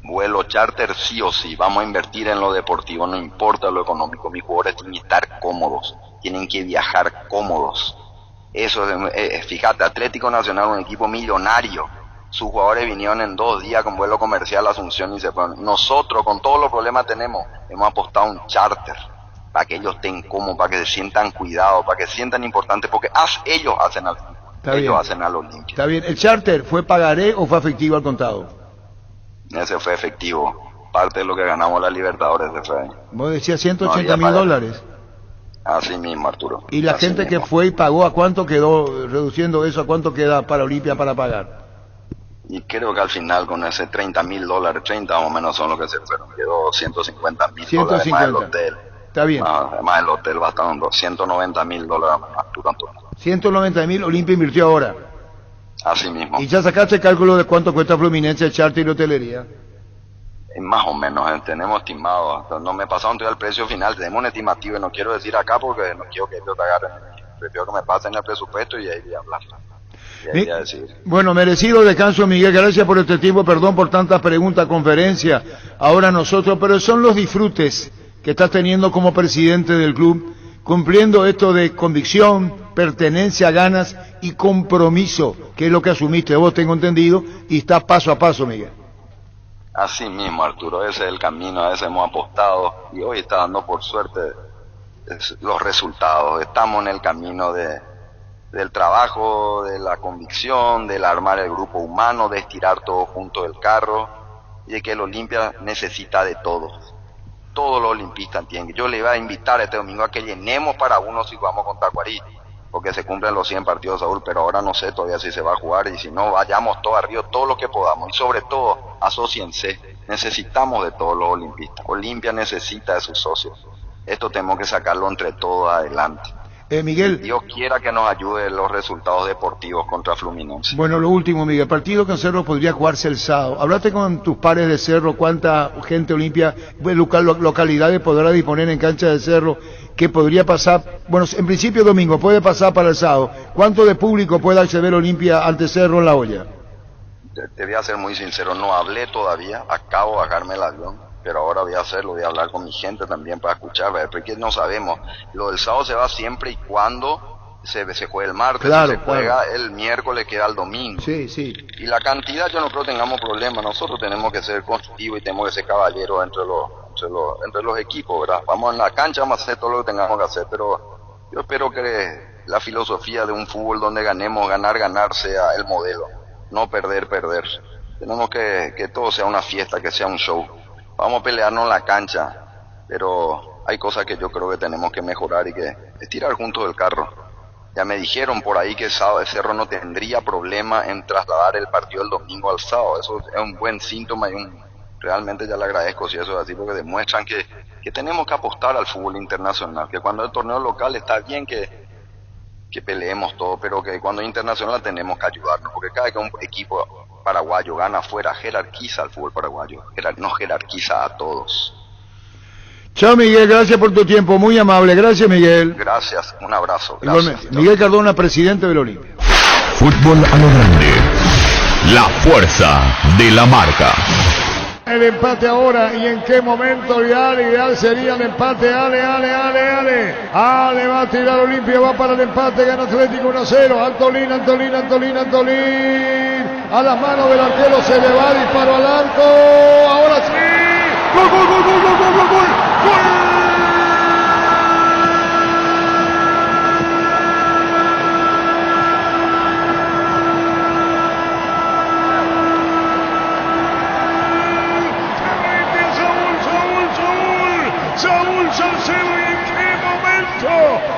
Vuelo charter sí o sí, vamos a invertir en lo deportivo, no importa lo económico, mis jugadores tienen que estar cómodos, tienen que viajar cómodos. Eso fíjate, Atlético Nacional, un equipo millonario, sus jugadores vinieron en 2 días con vuelo comercial a Asunción y se fueron. Nosotros, con todos los problemas que tenemos, hemos apostado un charter, para que ellos estén cómodos, para que se sientan cuidados, para que se sientan importantes, porque ellos hacen al Olimpia. Está bien, ¿el charter fue pagaré o fue efectivo al contado? Ese fue efectivo, parte de lo que ganamos la Libertadores de fue. Vos decías $180,000. Así mismo, Arturo. ¿Y la gente mismo que fue y pagó, a cuánto quedó, reduciendo eso, a cuánto queda para Olimpia para pagar? Y creo que al final con ese $30,000, 30 más o menos son lo que se fueron, quedó $150,000 más el hotel. Está bien. Además el hotel bastante, $190,000 Arturo Antonio. 190,000 Olimpia invirtió ahora. Así mismo. ¿Y ya sacaste cálculo de cuánto cuesta Fluminense, charter y hotelería? Más o menos, tenemos estimado. No me pasaron todavía el precio final, tenemos un estimativo y no quiero decir acá porque no quiero que ellos te agarren. Prefiero que me pasen el presupuesto y ahí voy a hablar. Bueno, merecido descanso, Miguel, gracias por este tiempo, perdón por tantas preguntas, conferencias, ahora nosotros, pero son los disfrutes que estás teniendo como presidente del club, cumpliendo esto de convicción, pertenencia, ganas y compromiso, que es lo que asumiste vos, tengo entendido, y estás paso a paso, Miguel. Así mismo, Arturo, ese es el camino, a ese hemos apostado, y hoy está dando por suerte los resultados. Estamos en el camino del trabajo, de la convicción, del armar el grupo humano, de estirar todo junto del carro, y de que el Olimpia necesita de todos. Todos los olimpistas entienden. Yo le iba a invitar este domingo a que llenemos para uno si jugamos con Tacuarí, porque se cumplen los 100 partidos, Saúl, pero ahora no sé todavía si se va a jugar, y si no, vayamos todos a Río, todo lo que podamos, y sobre todo, asóciense. Necesitamos de todos los olimpistas. Olimpia necesita de sus socios. Esto tenemos que sacarlo entre todos adelante. Miguel, Dios quiera que nos ayude los resultados deportivos contra Fluminense. Bueno, lo último, Miguel, partido que en Cerro podría jugarse el sábado. Hablaste con tus pares de Cerro, cuánta gente Olimpia, localidades podrá disponer en cancha de Cerro, que podría pasar, bueno, en principio domingo, puede pasar para el sábado. ¿Cuánto de público puede acceder Olimpia ante Cerro en La Hoya? Te voy a ser muy sincero, no hablé todavía, acabo de bajarme el avión. Pero ahora voy a hacerlo, voy a hablar con mi gente también para escuchar, porque no sabemos. Lo del sábado se va siempre y cuando se juegue el martes, claro, se juega el miércoles, queda el domingo. Sí, sí. Y la cantidad yo no creo que tengamos problema, nosotros tenemos que ser constructivos y tenemos que ser caballeros entre entre los equipos, ¿verdad? Vamos en la cancha, vamos a hacer todo lo que tengamos que hacer, pero yo espero que la filosofía de un fútbol donde ganemos, ganar sea el modelo, no perder. Tenemos que todo sea una fiesta, que sea un show. Vamos a pelearnos en la cancha, pero hay cosas que yo creo que tenemos que mejorar y que es tirar juntos el carro. Ya me dijeron por ahí que Cerro no tendría problema en trasladar el partido el domingo al sábado. Eso es un buen síntoma y realmente ya le agradezco si eso es así, porque demuestran que tenemos que apostar al fútbol internacional, que cuando el torneo local está bien que peleemos todo, pero que cuando es internacional tenemos que ayudarnos, porque cada vez que un equipo paraguayo gana afuera, jerarquiza al fútbol paraguayo, nos jerarquiza a todos. Chao, Miguel, gracias por tu tiempo, muy amable. Gracias, Miguel. Gracias, un abrazo. Gracias. Igualmente. Miguel Cardona, presidente del Olimpia. Fútbol a lo grande. La fuerza de la marca. El empate ahora, y en qué momento ideal sería el empate. Ale va a tirar Olimpia, va para el empate, gana Atlético 1-0. Antolín, a las manos del arquero, se le va, disparo al arco, ahora sí, gol. Saúl Salcedo, y en qué momento,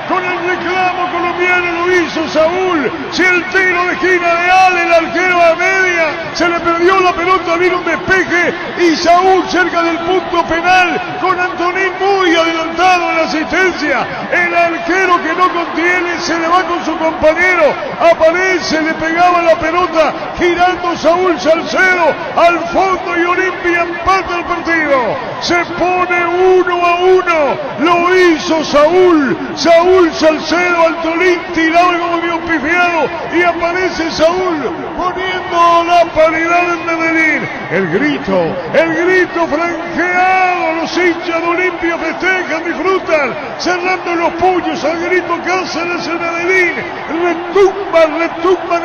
con el reclamo colombiano lo hizo Saúl. Si el tiro de esquina de Ale, el arquero a media, se le perdió la pelota, vino un despeje y Saúl cerca del punto penal, con Antonín muy adelantado en la asistencia. El arquero que no contiene se le va con su compañero, aparece, le pegaba la pelota, girando Saúl Salcedo al fondo, y Olimpia empata el partido. Se pone 1-1, lo hizo Saúl Salcedo, Antolín tirado como medio pifiado, y aparece Saúl poniendo la paridad en Medellín. El grito franqueado, los hinchas de Olimpia festejan, disfrutan, cerrando los puños al grito Cáceres en Medellín, retumba en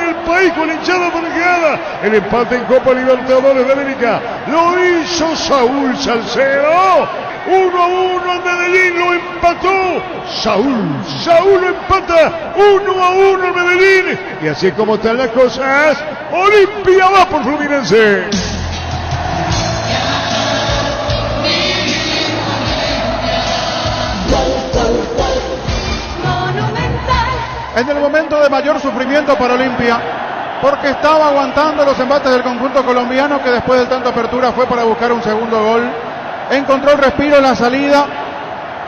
el país con hinchada franqueada. El empate en Copa Libertadores de América lo hizo Saúl Salcedo. 1-1 en Medellín, lo empató Saúl lo empata 1-1 en Medellín, y así es como están las cosas. Olimpia va por Fluminense. En el momento de mayor sufrimiento para Olimpia, porque estaba aguantando los embates del conjunto colombiano, que después del tanto apertura fue para buscar un segundo gol. Encontró el respiro en la salida,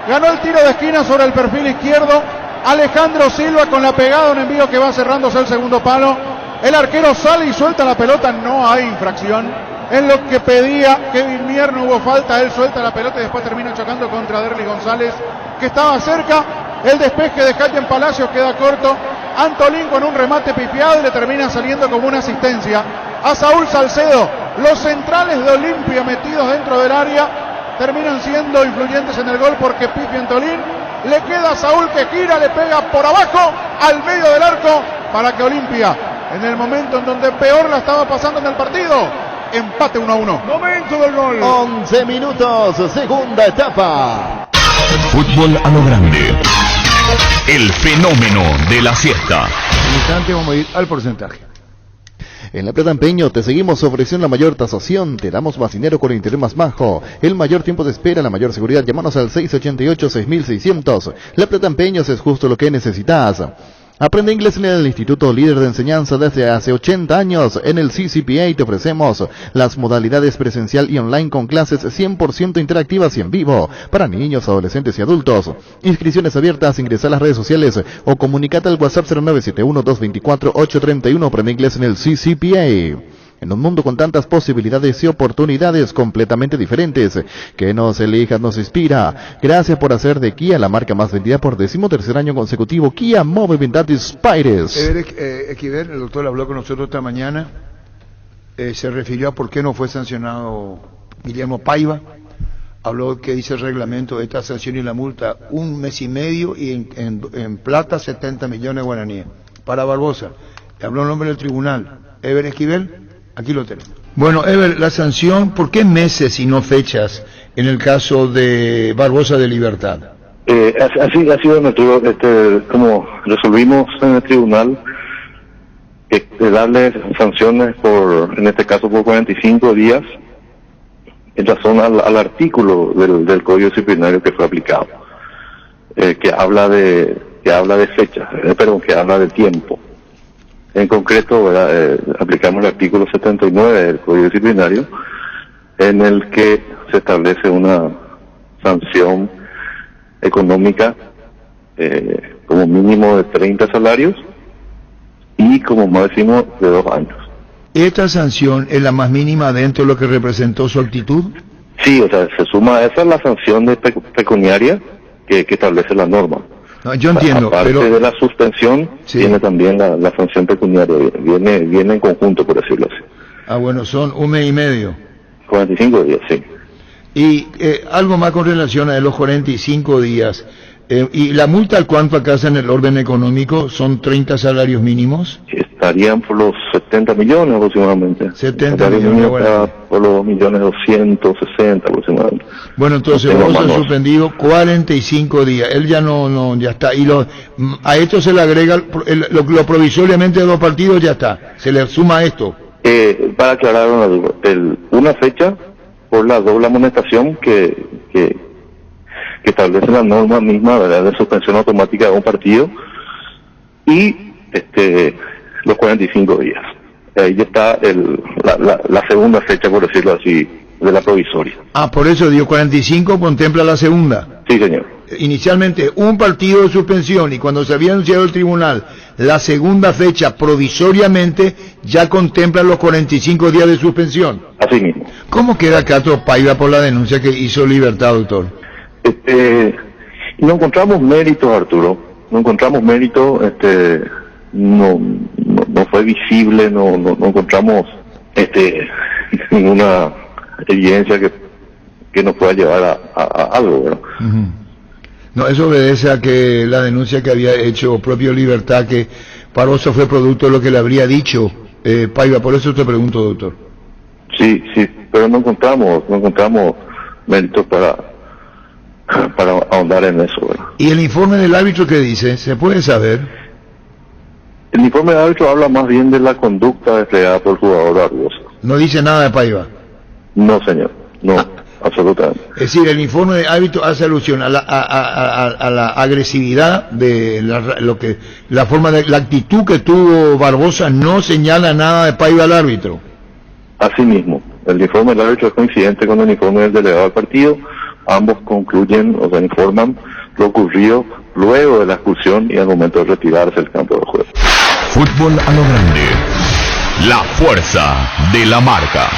ganó el tiro de esquina sobre el perfil izquierdo. Alejandro Silva con la pegada, un envío que va cerrándose el segundo palo. El arquero sale y suelta la pelota, no hay infracción. Es lo que pedía Kevin Mier, no hubo falta, él suelta la pelota y después termina chocando contra Derlis González, que estaba cerca. El despeje de Cayen Palacios queda corto. Antolín con un remate pifiado y le termina saliendo como una asistencia a Saúl Salcedo. Los centrales de Olimpia metidos dentro del área terminan siendo influyentes en el gol, porque pifi Antolín. Le queda a Saúl que gira, le pega por abajo al medio del arco para que Olimpia, en el momento en donde peor la estaba pasando en el partido, empate 1-1. Momento del gol. 11 minutos, segunda etapa. Fútbol a lo grande. El fenómeno de la siesta. En un instante vamos a ir al porcentaje. En La Plata Empeño te seguimos ofreciendo la mayor tasación, te damos más dinero con el interés más bajo, el mayor tiempo de espera, la mayor seguridad. Llámanos al 688-6600. La Plata Empeños es justo lo que necesitas. Aprende inglés en el Instituto Líder de Enseñanza desde hace 80 años. En el CCPA te ofrecemos las modalidades presencial y online con clases 100% interactivas y en vivo para niños, adolescentes y adultos. Inscripciones abiertas, ingresa a las redes sociales o comunicate al WhatsApp 0971-224-831. Aprende inglés en el CCPA. En un mundo con tantas posibilidades y oportunidades completamente diferentes, que nos elijas nos inspira. Gracias por hacer de Kia la marca más vendida por 13º año consecutivo. Kia Movement Spires. Esquivel, el doctor habló con nosotros esta mañana, se refirió a por qué no fue sancionado Guillermo Paiva. Habló que dice el reglamento, esta sanción y la multa 1 mes y medio y en plata 70 millones de guaraníes. Para Barbosa, le habló en nombre del tribunal. Ever Esquivel, aquí lo tenemos. Bueno, Ever, la sanción, ¿por qué meses y no fechas? en el caso de Barbosa de Libertad? Así ha sido nuestro, como resolvimos en el tribunal, darle sanciones en este caso por 45 días, en razón al artículo del Código Disciplinario que fue aplicado, que habla de fechas, que habla de tiempo. En concreto, aplicamos el artículo 79 del Código Disciplinario, en el que se establece una sanción económica como mínimo de 30 salarios y como máximo de 2 años. ¿Esta sanción es la más mínima dentro de lo que representó su actitud? Sí, o sea, se suma, esa es la sanción pecuniaria que establece la norma. No, yo entiendo, aparte pero de la suspensión, sí, viene también la sanción pecuniaria, viene en conjunto, por decirlo así. Ah, bueno, son 1 mes y medio. 45 días, sí. Y algo más con relación a los 45 días. ¿Y la multa cuánto acá en el orden económico? ¿Son 30 salarios mínimos? Estarían por los 70 millones aproximadamente. 70 millones, bueno. Por los 1.260.000 aproximadamente. Bueno, entonces vos has suspendido 45 días. Él ya no ya está. Y a esto se le agrega lo provisoriamente de 2 partidos, ya está. Se le suma esto. Para aclarar una fecha por la doble amonestación que establece la norma misma, ¿verdad?, de suspensión automática de un partido, y los 45 días. Ahí ya está la segunda fecha, por decirlo así, de la provisoria. Ah, por eso digo 45 contempla la segunda. Sí, señor. Inicialmente un partido de suspensión, y cuando se había anunciado el tribunal la segunda fecha provisoriamente, ya contempla los 45 días de suspensión. Así mismo. ¿Cómo queda Castro Paiva por la denuncia que hizo Libertad, doctor? No encontramos méritos, Arturo. No encontramos méritos, no fue visible, no encontramos ninguna evidencia que nos pueda llevar a algo, ¿verdad? Uh-huh. No, eso obedece a que la denuncia que había hecho propio Libertad, que Barbosa fue producto de lo que le habría dicho Paiva. Por eso te pregunto, doctor. Sí, pero no encontramos méritos para ahondar en eso, ¿verdad? ¿Y el informe del árbitro qué dice? ¿Se puede saber? El informe del árbitro habla más bien de la conducta desplegada por el jugador Barbosa. ¿No dice nada de Paiva? No, señor, no, absolutamente. Es decir, el informe del árbitro hace alusión a la agresividad de la forma de la actitud que tuvo Barbosa, no señala nada de Paiva al árbitro. Así mismo, el informe del árbitro es coincidente con el informe del delegado del partido. Ambos concluyen, o sea, informan lo ocurrido luego de la expulsión y al momento de retirarse del campo de juego. Fútbol a lo grande. La fuerza de la marca.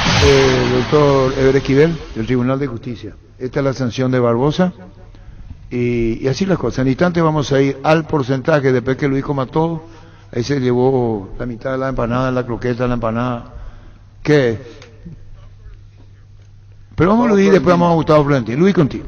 Doctor Eber Esquivel, del Tribunal de Justicia. Esta es la sanción de Barbosa. Y así las cosas. En instante vamos a ir al porcentaje, después que Luis coma todo. Ahí se llevó la mitad de la empanada, la croqueta, la empanada. ¿Qué? Pero vamos a Luis y después vamos a Gustavo Florentín. Luis, contigo.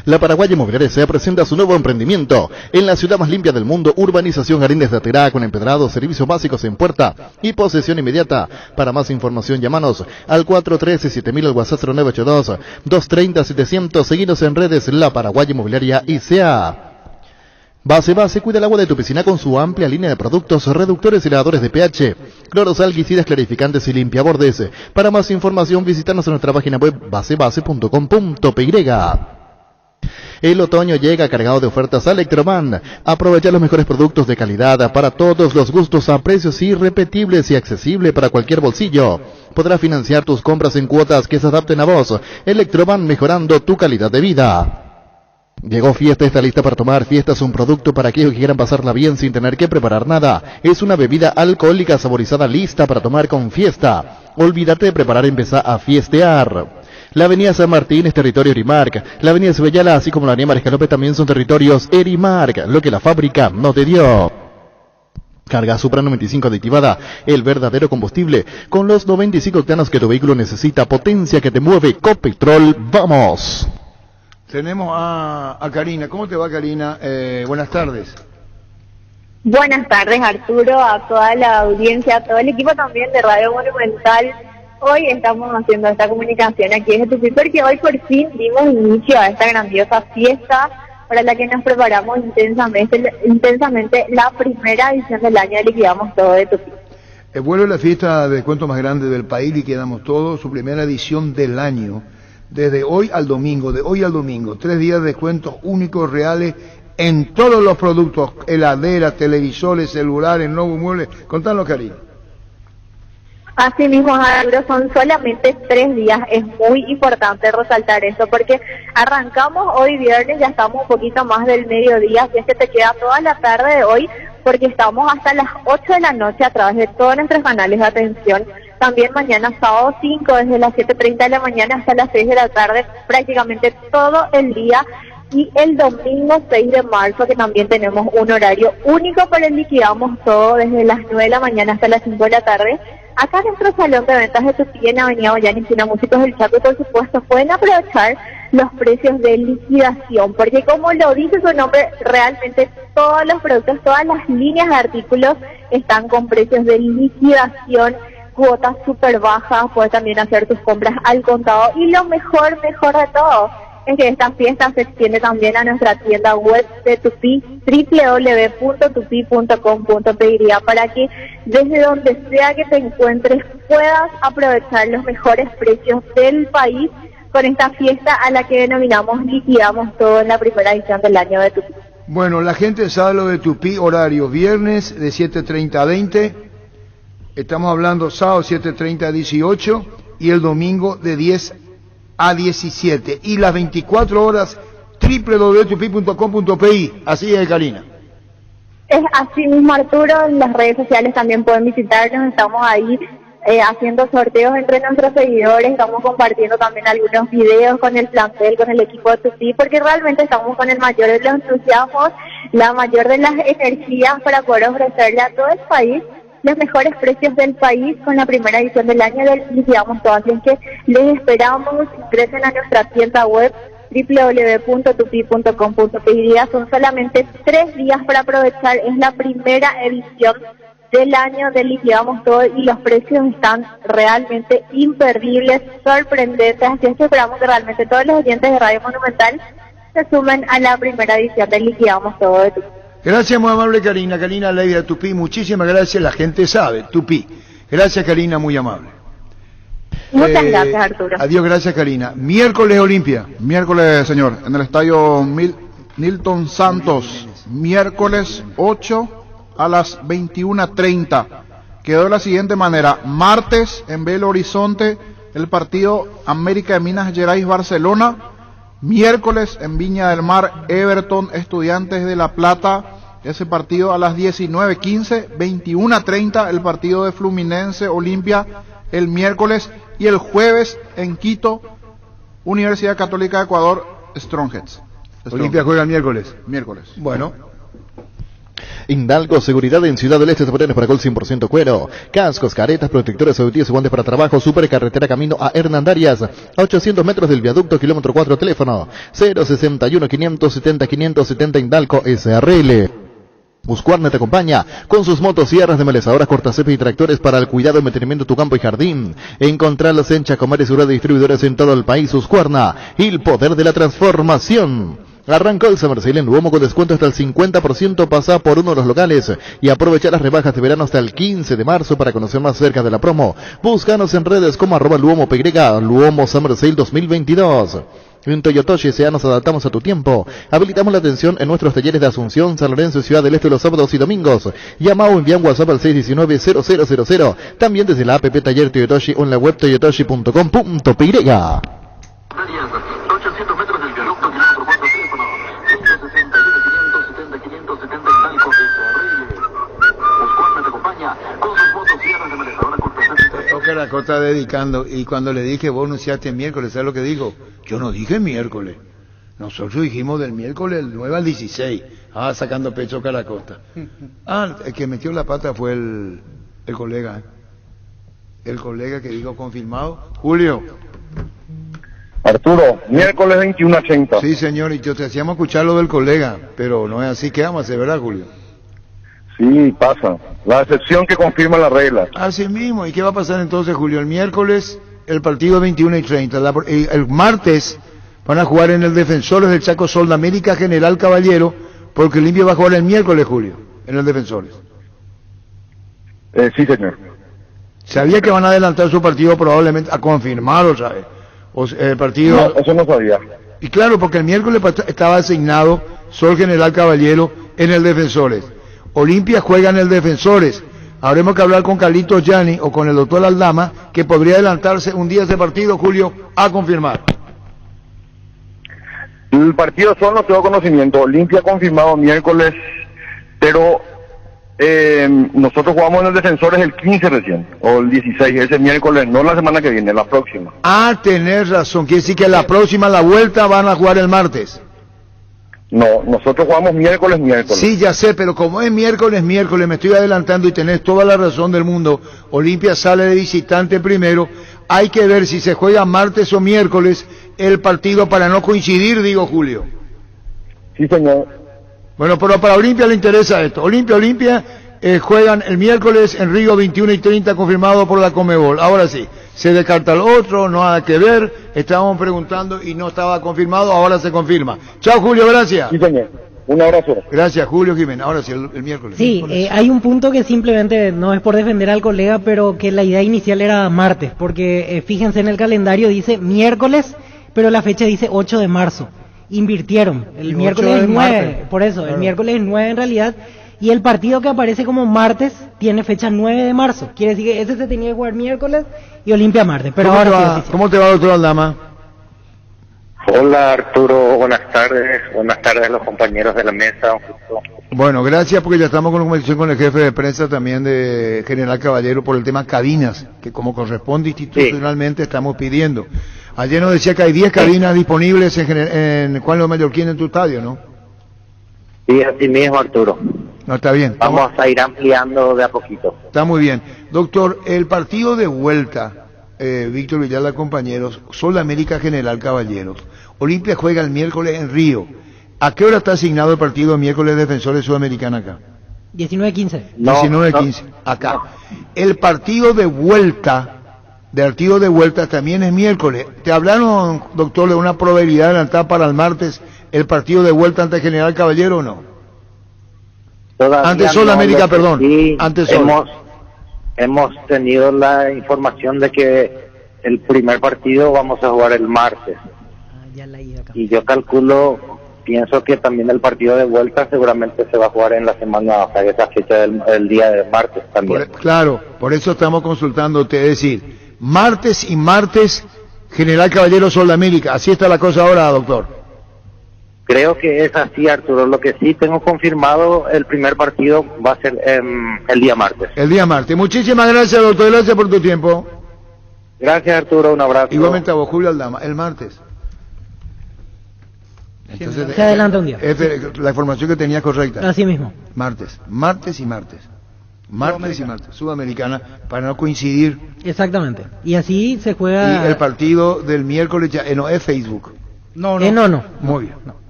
La Paraguaya Inmobiliaria se presenta su nuevo emprendimiento en la ciudad más limpia del mundo, Urbanización Jardines de Aterá, con empedrados, servicios básicos en puerta y posesión inmediata. Para más información, llámanos al 413-7000 al WhatsApp 0982-230-700. Seguinos en redes La Paraguaya Inmobiliaria ICA. Base, cuida el agua de tu piscina con su amplia línea de productos, reductores y elevadores de pH, cloros, algicidas, clarificantes y limpiabordes. Para más información, visítanos en nuestra página web basebase.com.py. El otoño llega cargado de ofertas a Electroman. Aprovecha los mejores productos de calidad para todos los gustos a precios irrepetibles y accesible para cualquier bolsillo. Podrás financiar tus compras en cuotas que se adapten a vos. Electroman, mejorando tu calidad de vida. Llegó Fiesta, está lista para tomar. Fiesta es un producto para aquellos que quieran pasarla bien sin tener que preparar nada. Es una bebida alcohólica saborizada lista para tomar con Fiesta. Olvídate de preparar, empezá a fiestear. La avenida San Martín es territorio Erimark. La avenida Cebellala, así como la avenida Mariscal López, también son territorios Erimark, lo que la fábrica no te dio. Carga Supra 95 aditivada, el verdadero combustible, con los 95 octanos que tu vehículo necesita, potencia que te mueve. Copetrol, ¡vamos! Tenemos a Karina. ¿Cómo te va, Karina? Buenas tardes. Buenas tardes, Arturo, a toda la audiencia, a todo el equipo también de Radio Monumental. hoy estamos haciendo esta comunicación aquí en Tupi porque hoy por fin dimos inicio a esta grandiosa fiesta para la que nos preparamos intensamente la primera edición del año de Liquidamos Todo de Tupi. Vuelve la fiesta de descuento más grande del país, Liquidamos Todo, su primera edición del año. Desde hoy al domingo, 3 días de descuentos únicos, reales, en todos los productos, heladeras, televisores, celulares, nuevos muebles. Contanos, cariño. Así mismo, Arturo, son solamente 3 días. Es muy importante resaltar eso porque arrancamos hoy viernes, ya estamos un poquito más del mediodía, así es que te queda toda la tarde de hoy porque estamos hasta las 8 de la noche a través de todos nuestros canales de atención. También mañana sábado 5 desde las 7:30 de la mañana hasta las 6 de la tarde, prácticamente todo el día. Y el domingo 6 de marzo que también tenemos un horario único para el Liquidamos Todo desde las 9 de la mañana hasta las 5 de la tarde. Acá en nuestro salón de ventas de Tupi en Avenida Boyani, esquina Músicos del Chaco, y por supuesto pueden aprovechar los precios de liquidación, porque como lo dice su nombre, realmente todos los productos, todas las líneas de artículos están con precios de liquidación, cuotas súper bajas, puedes también hacer tus compras al contado y lo mejor de todo es que esta fiesta se extiende también a nuestra tienda web de Tupi, www.tupi.com.pe, para que desde donde sea que te encuentres puedas aprovechar los mejores precios del país con esta fiesta a la que denominamos Liquidamos Todo en la primera edición del año de Tupi. Bueno, la gente sabe lo de Tupi, horario viernes de 7:30 a 20, estamos hablando sábado 7:30 a 18 y el domingo de 10 a 17 y las 24 horas www.tupi.com.pi. Así es, Karina. Es así mismo, Arturo. En las redes sociales también pueden visitarnos. Estamos ahí haciendo sorteos entre nuestros seguidores. Estamos compartiendo también algunos videos con el plantel, con el equipo de Tupi, porque realmente estamos con el mayor de los entusiasmos, la mayor de las energías para poder ofrecerle a todo el país los mejores precios del país con la primera edición del año del Liquidamos Todo. Así es que les esperamos, ingresen a nuestra tienda web www.tupi.com.pe. Son solamente 3 días para aprovechar, es la primera edición del año del Liquidamos Todo y los precios están realmente imperdibles, sorprendentes, así es que esperamos que realmente todos los oyentes de Radio Monumental se sumen a la primera edición del Liquidamos Todo de Tupi. Gracias, muy amable Karina Ley de Tupi, muchísimas gracias, la gente sabe, Tupi. Gracias, Karina, muy amable. Muchas gracias, Arturo. Adiós, gracias, Karina. Miércoles, Olimpia. Miércoles, señor, en el estadio Nilton Santos, miércoles 8 a las 21:30. Quedó de la siguiente manera: martes en Belo Horizonte, el partido América de Minas Gerais Barcelona. Miércoles en Viña del Mar, Everton Estudiantes de La Plata, ese partido a las 19:15, 21:30 el partido de Fluminense Olimpia el miércoles, y el jueves en Quito, Universidad Católica de Ecuador, Strongheads. Olimpia juega el miércoles. Bueno. Indalco Seguridad en Ciudad del Este, zapateros para gol 100% cuero, cascos, caretas, protectores auditivos y guantes para trabajo, supercarretera camino a Hernandarias, a 800 metros del viaducto, kilómetro 4, teléfono 061-570-570 Indalco SRL. Husqvarna te acompaña con sus motosierras, demolizadoras, cortacepes y tractores para el cuidado y mantenimiento de tu campo y jardín. Encontrarlos en Chacomar y Segura de distribuidores en todo el país. Husqvarna, el poder de la transformación. Arrancó el Summer Sale en Luomo con descuento hasta el 50%. Pasa por uno de los locales y aprovecha las rebajas de verano hasta el 15 de marzo para conocer más cerca de la promo. Búscanos en redes como @LuomoPY, Luomo Summer Sale 2022. En Toyotoshi S.A. nos adaptamos a tu tiempo. Habilitamos la atención en nuestros talleres de Asunción, San Lorenzo y Ciudad del Este los sábados y domingos. Llama o envía un WhatsApp al 619-0000. También desde la app Taller Toyotoshi o en la web toyotoshi.com.py. 800 metros del viaducto, kilómetro 4, teléfono 161-570-570 Indalco SRL. Husqvarna te acompaña con sus motosierras de manejadora cortacepes. Toca la cosa dedicando, y cuando le dije vos anunciaste miércoles, ¿sabes lo que dijo? Yo no dije miércoles. Nosotros dijimos del miércoles del 9 al 16. Sacando pecho Caracosta. El que metió la pata fue el colega. El colega que dijo confirmado. Julio. Arturo, miércoles 21:30. Sí, señor, y yo te hacíamos escuchar lo del colega, pero no es así. ¿Qué vamos a hacer, verdad, Julio? Sí, pasa. La excepción que confirma la regla. Así mismo. ¿Y qué va a pasar entonces, Julio? El miércoles el partido 21:30. El martes van a jugar en el Defensores del Chaco Sol de América General Caballero, porque Olimpia va a jugar el miércoles, Julio, en el Defensores. Sí, señor. Sabía que van a adelantar su partido probablemente a confirmarlo, ¿sabes? El partido... No, eso no sabía. Y claro, porque el miércoles estaba asignado Sol General Caballero en el Defensores. Olimpia juega en el Defensores. Habremos que hablar con Carlitos Gianni o con el doctor Aldama, que podría adelantarse un día ese partido, Julio, a confirmar. El partido Sol no tengo conocimiento. Olimpia confirmado miércoles, pero nosotros jugamos en el Defensores el 15 recién, o el 16, ese miércoles, no la semana que viene, la próxima. Ah, tenés razón, quiere decir que la próxima, la vuelta, van a jugar el martes. No, nosotros jugamos miércoles. Sí, ya sé, pero como es miércoles, me estoy adelantando y tenés toda la razón del mundo. Olimpia sale de visitante primero, hay que ver si se juega martes o miércoles el partido para no coincidir, digo, Julio. Sí, señor. Bueno, pero para Olimpia le interesa esto. Olimpia juegan el miércoles en Río 21:30, confirmado por la Conmebol. Ahora sí, se descarta el otro, no nada que ver. Estábamos preguntando y no estaba confirmado, ahora se confirma. Chao, Julio, gracias. Sí, señor. Un abrazo. Gracias, Julio Jiménez. Ahora sí, el miércoles. Sí, hay un punto que simplemente no es por defender al colega, pero que la idea inicial era martes, porque fíjense en el calendario, dice miércoles, pero la fecha dice 8 de marzo. Invirtieron. El miércoles es 9, por eso, claro. El miércoles es 9 en realidad, y el partido que aparece como martes tiene fecha 9 de marzo. Quiere decir que ese se tenía que jugar miércoles y Olimpia martes. Pero ahora sí, ¿Cómo te va, doctor Aldama? Hola Arturo, buenas tardes a los compañeros de la mesa. Bueno, gracias, porque ya estamos con la conversación con el jefe de prensa también de General Caballero por el tema cabinas, que como corresponde institucionalmente estamos pidiendo. Ayer nos decía que hay 10 cabinas disponibles en Juan López Mallorquín en tu estadio, ¿no? Sí, así mismo, Arturo. No, está bien. Vamos a ir ampliando de a poquito. Está muy bien. Doctor, el partido de vuelta, Víctor Villalba, compañeros, Sol América General Caballeros. Olimpia juega el miércoles en Río. ¿A qué hora está asignado el partido miércoles Defensores Sudamericana acá? 19:15. 19:15, acá. El partido de vuelta también es miércoles. ¿Te hablaron, doctor, de una probabilidad adelantada para el martes el partido de vuelta ante General Caballero o no? Todavía ante Sol América, perdón. Sí, ante Sol. Hemos tenido la información de que el primer partido vamos a jugar el martes. Y yo pienso que también el partido de vuelta seguramente se va a jugar en la semana, o sea, esa fecha del día de martes también. Claro, por eso estamos consultándote, es decir, martes General Caballero Sol de América, así está la cosa ahora, doctor. Creo que es así, Arturo. Lo que sí tengo confirmado, el primer partido va a ser el día martes. El día martes. Muchísimas gracias, doctor. Gracias por tu tiempo. Gracias, Arturo. Un abrazo. Igualmente a vos, Julio Aldama. El martes. Entonces, se adelanta un día. La información que tenía correcta. Así mismo. Martes y martes. Sudamericana, para no coincidir. Exactamente. Y así se juega. Y el partido del miércoles ya no es Facebook. No. Muy bien. No.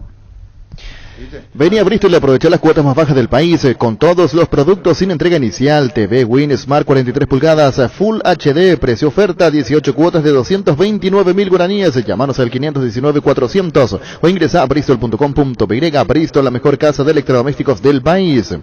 Vení a Bristol y aprovecha las cuotas más bajas del país con todos los productos sin entrega inicial. TV Win Smart 43 pulgadas Full HD, precio oferta 18 cuotas de 229.000 guaraníes. Llámanos al 519-400 o ingresa a bristol.com.py. Bristol, la mejor casa de electrodomésticos del país.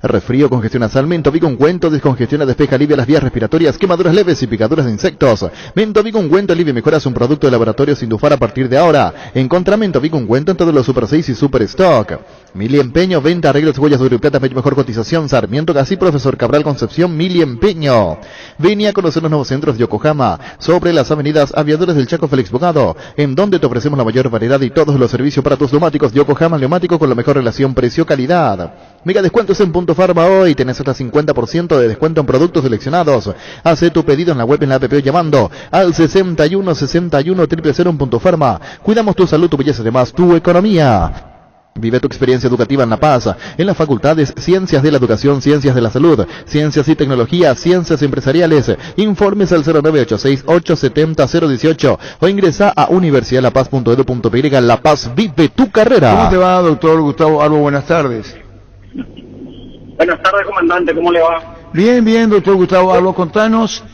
Resfrío, congestión nasal, Mentovic ungüento, descongestiona, despeja, alivia las vías respiratorias, quemaduras leves y picaduras de insectos. Mentovic ungüento alivia y mejora, es un producto de laboratorio Sindufar a partir de ahora. Encontra Mentovic ungüento en todos los Super 6 y Super Stock. Mili Empeño, venta, arreglos, huellas de oro y plata, mejor cotización. Sarmiento Gasí, Profesor Cabral Concepción, Mili Empeño. Vení a conocer los nuevos centros de Yokohama, sobre las avenidas Aviadores del Chaco, Félix Bogado, en donde te ofrecemos la mayor variedad y todos los servicios para tus neumáticos. Yokohama neumático con la mejor relación precio-calidad. Mega descuentos en Punto Farma hoy, tenés hasta 50% de descuento en productos seleccionados. Haz tu pedido en la web, en la app o llamando al 6161 000 en Punto Farma. Cuidamos tu salud, tu belleza, además tu economía. Vive tu experiencia educativa en La Paz, en las facultades Ciencias de la Educación, Ciencias de la Salud, Ciencias y Tecnología, Ciencias Empresariales. Informes al 0986-870-018 o ingresa a universidadlapaz.edu.py. La Paz, vive tu carrera. ¿Cómo te va, doctor Gustavo Albo? Buenas tardes. Buenas tardes, comandante, ¿cómo le va? Bien, bien, doctor Gustavo Albo, contanos,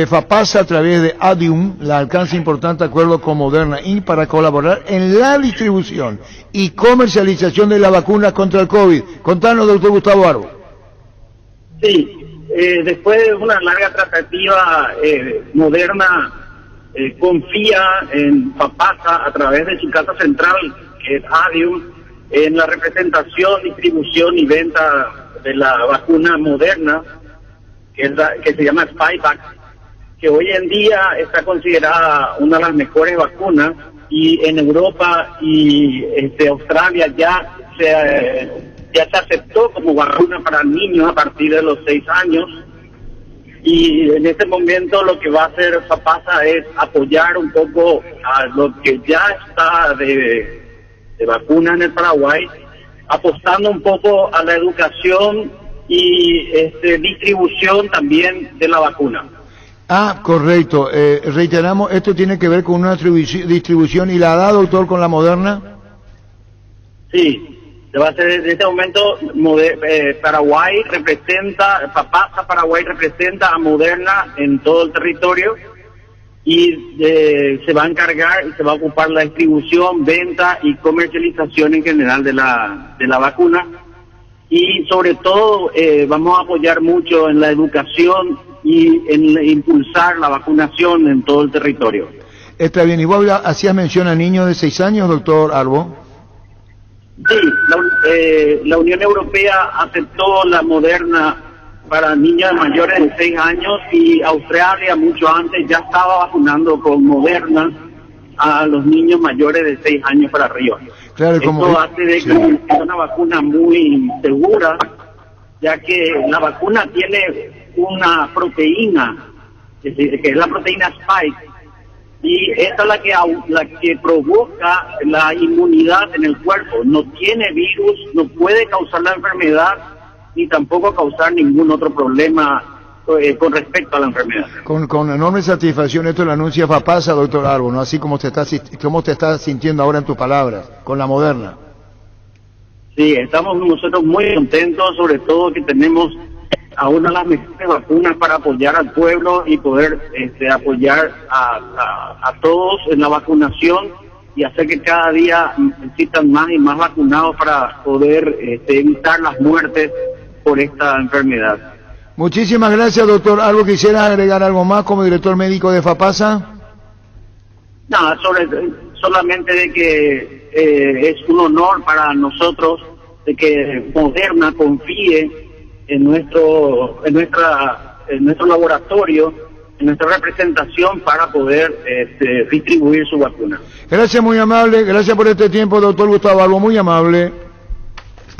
FAPASA a través de ADIUM la alcanza importante acuerdo con Moderna Inc. para colaborar en la distribución y comercialización de la vacuna contra el COVID. Contanos, doctor Gustavo Albo. Sí, después de una larga tratativa, Moderna confía en FAPASA a través de su casa central, que es ADIUM, en la representación, distribución y venta de la vacuna Moderna, que se llama Spikevax, que hoy en día está considerada una de las mejores vacunas, y en Europa y Australia ya se aceptó como vacuna para niños a partir de los 6 años. Y en este momento lo que va a hacer FAPASA es apoyar un poco a lo que ya está de vacuna en el Paraguay, apostando un poco a la educación y distribución también de la vacuna. Ah, correcto. Reiteramos, esto tiene que ver con una distribución, ¿y la da, doctor, con la Moderna? Sí. Se va a hacer en este momento, Paraguay representa, FAPASA Paraguay representa a Moderna en todo el territorio, y se va a encargar y se va a ocupar la distribución, venta y comercialización en general de la vacuna, y sobre todo vamos a apoyar mucho en la educación y en impulsar la vacunación en todo el territorio. Está bien, y vos hacías mención a niños de 6 años, doctor Albo. Sí, la Unión Europea aceptó la Moderna para niños mayores de 6 años, y Australia mucho antes ya estaba vacunando con Moderna a los niños mayores de 6 años para arriba. Claro, esto hace de que es una vacuna muy segura, ya que la vacuna tiene una proteína, que es la proteína Spike, y esta es la que provoca la inmunidad en el cuerpo. No tiene virus, no puede causar la enfermedad, ni tampoco causar ningún otro problema con respecto a la enfermedad. Con enorme satisfacción esto lo anuncia FAPASA, doctor Albo, ¿no? Así como te estás sintiendo ahora en tus palabras, con la Moderna. Sí, estamos nosotros muy contentos, sobre todo que tenemos a una de las mejores vacunas para apoyar al pueblo y poder apoyar a todos en la vacunación, y hacer que cada día existan más y más vacunados para poder evitar las muertes por esta enfermedad. Muchísimas gracias, doctor Albo. ¿Quisiera agregar algo más como director médico de FAPASA? Nada, solamente de que es un honor para nosotros de que Moderna confíe en nuestro laboratorio, en nuestra representación, para poder distribuir su vacuna. Gracias, muy amable. Gracias por este tiempo, doctor Gustavo Albo, muy amable.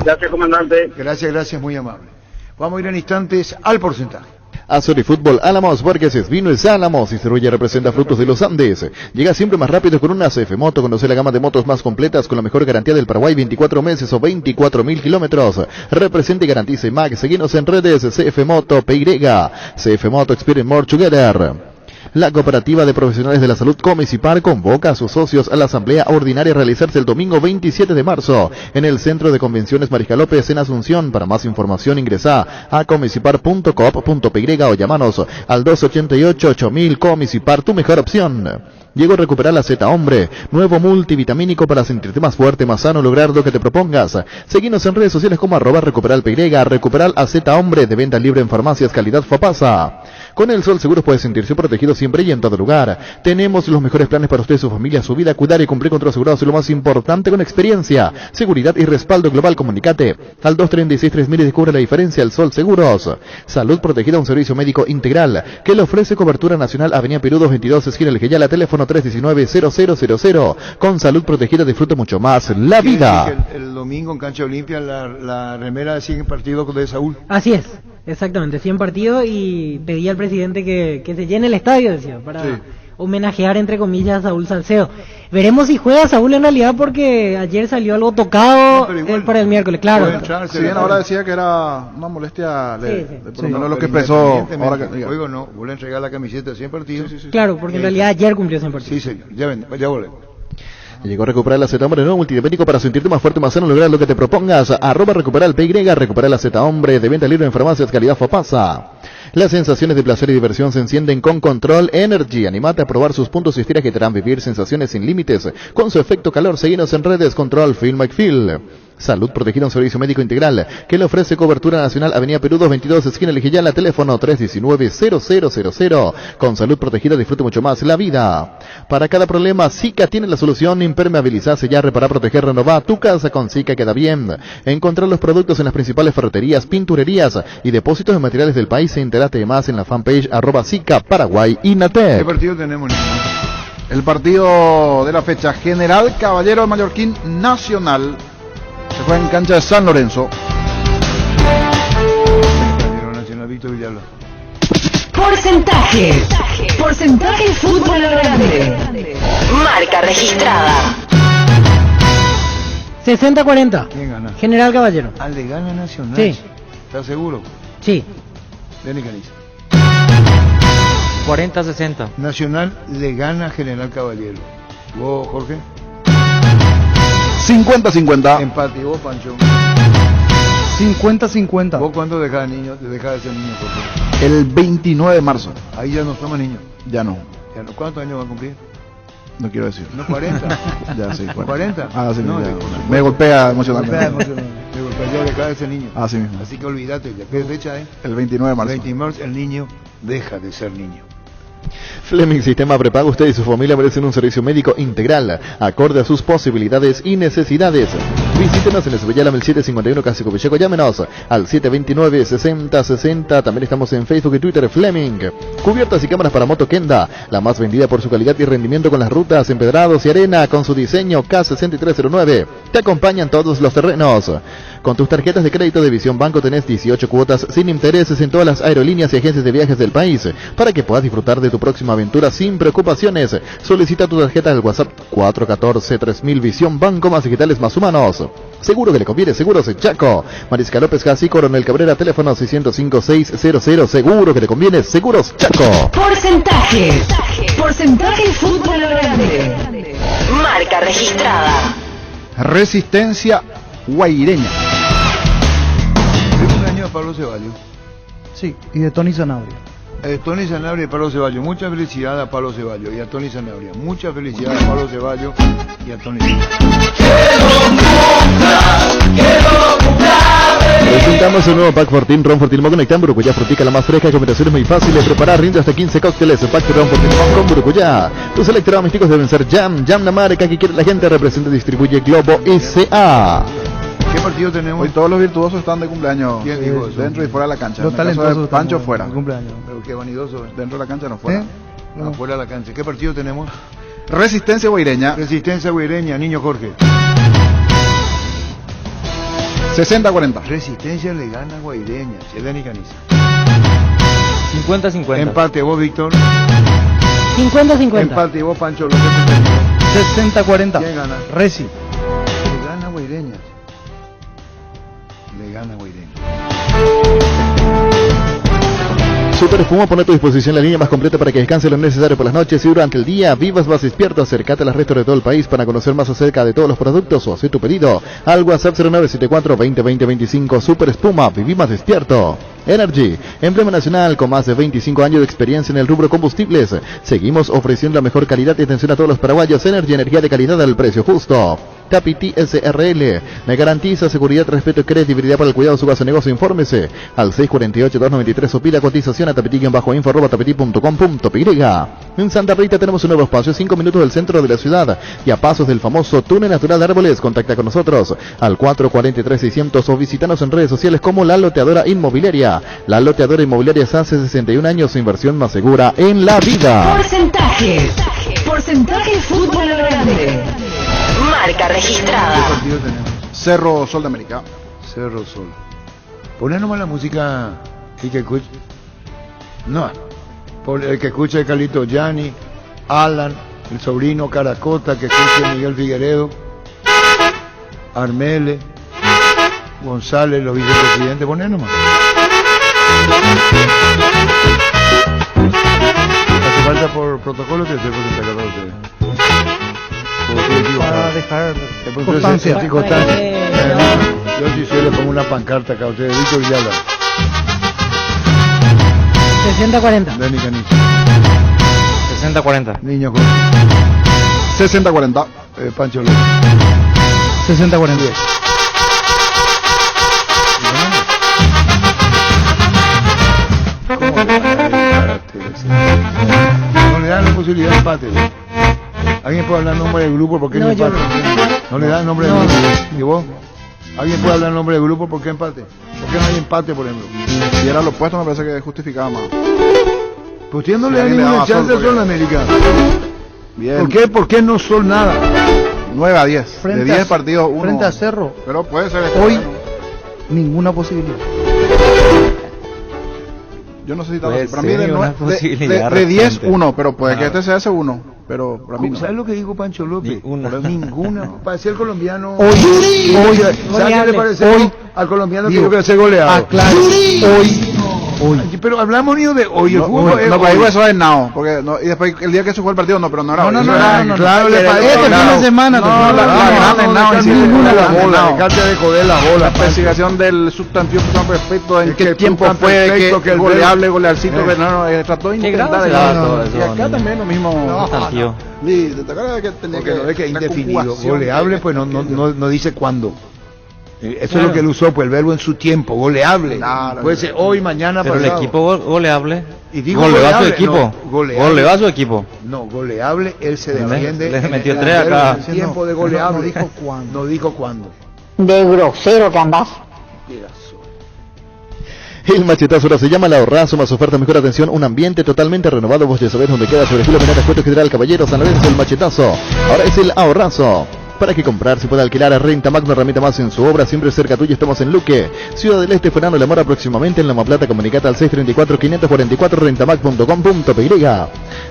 Gracias, comandante. Gracias, muy amable. Vamos a ir en instantes al porcentaje. Azuri Fútbol Álamos, Vargas Vino es Álamos y Cerulla representa Frutos de los Andes. Llega siempre más rápido con una CF Moto. Conoce la gama de motos más completas con la mejor garantía del Paraguay, 24 meses o 24.000 kilómetros. Representa y garantiza IMAG. Seguinos en redes CF Moto PY. CF Moto Experience More Together. La Cooperativa de Profesionales de la Salud Comicipar convoca a sus socios a la asamblea ordinaria a realizarse el domingo 27 de marzo en el Centro de Convenciones Mariscal López en Asunción. Para más información ingresa a comicipar.coop.py o llamanos al 288-8000. Comicipar, tu mejor opción. Llegó a recuperar la Z Hombre, nuevo multivitamínico para sentirte más fuerte, más sano, lograr lo que te propongas. Seguinos en redes sociales como @recuperalpy, recuperal a Z Hombre, de venta libre en farmacias, calidad FAPASA. Con el Sol Seguros puede sentirse protegido siempre y en todo lugar. Tenemos los mejores planes para usted, su familia, su vida, cuidar y cumplir con tus asegurados, y lo más importante, con experiencia, seguridad y respaldo global. Comunicate al 236-3000 y descubre la diferencia. El Sol Seguros. Salud Protegida, un servicio médico integral que le ofrece cobertura nacional. Avenida Perú 222, esquina El Geyala, teléfono 319-0000. Con Salud Protegida disfruta mucho más la vida. El domingo en Cancha Olimpia la remera de 100 partidos de Saúl. Así es, exactamente, 100 partidos, y pedí al presidente que se llene el estadio, decía, para homenajear, entre comillas, a Saúl Salcedo. Veremos si juega Saúl en realidad, porque ayer salió algo tocado para el miércoles, claro. Si bien ahora decía que era una molestia, por lo menos lo que expresó. Luego no, vuelve a entregar la camiseta de 100 partidos. Claro, porque en realidad ayer cumplió 100 partidos. Sí, señor, ya volvemos. Llegó a recuperar la Z Hombre, nuevo multivitamínico para sentirte más fuerte, más sano, lograr lo que te propongas. @recuperar el PY, recuperar la Z Hombre, de venta libre en farmacias, calidad Fopasa. Las sensaciones de placer y diversión se encienden con Control Energy. Anímate a probar sus puntos y estiras que te harán vivir sensaciones sin límites. Con su efecto calor, seguinos en redes Control Feel Like Feel. Salud Protegida, un servicio médico integral que le ofrece cobertura nacional. Avenida Perú 222, esquina Lejillala, teléfono 319-0000. Con Salud Protegida disfrute mucho más la vida. Para cada problema, Zika tiene la solución. Impermeabilizar, sellar, reparar, proteger, renovar. Tu casa con Zika queda bien. Encontrar los productos en las principales ferreterías, pinturerías y depósitos de materiales del país. Entérate más en la fanpage @Zika Paraguay Inatec. ¿Qué partido tenemos, niño? El partido de la fecha, General Caballero Mallorquín Nacional. Se juega en cancha de San Lorenzo. Nacional Víctor Villalba. Porcentaje fútbol grande. Marca registrada. 60-40. ¿Quién gana? General Caballero. ¿Le gana Nacional? Sí. ¿Estás seguro? Sí. Denis Caniza. 40-60. Nacional le gana General Caballero. ¿Vos, Jorge? 50-50. Empate. ¿Y vos, Pancho? 50-50. ¿Vos cuánto dejás de ser niño, Jorge? El 29 de marzo. Ahí ya no somos niños. Ya no. ¿Cuántos años va a cumplir? No quiero decir. ¿No 40? Ya, sí. 40. Ah, sí, no, ya. Me golpea emocionalmente. Me golpea, ya deja de ser niño. Así mismo. Así que olvídate, ya. ¿Qué fecha es? El 29 de marzo. El 29 de marzo, el niño deja de ser niño. Fleming Sistema Prepago, usted y su familia merecen un servicio médico integral, acorde a sus posibilidades y necesidades. Visítenos en el Sevillala 1751 Casico Villeco, llámenos al 729-6060, también estamos en Facebook y Twitter. Fleming, cubiertas y cámaras para moto Kenda, la más vendida por su calidad y rendimiento con las rutas empedrados y arena, con su diseño K6309, te acompañan todos los terrenos. Con tus tarjetas de crédito de Visión Banco tenés 18 cuotas sin intereses en todas las aerolíneas y agencias de viajes del país, para que puedas disfrutar de tu próxima aventura sin preocupaciones. Solicita tu tarjeta al WhatsApp 414-3000 Visión Banco, más digitales, más humanos. Seguro que le conviene, Seguros Chaco. Mariscal López Casi, Coronel Cabrera, teléfono 605-600. Seguro que le conviene, Seguros Chaco. Porcentaje fútbol grande. Marca registrada. Resistencia Guaireña. El cumpleaños de Pablo Ceballos. Sí, y de Tony Sanabria. Tony Sanabria y Pablo Ceballos. Mucha felicidad a Pablo Ceballos y a Tony Sanabria. Mucha felicidad a Pablo Ceballos y a Tony Sanabria. Presentamos el nuevo Pack Fortín, Ron Fortín Limón con Burucuyá, frutica la más fresca, combinaciones muy fáciles de preparar, rinde hasta 15 cócteles. Pack Ron Fortín Limón con Burucuyá. Tus electrodomésticos deben ser Jam la marca que quiere la gente, representa y distribuye Globo S.A. ¿Qué partido tenemos? Hoy todos los virtuosos están de cumpleaños. ¿Quién dijo eso? Dentro y fuera de la cancha. Los En el caso de talentosos Pancho están fuera. de cumpleaños. Pero qué vanidoso. Dentro de la cancha no fuera. No, fuera de la cancha. ¿Qué partido tenemos? Resistencia Guaireña. Resistencia Guaireña, niño Jorge. 60-40. Resistencia le gana a Guaireña. Denis Caniza. 50-50. Empate, vos, Víctor. 50-50. Empate, vos, Pancho López. 60-40. ¿Quién gana? Resi. Le gana a Guaireña. Le gana a Guaireña. Super Espuma pone a tu disposición la línea más completa para que descanse lo necesario por las noches y durante el día. Vivas más despierto, acércate a las restos de todo el país para conocer más acerca de todos los productos o hacer tu pedido al WhatsApp 0974-2020-25. Super Espuma, viví más despierto. Energy, emblema nacional con más de 25 años de experiencia en el rubro combustibles. Seguimos ofreciendo la mejor calidad y atención a todos los paraguayos. Energy, energía de calidad al precio justo. Tapiti SRL, me garantiza seguridad, respeto y credibilidad para el cuidado de su base de negocio. Infórmese al 648-293 o pida cotización a tapiti-info@tapiti.com.py. En Santa Rita tenemos un nuevo espacio, 5 minutos del centro de la ciudad y a pasos del famoso túnel natural de Árboles. Contacta con nosotros al 443-600 o visítanos en redes sociales como La Loteadora Inmobiliaria. La Loteadora Inmobiliaria hace 61 años, su inversión más segura en la vida. Porcentaje fútbol grande. Marca registrada. ¿Qué partido tenemos? Cerro Sol de América. Cerro Sol. Poné nomás la música y que escuche. No. El que escuche de Carlito Gianni, Alan, el sobrino Caracota, que escuche Miguel Figueredo, Armele, González, los vicepresidentes. Poné nomás. Hace falta por protocolo que se presenta 14. dejar Entonces, constancia. constancia. Yo sí sé, le pongo una pancarta acá, ustedes, Víctor Villalba. 60-40. Dani Caniza. 60-40. Niño Jorge. 60-40. Pancho López. 60-40. No le dan la posibilidad de empate. ¿Alguien puede hablar en nombre del grupo por qué no empate? No le dan el nombre del grupo. ¿Y vos? ¿Alguien puede hablar en nombre del grupo por qué empate? ¿Por qué no hay empate, por ejemplo? Si era lo opuesto, me parece que justificaba más. Pues usted no le da ninguna chance a Sol América. Bien. ¿Por qué? ¿Por qué no Sol nada? 9-10. De 10 partidos, 1. Frente a Cerro. Pero puede ser. Hoy, ninguna posibilidad. Yo no sé si Puede para mí ser una posibilidad de 10, restante. 1, pero puede que este sea ese 1. Pero para mí no. ¿Sabes lo que dijo Pancho López? Ninguna. Parecía el colombiano. Hoy, ¿sabes qué le parece hoy, al colombiano que digo, dijo que ser goleado? aclaro, hoy. Pero hablamos ni de hoy. El fútbol es No, pero hoy. digo eso es now. Porque no, y después el día que se fue el partido, no, pero no era. No, hoy. no, Eso era- no, Claro, le parece. Este fin de semana. No, la grande now. Ninguna la bola. Now. Dejate de joder la La bola. especificación del sustantivo perfecto, en Es que qué el tiempo plural fue, perfecto, que que el goleable, golearcito, que no, trató de Qué intentar grado de se llama lado. todo Y eso, acá Daniel. también lo mismo. Sustantivo. Sí, ¿te acuerdas que tenía Porque no es que es la indefinido. conjugación Goleable, de- pues no dice cuándo. Eso es lo que él usó, pues el verbo en su tiempo, goleable. Claro. Puede ser hoy, mañana, Pero el pasado. equipo goleable. Y digo Goleó a su goleable, equipo. no, goleable. Goleó a su equipo. No, goleable, él se Le- defiende. le en metió el 3 verbo, acá. en el tiempo de goleable. No dijo cuándo. No dijo cuándo. De grosero que andás. El machetazo ahora se llama La Ahorrazo, más oferta, mejor atención, un ambiente totalmente renovado. Vos ya sabés dónde queda, sobre Julio Menara, Cueto General Caballero, San Lorenzo. El machetazo ahora es el Ahorrazo. Para que comprar, se puede alquilar a Renta Max, una herramienta más en su obra, siempre cerca tuyo. Estamos en Luque, Ciudad del Este, Fernando La Mora, próximamente en Loma Plata. Comunicate al 634-544, rentamax.com.py.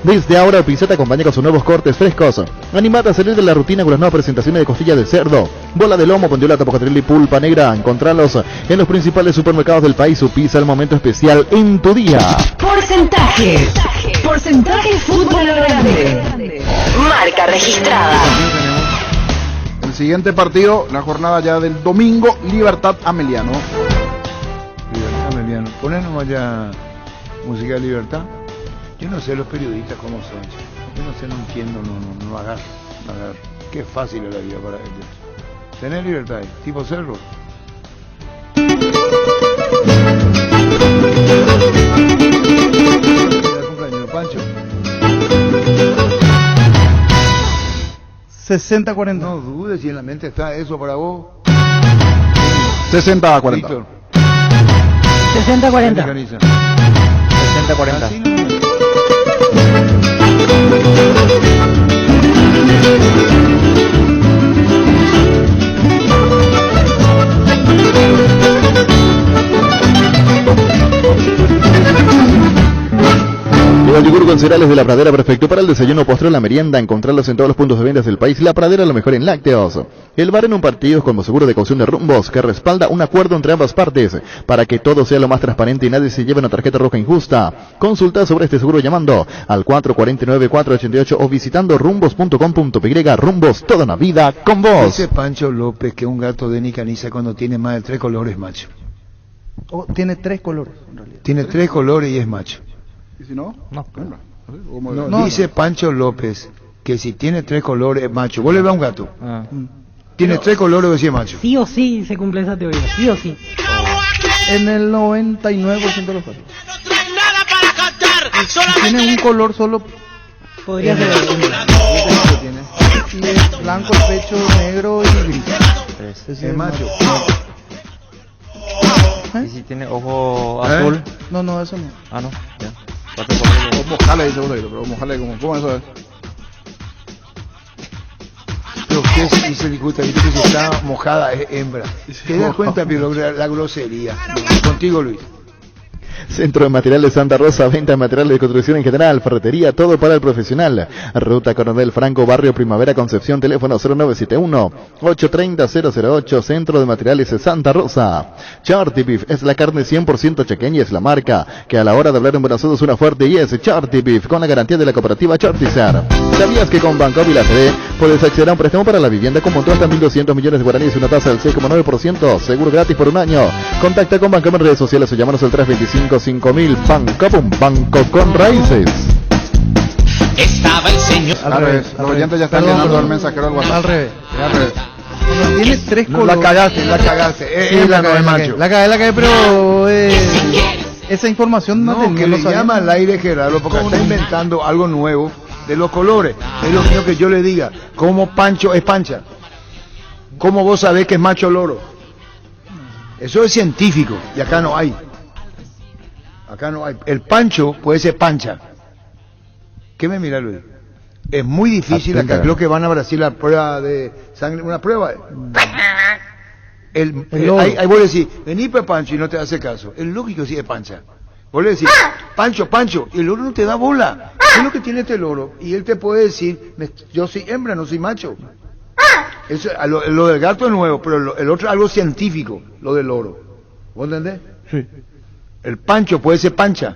Desde ahora, Pizza te acompaña con sus nuevos cortes frescos. Animate a salir de la rutina con las nuevas presentaciones de costilla de cerdo, bola de lomo, bondiola, tapocatril y pulpa negra. Encontralos en los principales supermercados del país. Su pizza, el momento especial en tu día. Porcentajes. Porcentaje fútbol grande. Marca registrada. El siguiente partido, la jornada ya del domingo, Libertad Ameliano. Libertad, Emiliano. Ponen nomás ya música de Libertad. Yo no sé los periodistas cómo son. Yo no sé, no entiendo, no agarro. Qué fácil es la vida para ellos. Tener libertad, tipo Cerro. Cumpleaños, Pancho. 60-40. No dudes si en la mente está eso para vos. 60-40. Víctor. 60-40. Caniza. 60-40. Así no. Llegó el yogur con cereales de La Pradera, perfecto para el desayuno, postre o la merienda. Encontrarlos en todos los puntos de ventas del país. La Pradera, lo mejor en lácteos. El bar en un partido es como seguro de caución de Rumbos, que respalda un acuerdo entre ambas partes para que todo sea lo más transparente y nadie se lleve una tarjeta roja injusta. Consulta sobre este seguro llamando al 449-488 o visitando rumbos.com.py. Rumbos, toda una vida con vos. Dice Pancho López que un gato de Nicaniza cuando tiene más de 3 colores, macho. Tiene 3 colores, en realidad. Tiene 3 colores y es macho. ¿Y si no? No. No, dice Pancho López que si tiene 3 colores es macho. Vos le vas a un gato. Tiene 3 colores o si es macho. Sí o sí se cumple esa teoría, sí o sí. En el 99% de los casos. Si tiene un color solo, Podría ser. y es blanco el pecho, negro y gris. Ese Es macho. ¿Y si tiene ojo azul? No, eso no. Ah, no. Ya. 4 colores. O mojale, dice uno, pero mojale, ¿cómo eso es? Pero usted dice, disculpa, dice que si está mojada es hembra. ¿Te das cuenta, pero la grosería? Contigo, Luis. Centro de Materiales Santa Rosa, venta de materiales de construcción en general, ferretería, todo para el profesional. Ruta Coronel Franco, Barrio Primavera, Concepción, teléfono 0971-830-008, Centro de Materiales Santa Rosa. Charty Beef es la carne 100% chequeña, es la marca que a la hora de hablar en Buenos Aires suena fuerte y es Charty Beef, con la garantía de la cooperativa Chartizar. ¿Sabías que con Banco Vila CD puedes acceder a un préstamo para la vivienda con montón hasta 1.200 millones de guaraníes y una tasa del 6,9%, seguro gratis por un año? Contacta con Banco en redes sociales o llámanos al 325-5000. Banco, un banco con raíces. Estaba el señor. Al revés, los oyentes ya están llenando el mensajero del WhatsApp. Al revés. Al revés. Cuando tiene tres colores. La cagaste. Sí, la cagué, pero esa información no que le llama al aire, Gerardo, porque está inventando algo nuevo de los colores. Es lo mío que yo le diga, ¿cómo Pancho es pancha? ¿Cómo vos sabés que es macho loro? Eso es científico, y acá no hay. Acá no hay. El Pancho puede ser pancha. ¿Qué me mira, Luis? Es muy difícil acá, creo que van a Brasil a prueba de sangre, una prueba. Ahí vos le decís, vení pues Pancho, y no te hace caso. Es lógico si es pancha. Vos le decís, Pancho, y el loro no te da bola. ¿Qué es lo que tiene este loro? Y él te puede decir, yo soy hembra, no soy macho. Eso, lo del gato es nuevo, pero el otro es algo científico, lo del loro. ¿Vos entendés? Sí. El Pancho puede ser pancha.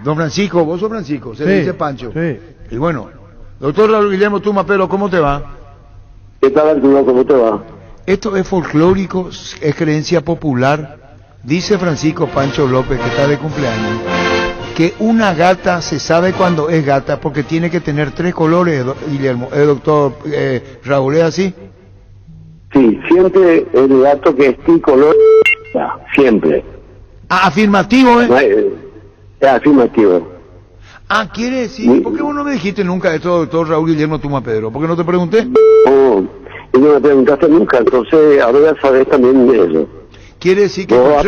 Don Francisco, vos sos Francisco, se le dice Pancho. Sí. Y bueno, doctor Raúl Guillermo Tumapelo, ¿cómo te va? ¿Qué tal, Arturo? ¿Cómo te va? Esto es folclórico, es creencia popular. Dice Francisco Pancho López, que está de cumpleaños, que una gata se sabe cuando es gata porque tiene que tener tres colores, Guillermo. Doctor Raúl, ¿es así? Sí, siempre el gato que es tricolor, siempre. Ah, afirmativo, ¿eh? Es afirmativo. Ah, quiere decir, ¿por qué vos no me dijiste nunca esto, doctor Raúl Guillermo Tumapedro? ¿Por qué no te pregunté? No, y no me preguntaste nunca, entonces ahora ya sabes también de eso. Quiere decir que vos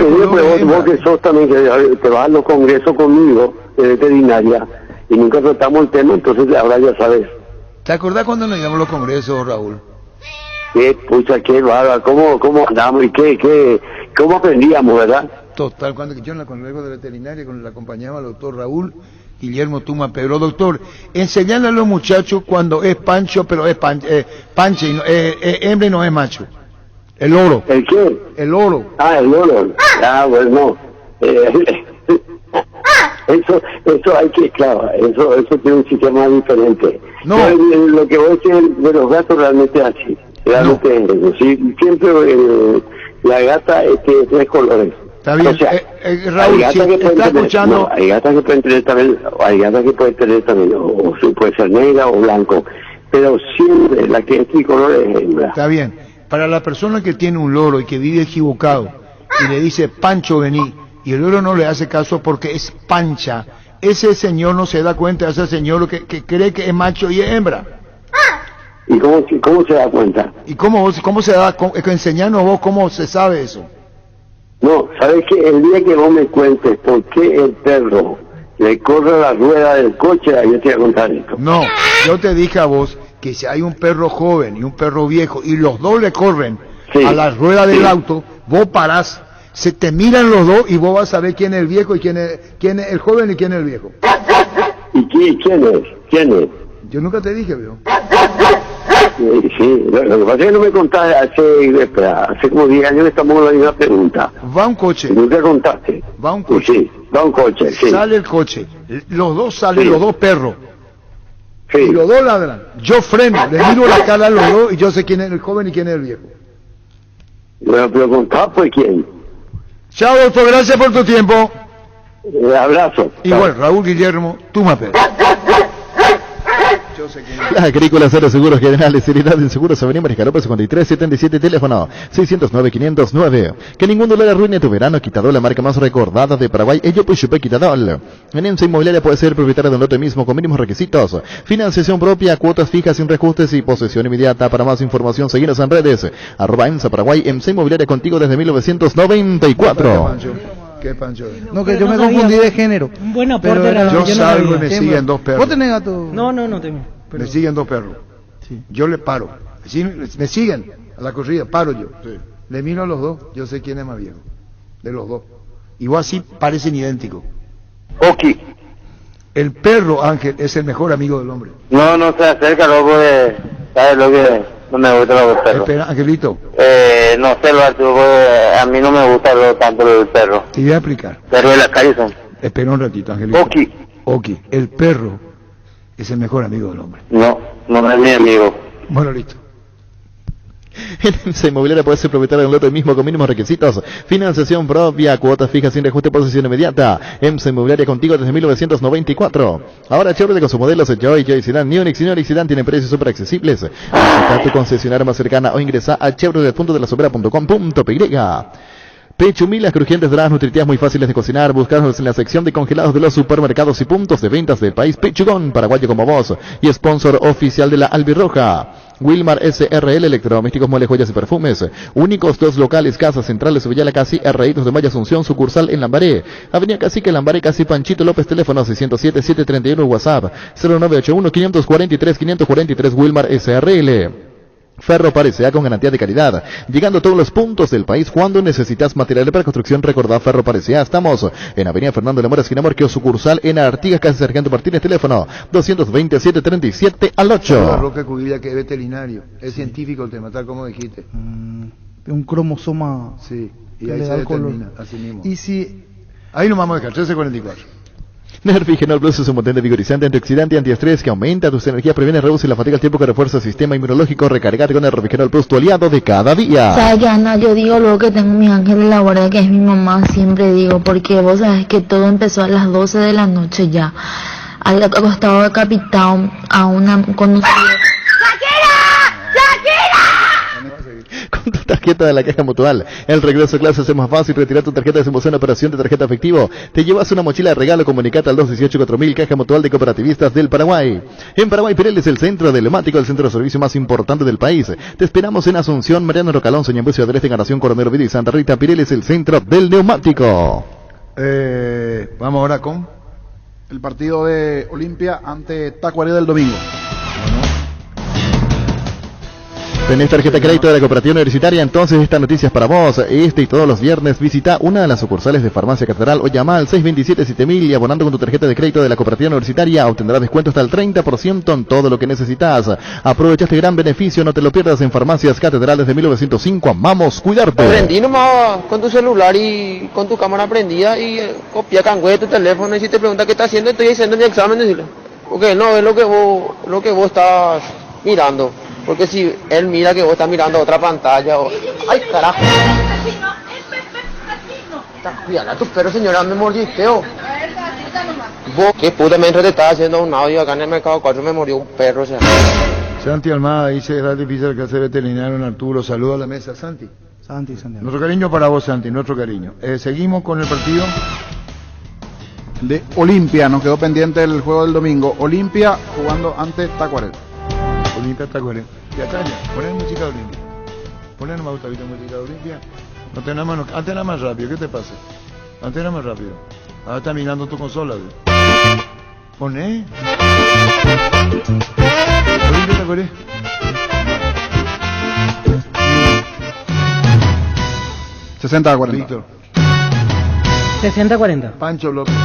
que sos también, que te vas a los congresos conmigo de veterinaria y nunca tratamos el tema, entonces ahora ya sabes. ¿Te acordás cuando nos íbamos a los congresos, Raúl? Qué bárbaro, cómo andamos y cómo aprendíamos, ¿verdad? Total, cuando yo en la congreso de veterinaria con el acompañaba al doctor Raúl Guillermo Tumapedro. Doctor, enseñale a los muchachos cuando es Pancho, pero es pancha y no, hembra y no es macho. El loro. ¿El qué? El loro. Ah, el loro. Ah, bueno. Eso hay que, claro, eso tiene un sistema diferente. No. Pero, lo que voy a decir de los gatos realmente es así. Realmente es eso. Sí, siempre la gata tiene tres colores. Está bien. O sea, Raúl, si está escuchando... No, hay gatas que pueden tener también, o puede ser negra o blanco. Pero siempre la que es tricolor es hembra. Está bien. Para la persona que tiene un loro y que vive equivocado y le dice Pancho vení y el loro no le hace caso porque es pancha, ese señor no se da cuenta, ese señor que cree que es macho y es hembra. ¿Y cómo se da cuenta? ¿Y cómo se da? Enseñanos vos cómo se sabe eso. No, ¿sabes qué? El día que vos me cuentes por qué el perro le corre la rueda del coche, yo te voy a contar esto. No, yo te dije a vos que si hay un perro joven y un perro viejo y los dos le corren a la rueda del auto, vos parás, se te miran los dos y vos vas a saber quién es el viejo y quién es el joven y quién es el viejo. ¿Y quién es? Yo nunca te dije, viejo. Sí, lo que pasa es que no me contaste hace como 10 años que estamos en la misma pregunta. Va un coche. Nunca contaste. Va un coche. Sí, va un coche, sí. Sale el coche, los dos salen, los dos perros. Sí. Y los dos ladran. Yo freno, le miro la cara a los dos y yo sé quién es el joven y quién es el viejo. Bueno, pero contá pues quién. Chao, doctor, gracias por tu tiempo. Abrazo. Igual, Raúl Guillermo Tumapedro. Las Agrícolas Cero Seguros Generales, Seriedad en Seguros Avenida Mariscal López 5377, teléfono 609-509. Que ningún dolor arruine tu verano. Quitadol, la marca más recordada de Paraguay. Ello Puchupé Quitadol. En EMSA Inmobiliaria puede ser propietario de un lote mismo con mínimos requisitos. Financiación propia, cuotas fijas sin reajustes y posesión inmediata. Para más información, seguinos en redes. @EMSA Paraguay. EMSA Inmobiliaria contigo desde 1994. ¿Qué Pancho? No, que yo me confundí de género. Un buen aporte. Yo salgo y me siguen dos perros. ¿Vos tenés gato? No tengo. Pero... Me siguen dos perros. Sí. Yo le paro. Me siguen a la corrida, paro yo. Sí. Le miro a los dos, yo sé quién es más viejo. De los dos. Y vos así parecen idénticos. Oki. El perro, Ángel, es el mejor amigo del hombre. No se acerca, loco, ¿sabes lo que no me gusta los perros? Espera, Angelito. No sé, lo Arturo, a mí no me gusta tanto el perro. Te voy a explicar. Perro de la calle son. Espera un ratito, Angelito. Oki, el perro es el mejor amigo del hombre. No es mi amigo. Bueno, listo. En EMSA Inmobiliaria puede ser propietario de un lote mismo con mínimos requisitos, financiación propia, cuotas fijas sin reajuste, posesión inmediata. EMSA Inmobiliaria contigo desde 1994. Ahora Chevrolet con sus modelos Joy Sedan, Neonix y Neonix Sedan tienen precios súper accesibles. Visita tu concesionaria más cercana o ingresa a chevrolet.delasobera.com.py. Pechumilas crujientes, doradas, nutritivas, muy fáciles de cocinar. Buscarlos en la sección de congelados de los supermercados y puntos de ventas del país. Pechugón, paraguayo como vos, y sponsor oficial de la Albirroja. Wilmar SRL, electrodomésticos, muebles, joyas y perfumes. Únicos 2 locales, Casas Centrales, Sevilla Casi, Arraídos de Maya Asunción, sucursal en Lambaré. Avenida Cacique, Lambaré, Casi Panchito López, teléfono 607-731, WhatsApp 0981-543-543, Wilmar SRL. Ferro Parecea con garantía de calidad, llegando a todos los puntos del país. Cuando necesitas material para construcción, recordá Ferro Parecea. Estamos en Avenida Fernando de la Mora, esquina Morquio, sucursal en Artigas, casi Sargento Martínez, teléfono 227-737 al 8. Roca Cubilla, que es veterinario, es científico el tema, tal como dijiste. Un cromosoma. Sí, y ahí se determina, así mismo. Y si... Ahí lo vamos a dejar, 13:44. Nervigenol Plus es un potente vigorizante, antioxidante, antiestrés que aumenta tus energías, previene, reduce la fatiga al tiempo que refuerza el sistema inmunológico. Recargate con Nervigenol Plus, tu aliado de cada día. ¿Sabes qué, Ana? Yo digo luego que tengo mi ángel de la guarda, que es mi mamá, siempre digo, porque vos sabés que todo empezó a las 12 de la noche ya. Al acostado decapitado a una conocida. Con tu tarjeta de la Caja Mutual, el regreso a clases es más fácil. Retirar tu tarjeta de desembolso en operación de tarjeta efectivo. Te llevas una mochila de regalo. Comunicate al 218-4000, Caja Mutual de Cooperativistas del Paraguay. En Paraguay, Pirelli es el centro de neumático, el centro de servicio más importante del país. Te esperamos en Asunción, Mariano Rocalón, Soñambucio del Este, Encarnación, Coronel Oviedo y Santa Rita. Pirelli es el centro del neumático. Vamos ahora con el partido de Olimpia ante Tacuarembó del domingo. ¿Tenés tarjeta de crédito de la Cooperativa Universitaria? Entonces esta noticia es para vos. Este y todos los viernes visita una de las sucursales de Farmacia Catedral o llama al 627-7000 y abonando con tu tarjeta de crédito de la Cooperativa Universitaria obtendrás descuento hasta el 30% en todo lo que necesitas. Aprovecha este gran beneficio, no te lo pierdas en Farmacias Catedral desde 1905. Amamos cuidarte. Aprendí nomás con tu celular y con tu cámara prendida y copia cangüe de tu teléfono, y si te pregunta qué estás haciendo, estoy haciendo mi examen, decirle. Porque no es lo que vos estás mirando. Porque si él mira que vos estás mirando otra pantalla o... ¡Ay, carajo! Cuidado a tu perro, señora, me mordisteo. Vos, qué puta, mientras te estaba haciendo un audio acá en el Mercado 4 me mordió un perro, o sea. Santi Almada dice, es difícil que hace veterinario en Arturo. Saludo a la mesa, Santi. Santi. Nuestro cariño para vos, Santi, nuestro cariño. Seguimos con el partido de Olimpia. Nos quedó pendiente el juego del domingo. Olimpia jugando ante Tacuarembó. Olimpia Tacuarembó. Ya caña, poner música de Olimpia. Poner nomás música de Olimpia. No te nada más rápido, ¿qué te pasa? Antena más rápido. Ahora está mirando tu consola, ¿ve? Poné. Olimpia Tacuarembó. 60-40. Víctor. 60-40. Pancho López.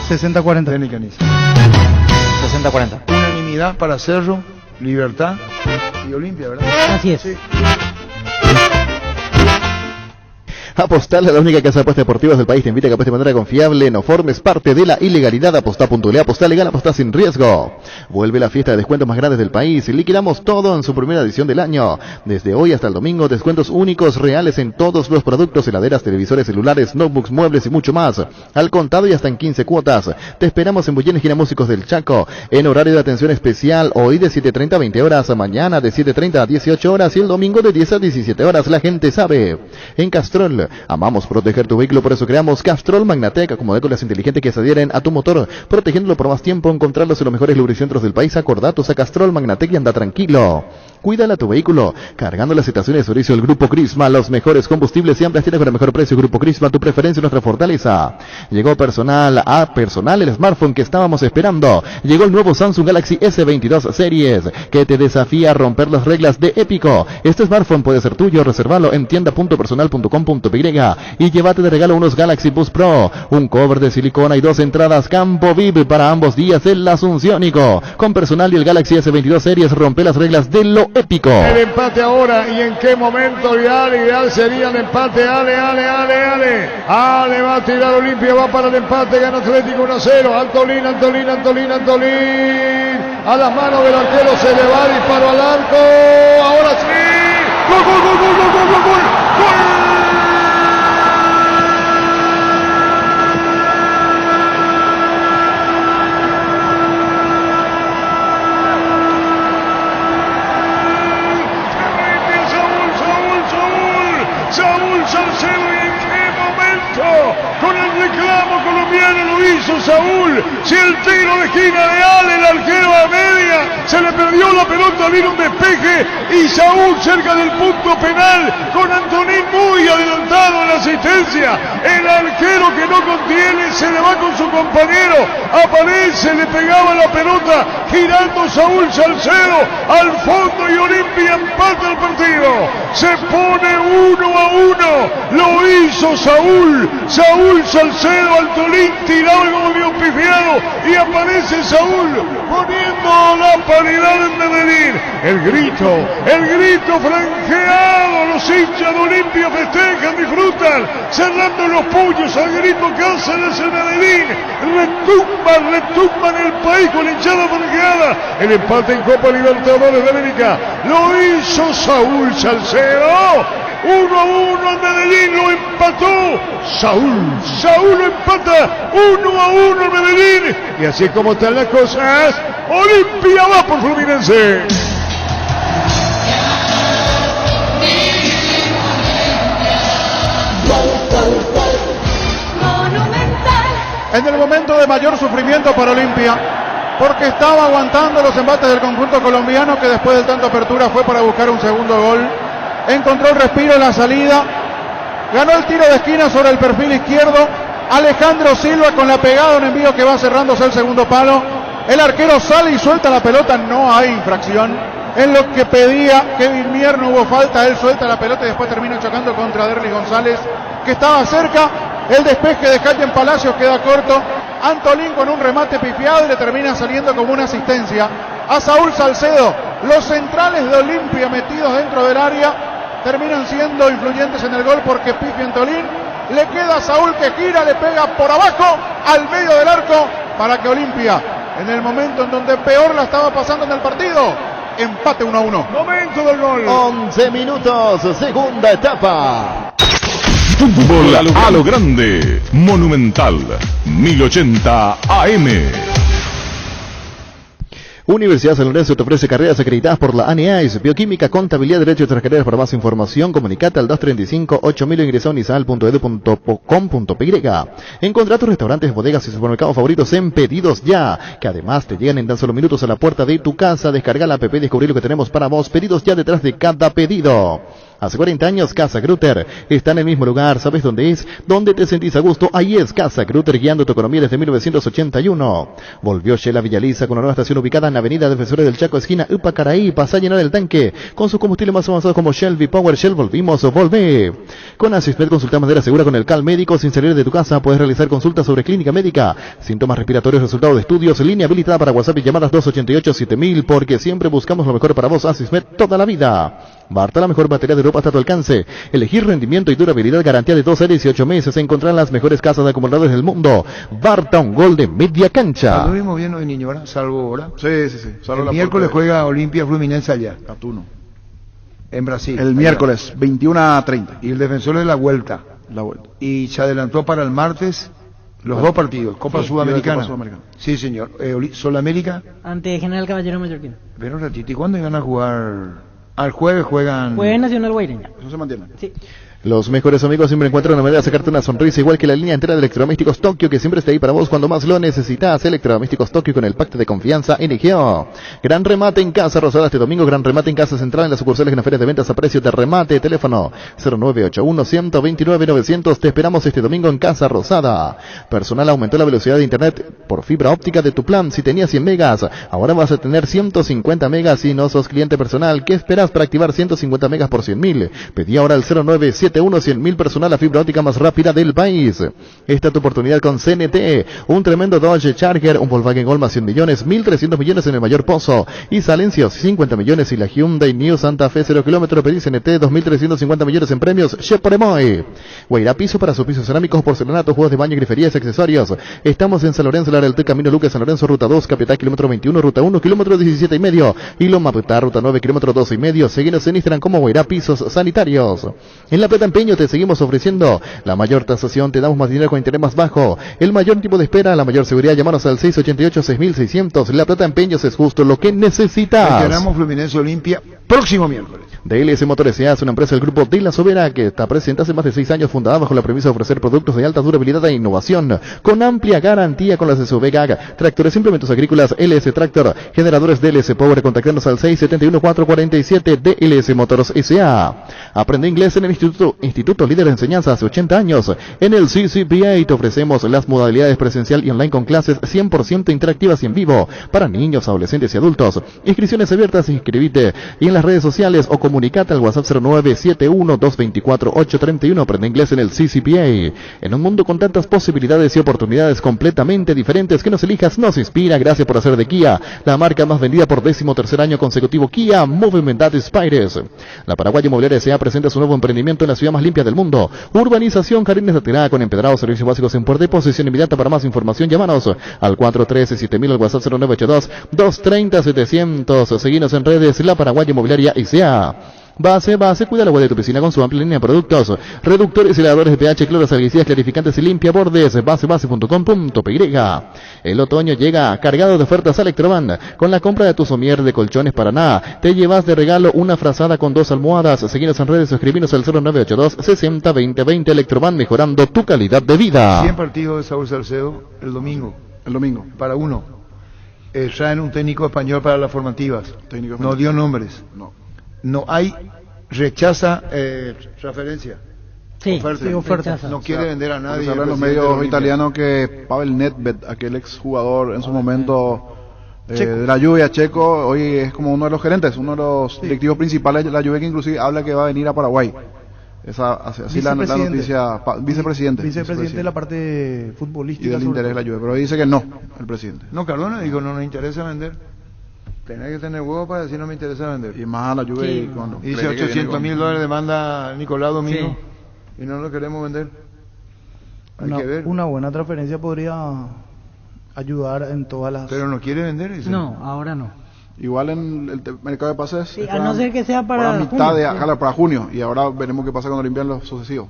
60-40. Denis Caniza. 60-40. Unanimidad para Cerro, Libertad y Olimpia, ¿verdad? Así es. Sí. Apostar a la única casa de apuestas deportivas del país te invita a que apuestes de manera confiable. No formes parte de la ilegalidad. Apostá.le, apostá legal, apostá sin riesgo. Vuelve la fiesta de descuentos más grandes del país. Liquidamos todo en su primera edición del año. Desde hoy hasta el domingo, descuentos únicos reales en todos los productos, heladeras, televisores, celulares, notebooks, muebles y mucho más. Al contado y hasta en 15 cuotas. Te esperamos en Bullén, esquina Músicos del Chaco. En horario de atención especial, hoy de 7:30 a 20 horas, mañana de 7:30 a 18 horas y el domingo de 10 a 17 horas. La gente sabe. En Castrol, amamos proteger tu vehículo, por eso creamos Castrol Magnatec, acomodécolas inteligentes que se adhieren a tu motor, protegiéndolo por más tiempo. Encontrarlos en los mejores lubricentros del país. Acordatos a Castrol Magnatec y anda tranquilo. Cuídala a tu vehículo, cargando las estaciones de servicio del Grupo Crisma, los mejores combustibles y amplias tiendas con el mejor precio. Grupo Crisma, tu preferencia y nuestra fortaleza. Llegó personal, el smartphone que estábamos esperando. Llegó el nuevo Samsung Galaxy S22 Series, que te desafía a romper las reglas de Épico. Este smartphone puede ser tuyo, reservalo en tienda.personal.com.py y llévate de regalo unos Galaxy Bus Pro, un cover de silicona y 2 entradas Campo VIP para ambos días en la Asunciónico. Con personal y el Galaxy S22 Series rompe las reglas de lo épico. El empate ahora, y en qué momento ideal sería el empate. Ale va a tirar Olimpia, va para el empate, gana Atlético 1-0. Antolín. A las manos del arquero se le va, disparo al arco. Ahora sí. ¡Gol! Saúl Salcedo, ¿y en qué momento? Con el reclamo colombiano lo hizo Saúl. Si el tiro de esquina de Ale, el arquero a media, se le perdió la pelota, vino un despeje y Saúl cerca del punto penal con Antonín muy adelantado en la asistencia. El arquero que no contiene se le va con su compañero, aparece, le pegaba la pelota, girando Saúl Salcedo al fondo y Olimpia empata el partido. Se pone 1-1, lo hizo Saúl Salcedo, Antolín tiraba como vio pifiado y aparece Saúl poniendo la paridad en Medellín. El grito franqueado, los hinchas de Olimpia festejan, disfrutan, cerrando los puños al grito que hacen ese Medellín. Retumba en el país con hinchada franqueada. El empate en Copa Libertadores de América lo hizo Saúl Salcedo. 1-1 en Medellín, lo empató Saúl lo empata 1-1 en Medellín, y así es como están las cosas. Olimpia va por Fluminense. En el momento de mayor sufrimiento para Olimpia, porque estaba aguantando los embates del conjunto colombiano, que después de tanta apertura fue para buscar un segundo gol. Encontró el respiro en la salida, ganó el tiro de esquina sobre el perfil izquierdo. Alejandro Silva con la pegada, un envío que va cerrándose el segundo palo. El arquero sale y suelta la pelota, no hay infracción. En lo que pedía Kevin Mier, no hubo falta, él suelta la pelota y después termina chocando contra Derlis González, que estaba cerca. El despeje de Jaime Palacios queda corto. Antolín con un remate pifiado y le termina saliendo como una asistencia a Saúl Salcedo. Los centrales de Olimpia metidos dentro del área terminan siendo influyentes en el gol porque pifia Antolín. Le queda a Saúl que gira, le pega por abajo al medio del arco para que Olimpia, en el momento en donde peor la estaba pasando en el partido, empate 1-1. Momento del gol. 11 minutos, segunda etapa. Fútbol a lo grande, Monumental, 1080 AM. Universidad San Lorenzo te ofrece carreras acreditadas por la ANEAIS, Bioquímica, Contabilidad, Derecho y otras carreras. Para más información, comunicate al 235-8000 o ingresa a unisal.edu.com.py. Encontrá tus restaurantes, bodegas y supermercados favoritos en Pedidos Ya, que además te llegan en tan solo minutos a la puerta de tu casa. Descarga la app y descubrí lo que tenemos para vos. Pedidos Ya, detrás de cada pedido. Hace 40 años, Casa Grutter está en el mismo lugar. ¿Sabes dónde es? ¿Dónde te sentís a gusto? Ahí es Casa Grutter, guiando tu economía desde 1981. Volvió Shell a Villaliza con una nueva estación ubicada en Avenida Defensores del Chaco, esquina Upacaraí. Pasa a llenar el tanque con su combustible más avanzado como Shell V-Power. Shell, volvimos o volvé. Con Asismed consulta manera segura con el CAL médico sin salir de tu casa. Puedes realizar consultas sobre clínica médica, síntomas respiratorios, resultados de estudios, línea habilitada para WhatsApp y llamadas 288-7000, porque siempre buscamos lo mejor para vos. Asismed, toda la vida. Barta, la mejor batería de Europa está a tu alcance. Elegir rendimiento y durabilidad, garantía de 2 años y 8 meses. Encontrar las mejores casas de acumuladores del mundo. Barta, un gol de media cancha. Lo vimos bien hoy, niño, ¿verdad? Salvo ahora. Sí. El miércoles juega Olimpia Fluminense allá. Atuno. En Brasil. El miércoles, 21:30. Y el defensor de la vuelta. Y se adelantó para el martes los dos partidos. Copa Sudamericana. Sí, señor. Solamérica. Ante General Caballero Mallorquín. Pero un ratito, ¿y cuándo iban a jugar? Al jueves juegan. Jueves Nacional Guaireña. Eso se mantiene. Sí. Los mejores amigos siempre encuentran una manera de sacarte una sonrisa, igual que la línea entera de Electrodomésticos Tokio, que siempre está ahí para vos cuando más lo necesitas. Electrodomésticos Tokio con el pacto de confianza NGO. Gran remate en Casa Rosada este domingo, gran remate en Casa Central en las sucursales en las ferias de ventas a precio de remate. Teléfono 0981-129-900. Te esperamos este domingo en Casa Rosada. Personal aumentó la velocidad de internet por fibra óptica de tu plan. Si tenías 100 megas, ahora vas a tener 150 megas si no sos cliente personal. ¿Qué esperas para activar 150 megas por 100.000? Pedí ahora al 097 971 100.000 personal, la fibra óptica más rápida del país. Esta es tu oportunidad con CNT, un tremendo Dodge Charger, un Volkswagen Gol más 100 millones, 1.300 millones en el mayor pozo, y Silencios 50 millones, y la Hyundai New Santa Fe 0 kilómetros, pedí CNT 2.350 millones en premios, Cheporemoy. Guairá Piso para sus pisos cerámicos, porcelanato, juegos de baño, griferías y accesorios. Estamos en San Lorenzo, Lara del Té, Camino Lucas, San Lorenzo, ruta 2, Capital, kilómetro 21, ruta 1, kilómetro 17 y medio, y Loma Puta, ruta 9, kilómetro 12 y medio. Seguinos en Instagram como Guairá Pisos Sanitarios. En La Plata Empeño te seguimos ofreciendo la mayor tasación, te damos más dinero con interés más bajo, el mayor tiempo de espera, la mayor seguridad. Llámanos al 688-6600. La Plata Empeños es justo lo que necesitas. Ganamos Fluminense Olimpia próximo miércoles. DLS Motores S.A. es una empresa del grupo De La Sobera que está presente hace más de 6 años, fundada bajo la premisa de ofrecer productos de alta durabilidad e innovación, con amplia garantía con las SUV GAG, tractores, implementos agrícolas, LS Tractor, generadores DLS Power. Contactarnos al 671-447 DLS Motors S.A. Aprende inglés en el Instituto Líder de Enseñanza hace 80 años. En el CCPA te ofrecemos las modalidades presencial y online con clases 100% interactivas y en vivo para niños, adolescentes y adultos. Inscripciones abiertas, inscribite y en las redes sociales o comunicate al WhatsApp 0971-224-831. Aprende inglés en el CCPA. En un mundo con tantas posibilidades y oportunidades completamente diferentes, que nos elijas nos inspira. Gracias por hacer de Kia la marca más vendida por 13º año consecutivo. Kia Movement That Inspires. La Paraguaya Inmobiliaria S.A. presenta su nuevo emprendimiento en la ciudad más limpia del mundo. Urbanización Jardines de Tirada con empedrados, servicios básicos en puerta y posesión inmediata. Para más información llámanos al 413-7000, al WhatsApp 0982-230-700. Seguinos en redes. La Paraguaya Inmobiliaria S.A. Base, cuida el agua de tu piscina con su amplia línea de productos, reductores y lavadores de pH, cloros, algicidas, clarificantes y limpia bordes. Base.com.py. El otoño llega cargado de ofertas a Electroban. Con la compra de tu somier de colchones Paraná, te llevas de regalo una frazada con 2 almohadas. Seguinos en redes, escribinos al 0982-60-2020. Electroban, mejorando tu calidad de vida. 100 partidos de Saúl Salcedo el domingo. Para uno. Traen un técnico español para las formativas. No dio nombres. No hay, rechaza transferencia. Sí, oferta. No quiere vender a nadie. Se habla en los medios italianos que Pavel Nedved, aquel exjugador en su momento de la Juve, checo, hoy es como uno de los gerentes, uno de los directivos principales de la Juve, que inclusive habla que va a venir a Paraguay. Así la noticia, vicepresidente de la parte futbolística y del interés de la Juve, pero dice que no, el presidente. No, Cardona dijo, no nos interesa vender. Tenés que tener huevo para decir no me interesa vender. Y más a la Juve. Sí. Y dice $800,000 demanda Nicolás Domingo, y no lo queremos vender. Hay que ver. Una buena transferencia podría ayudar en todas las... Pero no quiere vender, dice. No, ahora no. Igual en el mercado de pases. Sí, a no ser que sea para mitad junio, para junio, y ahora veremos qué pasa cuando limpian los sucesivos.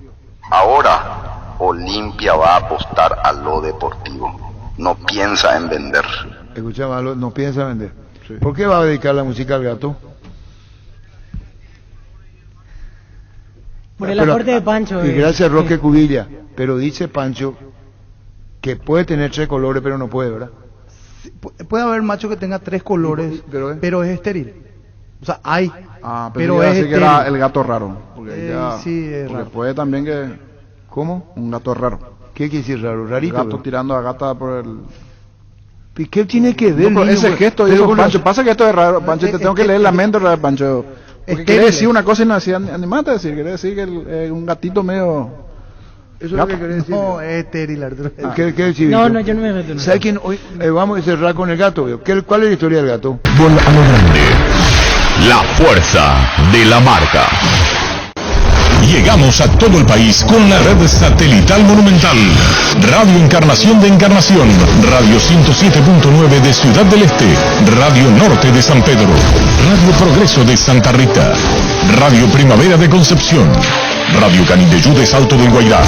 Ahora, Olimpia va a apostar a lo deportivo. No piensa en vender. Escucha, no piensa en vender. Sí. ¿Por qué va a dedicar la música al gato? Por el aporte de Pancho. Y gracias a Roque Cubilla. Pero dice Pancho que puede tener 3 colores, pero no puede, ¿verdad? Sí, puede haber macho que tenga 3 colores, pero es estéril. O sea, hay. Pero es estéril. Que era el gato raro. Porque sí, es raro. Puede también que... ¿Cómo? Un gato raro. ¿Qué quiere decir raro? Rarito. El gato tirando a gata por el... ¿Y qué tiene que ver? No, ese gesto hizo Pancho. Pasa que esto es raro, Pancho. Te tengo que leer la mente de Pancho. Porque quiere decir una cosa y no hacía animate a decir. Quiere decir que un gatito medio... Eso es lo que quiere decir. No, es estéril, Arturo. ¿Qué decir? No, yo no me meto. ¿Sabe quién hoy? Vamos a cerrar con el gato. ¿Cuál es la historia del gato? Fútbol a lo grande. La fuerza de la marca. Llegamos a todo el país con la red satelital Monumental. Radio Encarnación de Encarnación, Radio 107.9 de Ciudad del Este, Radio Norte de San Pedro, Radio Progreso de Santa Rita, Radio Primavera de Concepción, Radio Canindeyú de Salto del Guairá,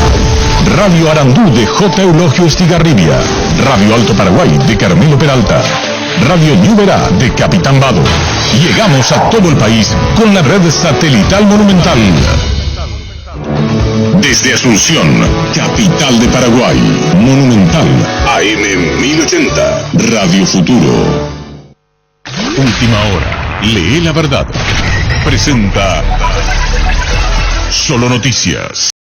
Radio Arandú de J. Eulogio Estigarribia, Radio Alto Paraguay de Carmelo Peralta, Radio Ñuberá de Capitán Vado. Llegamos a todo el país con la red satelital Monumental. Desde Asunción, capital de Paraguay, Monumental, AM 1080, Radio Futuro. Última hora, lee la verdad. Presenta Solo Noticias.